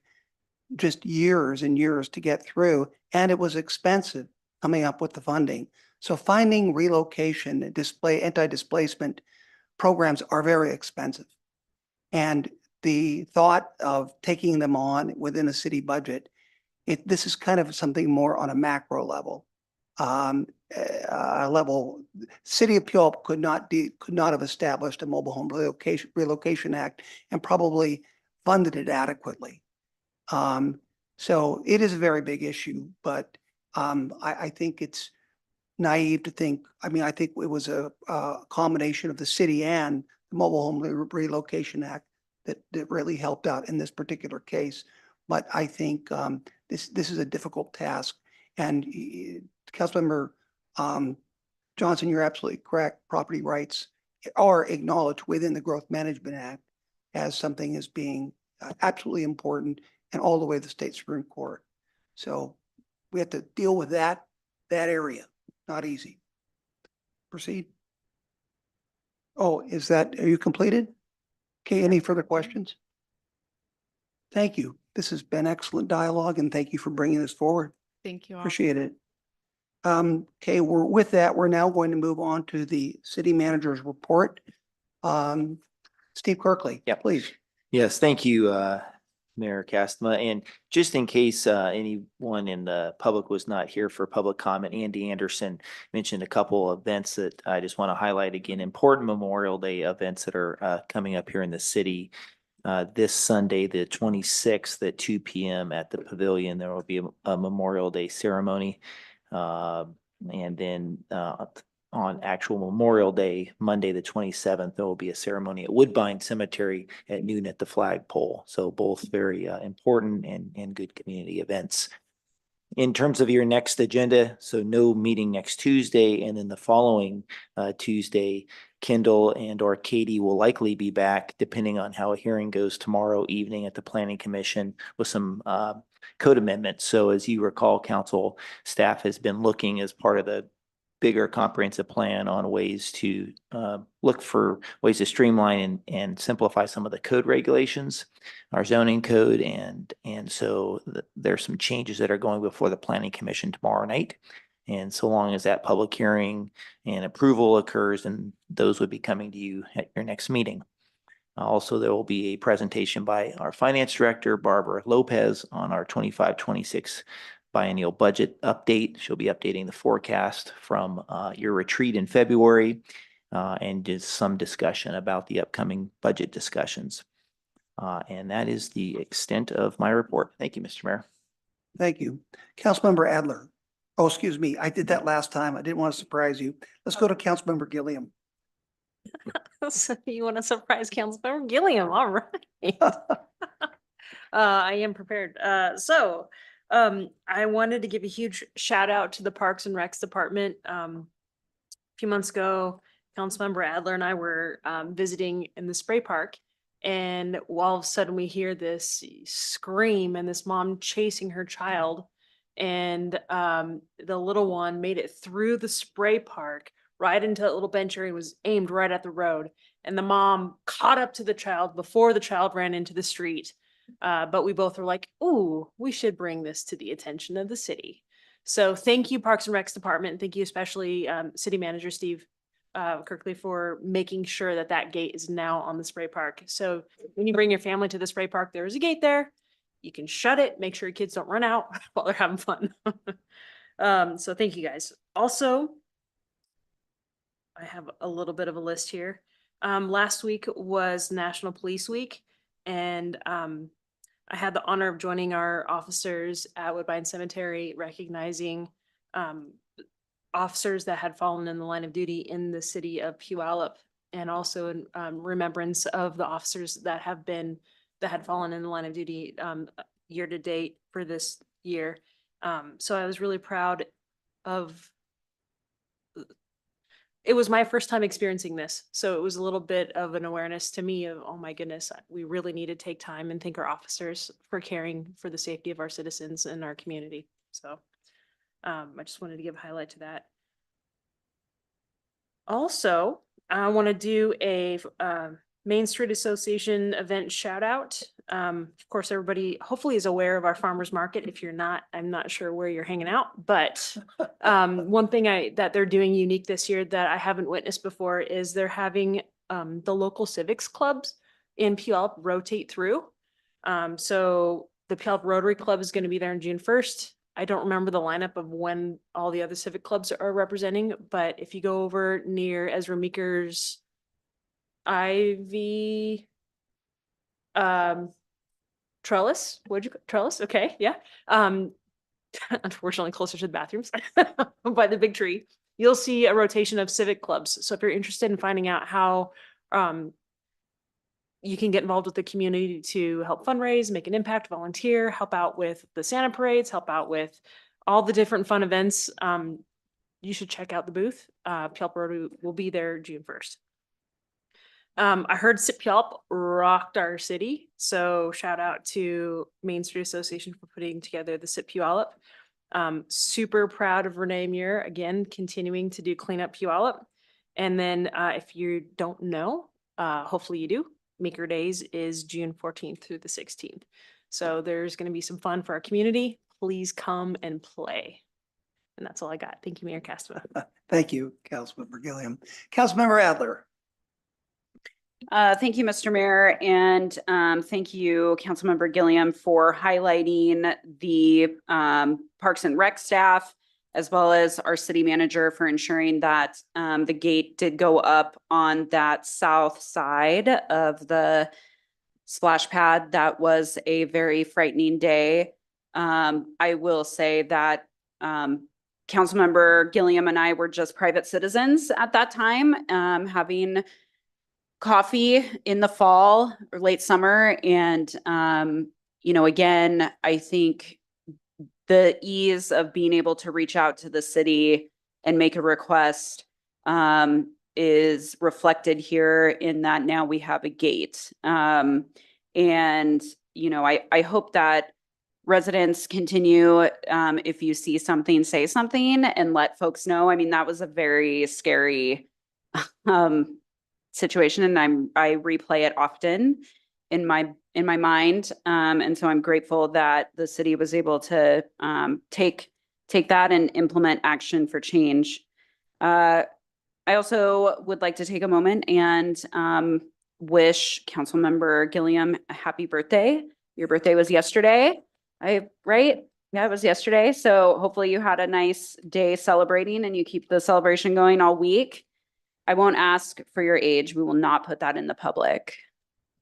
just years and years to get through, and it was expensive coming up with the funding. So finding relocation and anti-displacement programs are very expensive. And the thought of taking them on within a city budget, this is kind of something more on a macro level. City of Puyallup could not have established a Mobile Home Relocation Act and probably funded it adequately. So it is a very big issue, but I think it's naive to think. I think it was a combination of the city and the Mobile Home Relocation Act that really helped out in this particular case. But I think this is a difficult task. And Councilmember Johnson, you're absolutely correct. Property rights are acknowledged within the Growth Management Act as something as being absolutely important, and all the way to the state Supreme Court. So we have to deal with that area. Not easy. Proceed. Oh, are you completed? Okay, any further questions? Thank you. This has been excellent dialogue, and thank you for bringing this forward. Thank you all. Appreciate it. Okay, with that, we're now going to move on to the city manager's report. Steve Kirkley, Yep. please. Yes, thank you, Mayor Castma. And just in case anyone in the public was not here for public comment, Andy Anderson mentioned a couple of events that I just want to highlight again. Important Memorial Day events that are coming up here in the city. This Sunday, the 26th at 2 p.m. at the Pavilion, there will be a Memorial Day ceremony. And then on actual Memorial Day, Monday, the 27th, there will be a ceremony at Woodbine Cemetery at noon at the flagpole. So both very important and good community events. In terms of your next agenda, so no meeting next Tuesday, and then the following Tuesday, Kendall and/or Katie will likely be back, depending on how a hearing goes tomorrow evening at the Planning Commission with some code amendments. So as you recall, council staff has been looking as part of the bigger comprehensive plan on ways to look for ways to streamline and simplify some of the code regulations, our zoning code. And so there's some changes that are going before the Planning Commission tomorrow night. And so long as that public hearing and approval occurs, and those would be coming to you at your next meeting. Also, there will be a presentation by our finance director, Barbara Lopez, on our 25-26 biennial budget update. She'll be updating the forecast from your retreat in February and did some discussion about the upcoming budget discussions. And that is the extent of my report. Thank you, Mr. Mayor. Thank you. Councilmember Adler. Oh, excuse me. I did that last time. I didn't want to surprise you. Let's go to Councilmember Gilliam. So you want to surprise Councilmember Gilliam? All right. I am prepared. I wanted to give a huge shout out to the Parks and Recs Department. A few months ago, Councilmember Adler and I were visiting in the spray park, and all of a sudden we hear this scream and this mom chasing her child, and the little one made it through the spray park right into that little bench area and was aimed right at the road. And the mom caught up to the child before the child ran into the street. But we both were like, ooh, we should bring this to the attention of the city. So thank you, Parks and Recs Department. Thank you especially City Manager Steve Kirkley for making sure that that gate is now on the spray park. So when you bring your family to the spray park, there is a gate there. You can shut it, make sure your kids don't run out while they're having fun. So thank you guys. Also, I have a little bit of a list here. Last week was National Police Week, and I had the honor of joining our officers at Woodbine Cemetery, recognizing officers that had fallen in the line of duty in the city of Puyallup, and also in remembrance of the officers that had fallen in the line of duty year to date for this year. So I was really proud of. It was my first time experiencing this. So it was a little bit of an awareness to me of, oh my goodness, we really need to take time and thank our officers for caring for the safety of our citizens and our community. So I just wanted to give a highlight to that. Also, I want to do a Main Street Association event shout out. Of course, everybody hopefully is aware of our farmers market. If you're not, I'm not sure where you're hanging out, but one thing that they're doing unique this year that I haven't witnessed before is they're having the local civics clubs in Puyallup rotate through. So the Puyallup Rotary Club is going to be there on June 1st. I don't remember the lineup of when all the other civic clubs are representing, but if you go over near Ezra Meeker's Ivy trellis, trellis? Okay, yeah. Unfortunately closer to the bathrooms by the big tree. You'll see a rotation of civic clubs. So if you're interested in finding out how You can get involved with the community to help fundraise, make an impact, volunteer, help out with the Santa parades, help out with all the different fun events. You should check out the booth. Puyallup Rotary will be there June 1st. I heard SIP Puyallup rocked our city. So shout out to Main Street Association for putting together the SIP Puyallup. Super proud of Renee Muir, again, continuing to do Clean Up Puyallup. And then if you don't know, hopefully you do, Maker Days is June 14th through the 16th. So there's going to be some fun for our community. Please come and play. And that's all I got. Thank you, Mayor Castro. Thank you, Councilmember Gilliam. Councilmember Adler. Thank you, Mr. Mayor, and thank you, Councilmember Gilliam, for highlighting the Parks and Rec staff, as well as our city manager for ensuring that the gate did go up on that south side of the splash pad. That was a very frightening day. I will say that Councilmember Gilliam and I were just private citizens at that time, having coffee in the fall or late summer. And, again, I think the ease of being able to reach out to the city and make a request is reflected here in that now we have a gate. I hope that residents continue, if you see something, say something and let folks know. I mean, that was a very scary situation, and I replay it often in my mind. And so I'm grateful that the city was able to take that and implement action for change. I also would like to take a moment and wish Councilmember Gilliam a happy birthday. Your birthday was yesterday, right? Yeah, it was yesterday. So hopefully you had a nice day celebrating and you keep the celebration going all week. I won't ask for your age. We will not put that in the public.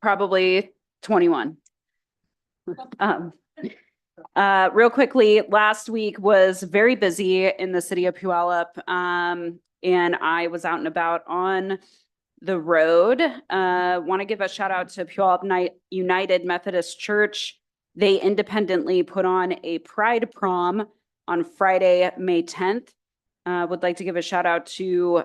Probably 21. Real quickly, last week was very busy in the city of Puyallup, and I was out and about on the road. Want to give a shout out to Puyallup United Methodist Church. They independently put on a Pride Prom on Friday, May 10th. Would like to give a shout out to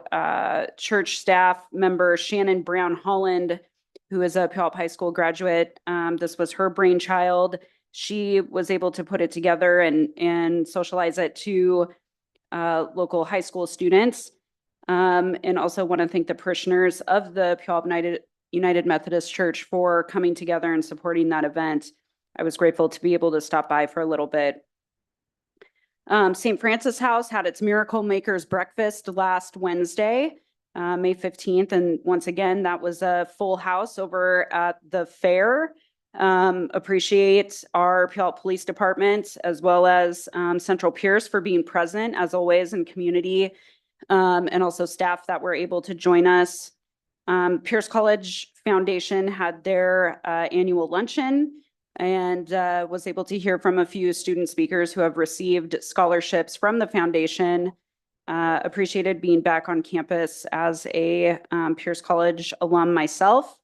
church staff member Shannon Brown Holland, who is a Puyallup High School graduate. This was her brainchild. She was able to put it together and socialize it to local high school students. And also want to thank the parishioners of the Puyallup United Methodist Church for coming together and supporting that event. I was grateful to be able to stop by for a little bit. St. Francis House had its Miracle Makers Breakfast last Wednesday, May 15th. And once again, that was a full house over at the fair. Appreciate our Puyallup Police Department as well as Central Pierce for being present as always in community, and also staff that were able to join us. Pierce College Foundation had their annual luncheon and was able to hear from a few student speakers who have received scholarships from the foundation. Appreciated being back on campus as a Pierce College alum myself.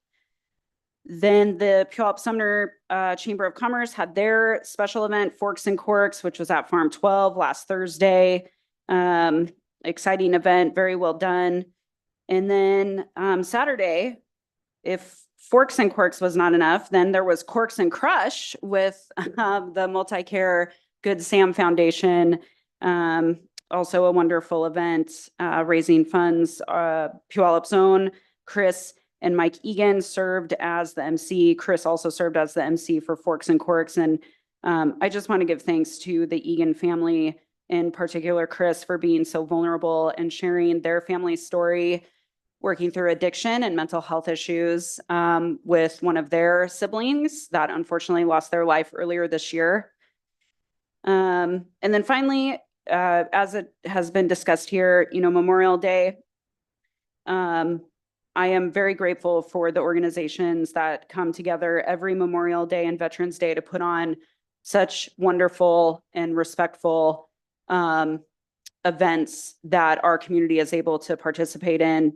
Then the Puyallup Sumner Chamber of Commerce had their special event, Forks and Corks, which was at Farm 12 last Thursday. Exciting event, very well done. And then Saturday, if Forks and Quirks was not enough, then there was Corks and Crush with the Multi-Care Good Sam Foundation. Also a wonderful event, raising funds. Puyallup's own Chris and Mike Egan served as the MC. Chris also served as the MC for Forks and Corks. And I just want to give thanks to the Egan family, in particular Chris, for being so vulnerable and sharing their family story, working through addiction and mental health issues with one of their siblings that unfortunately lost their life earlier this year. And then finally, as it has been discussed here, Memorial Day. I am very grateful for the organizations that come together every Memorial Day and Veterans Day to put on such wonderful and respectful events that our community is able to participate in.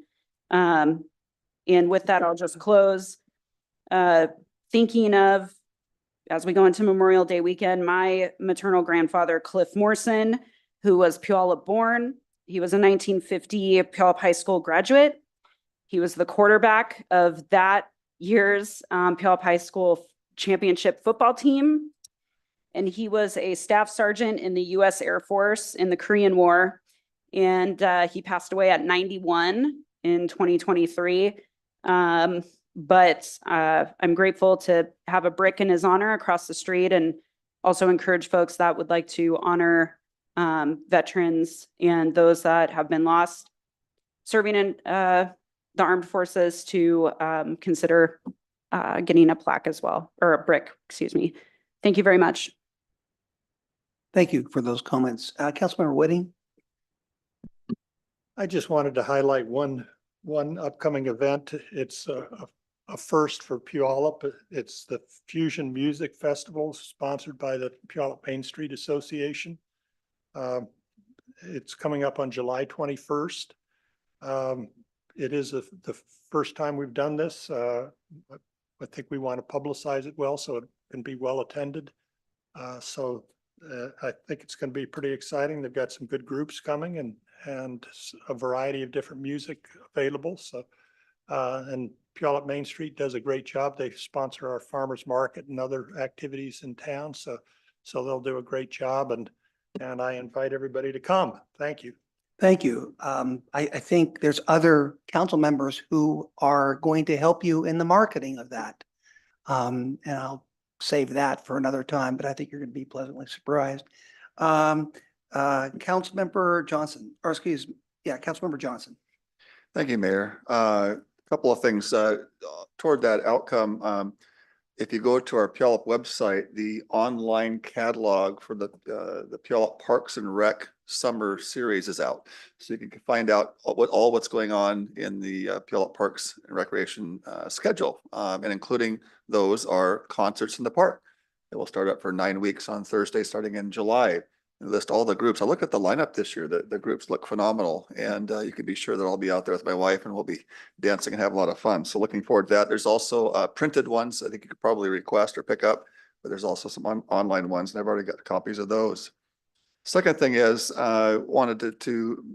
And with that, I'll just close. Thinking of, as we go into Memorial Day weekend, my maternal grandfather, Cliff Morrison, who was Puyallup born. He was a 1950 Puyallup High School graduate. He was the quarterback of that year's Puyallup High School championship football team. And he was a staff sergeant in the U.S. Air Force in the Korean War. And he passed away at 91 in 2023. But I'm grateful to have a brick in his honor across the street, and also encourage folks that would like to honor veterans and those that have been lost serving in the armed forces to consider getting a plaque as well, or a brick, excuse me. Thank you very much. Thank you for those comments. Councilmember Whitting? I just wanted to highlight one upcoming event. It's a first for Puyallup. It's the Fusion Music Festival sponsored by the Puyallup Main Street Association. It's coming up on July 21st. It is the first time we've done this. I think we want to publicize it well so it can be well attended. I think it's going to be pretty exciting. They've got some good groups coming and a variety of different music available. So, and Puyallup Main Street does a great job. They sponsor our farmers market and other activities in town. So they'll do a great job, and I invite everybody to come. Thank you. Thank you. I think there's other council members who are going to help you in the marketing of that. And I'll save that for another time, but I think you're going to be pleasantly surprised. Councilmember Johnson, or excuse me, Councilmember Johnson. Thank you, Mayor. A couple of things toward that outcome. If you go to our Puyallup website, the online catalog for the Puyallup Parks and Rec Summer Series is out. So you can find out what's going on in the Puyallup Parks and Recreation schedule. And including those are concerts in the park. It will start up for 9 weeks on Thursday, starting in July. And list all the groups. I look at the lineup this year. The groups look phenomenal, and you can be sure that I'll be out there with my wife, and we'll be dancing and have a lot of fun. So looking forward to that. There's also printed ones. I think you could probably request or pick up, but there's also some online ones, and I've already got copies of those. Second thing is, wanted to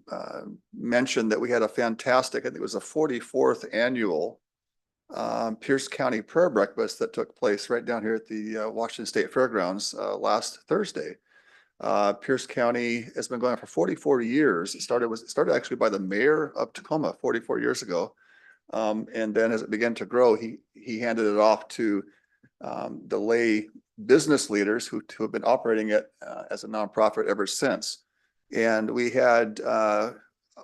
mention that we had a fantastic, I think it was the 44th annual Pierce County Prayer Breakfast that took place right down here at the Washington State Fairgrounds last Thursday. Pierce County has been going on for 44 years. It started actually by the mayor of Tacoma 44 years ago. And then as it began to grow, he handed it off to the lay business leaders who have been operating it as a nonprofit ever since. And we had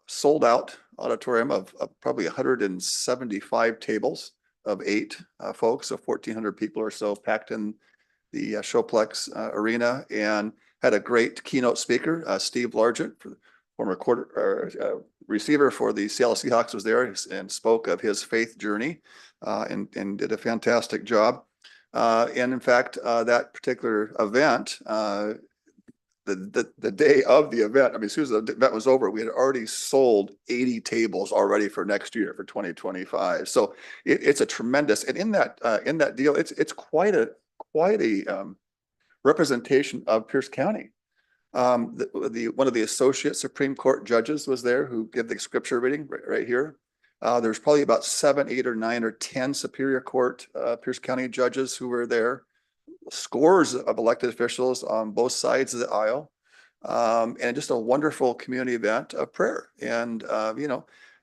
sold out auditorium of probably 175 tables of 8 folks, so 1,400 people or so packed in the Showplex Arena, and had a great keynote speaker, Steve Largent, former receiver for the Seattle Seahawks, was there and spoke of his faith journey and did a fantastic job. And in fact, that particular event, the day of the event, I mean, as soon as the event was over, we had already sold 80 tables already for next year, for 2025. So it's a tremendous, and in that deal, it's quite a representation of Pierce County. One of the associate Supreme Court judges was there who gave the scripture reading right here. There's probably about 7, 8, or 9, or 10 Superior Court Pierce County judges who were there. Scores of elected officials on both sides of the aisle, and just a wonderful community event of prayer. And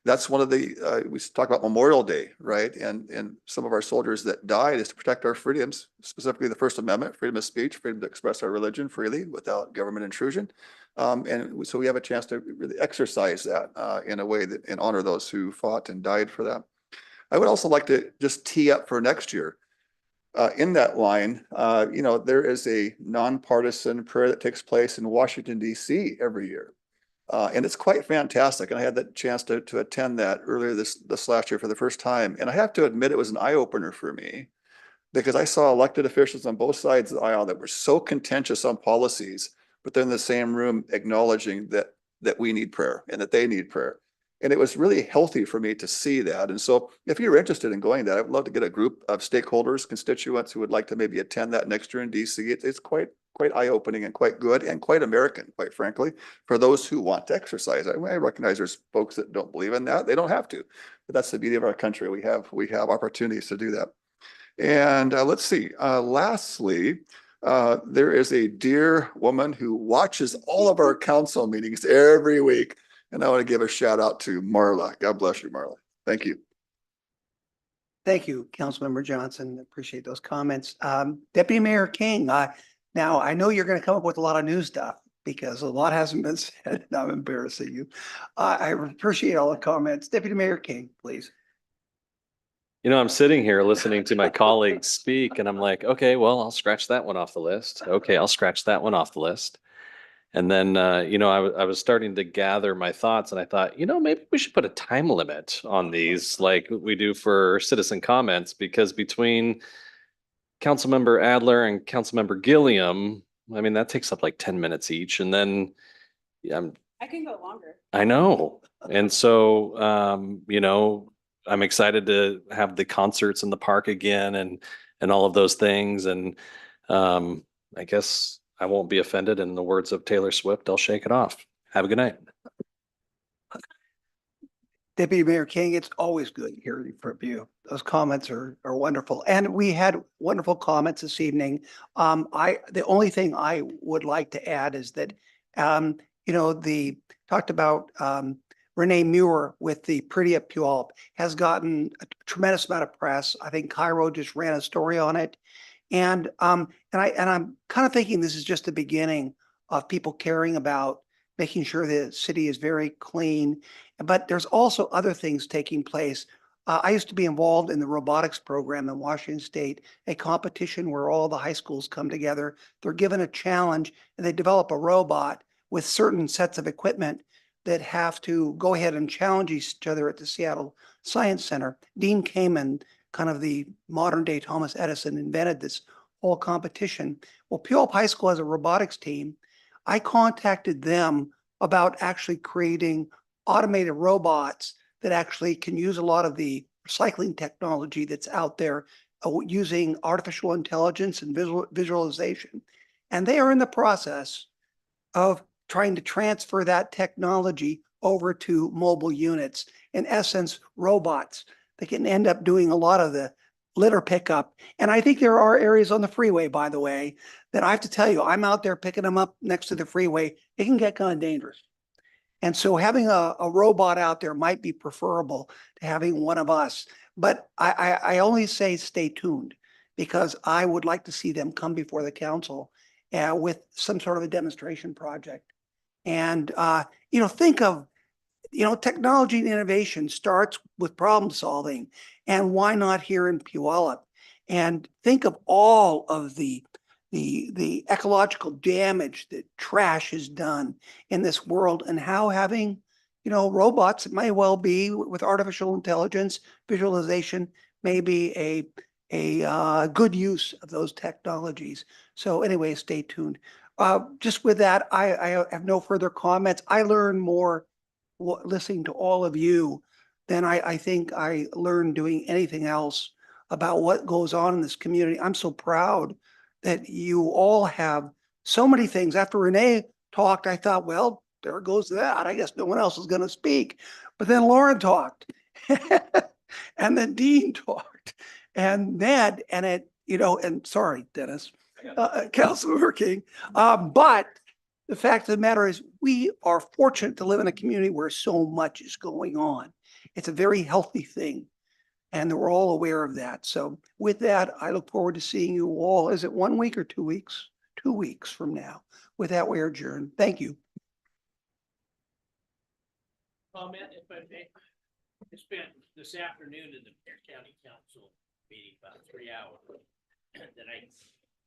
that's one of the we talk about Memorial Day, right? And some of our soldiers that died is to protect our freedoms, specifically the First Amendment, freedom of speech, freedom to express our religion freely without government intrusion. And so we have a chance to really exercise that in a way that and honor those who fought and died for that. I would also like to just tee up for next year. In that line, there is a nonpartisan prayer that takes place in Washington, D.C. every year. And it's quite fantastic. And I had the chance to attend that earlier this last year for the first time. And I have to admit, it was an eye-opener for me, because I saw elected officials on both sides of the aisle that were so contentious on policies, but they're in the same room acknowledging that we need prayer and that they need prayer. And it was really healthy for me to see that. And so if you're interested in going that, I'd love to get a group of stakeholders, constituents who would like to maybe attend that next year in DC. It's quite eye-opening and quite good and quite American, quite frankly, for those who want to exercise. I recognize there's folks that don't believe in that. They don't have to, but that's the beauty of our country. We have opportunities to do that. And let's see, lastly, there is a dear woman who watches all of our council meetings every week. And I want to give a shout out to Marla. God bless you, Marla. Thank you. Thank you, Councilmember Johnson. Appreciate those comments. Deputy Mayor King, now I know you're going to come up with a lot of new stuff because a lot hasn't been said. And I'm embarrassing you. I appreciate all the comments. Deputy Mayor King, please. You know, I'm sitting here listening to my colleagues speak and I'm like, okay, well, I'll scratch that one off the list. Okay, I'll scratch that one off the list. And then, you know, I was starting to gather my thoughts and I thought, you know, maybe we should put a time limit on these like we do for citizen comments, because between Councilmember Adler and Councilmember Gilliam, I mean, that takes up like 10 minutes each. And then I can go longer. I know. And so, you know, I'm excited to have the concerts in the park again and all of those things. And I guess I won't be offended. In the words of Taylor Swift, I'll shake it off. Have a good night. Deputy Mayor King, it's always good hearing from you. Those comments are wonderful. And we had wonderful comments this evening. The only thing I would like to add is that, you know, talked about Renee Muir with the Puyallup Puyallup has gotten a tremendous amount of press. I think Cairo just ran a story on it. And I'm kind of thinking this is just the beginning of people caring about making sure the city is very clean. But there's also other things taking place. I used to be involved in the robotics program in Washington State, a competition where all the high schools come together. They're given a challenge and they develop a robot with certain sets of equipment that have to go ahead and challenge each other at the Seattle Science Center. Dean Kamen, kind of the modern day Thomas Edison, invented this whole competition. Well, Puyallup High School has a robotics team. I contacted them about actually creating automated robots that actually can use a lot of the recycling technology that's out there using artificial intelligence and visualization. And they are in the process of trying to transfer that technology over to mobile units. In essence, robots that can end up doing a lot of the litter pickup. And I think there are areas on the freeway, by the way, that I have to tell you, I'm out there picking them up next to the freeway. It can get kind of dangerous. And so having a robot out there might be preferable to having one of us. But I only say stay tuned, because I would like to see them come before the council with some sort of a demonstration project. And, you know, think of, you know, technology and innovation starts with problem solving. And why not here in Puyallup? And think of all of the ecological damage that trash has done in this world, and how having, you know, robots, it may well be with artificial intelligence, visualization, may be a good use of those technologies. So anyway, stay tuned. Just with that, I have no further comments. I learned more listening to all of you than I think I learned doing anything else about what goes on in this community. I'm so proud that you all have so many things. After Renee talked, I thought, well, there goes that. I guess no one else is going to speak. But then Lauren talked, and then Dean talked, and Ned, and it, you know, and sorry, Dennis, Councilmember King. But the fact of the matter is, we are fortunate to live in a community where so much is going on. It's a very healthy thing, and we're all aware of that. So with that, I look forward to seeing you all. Is it 1 week or 2 weeks? 2 weeks from now. With that, we are adjourned. Thank you. Comment if I may. I spent this afternoon in the County Council meeting about 3 hours. Then I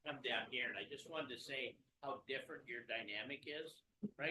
come down here and I just wanted to say how different your dynamic is, right?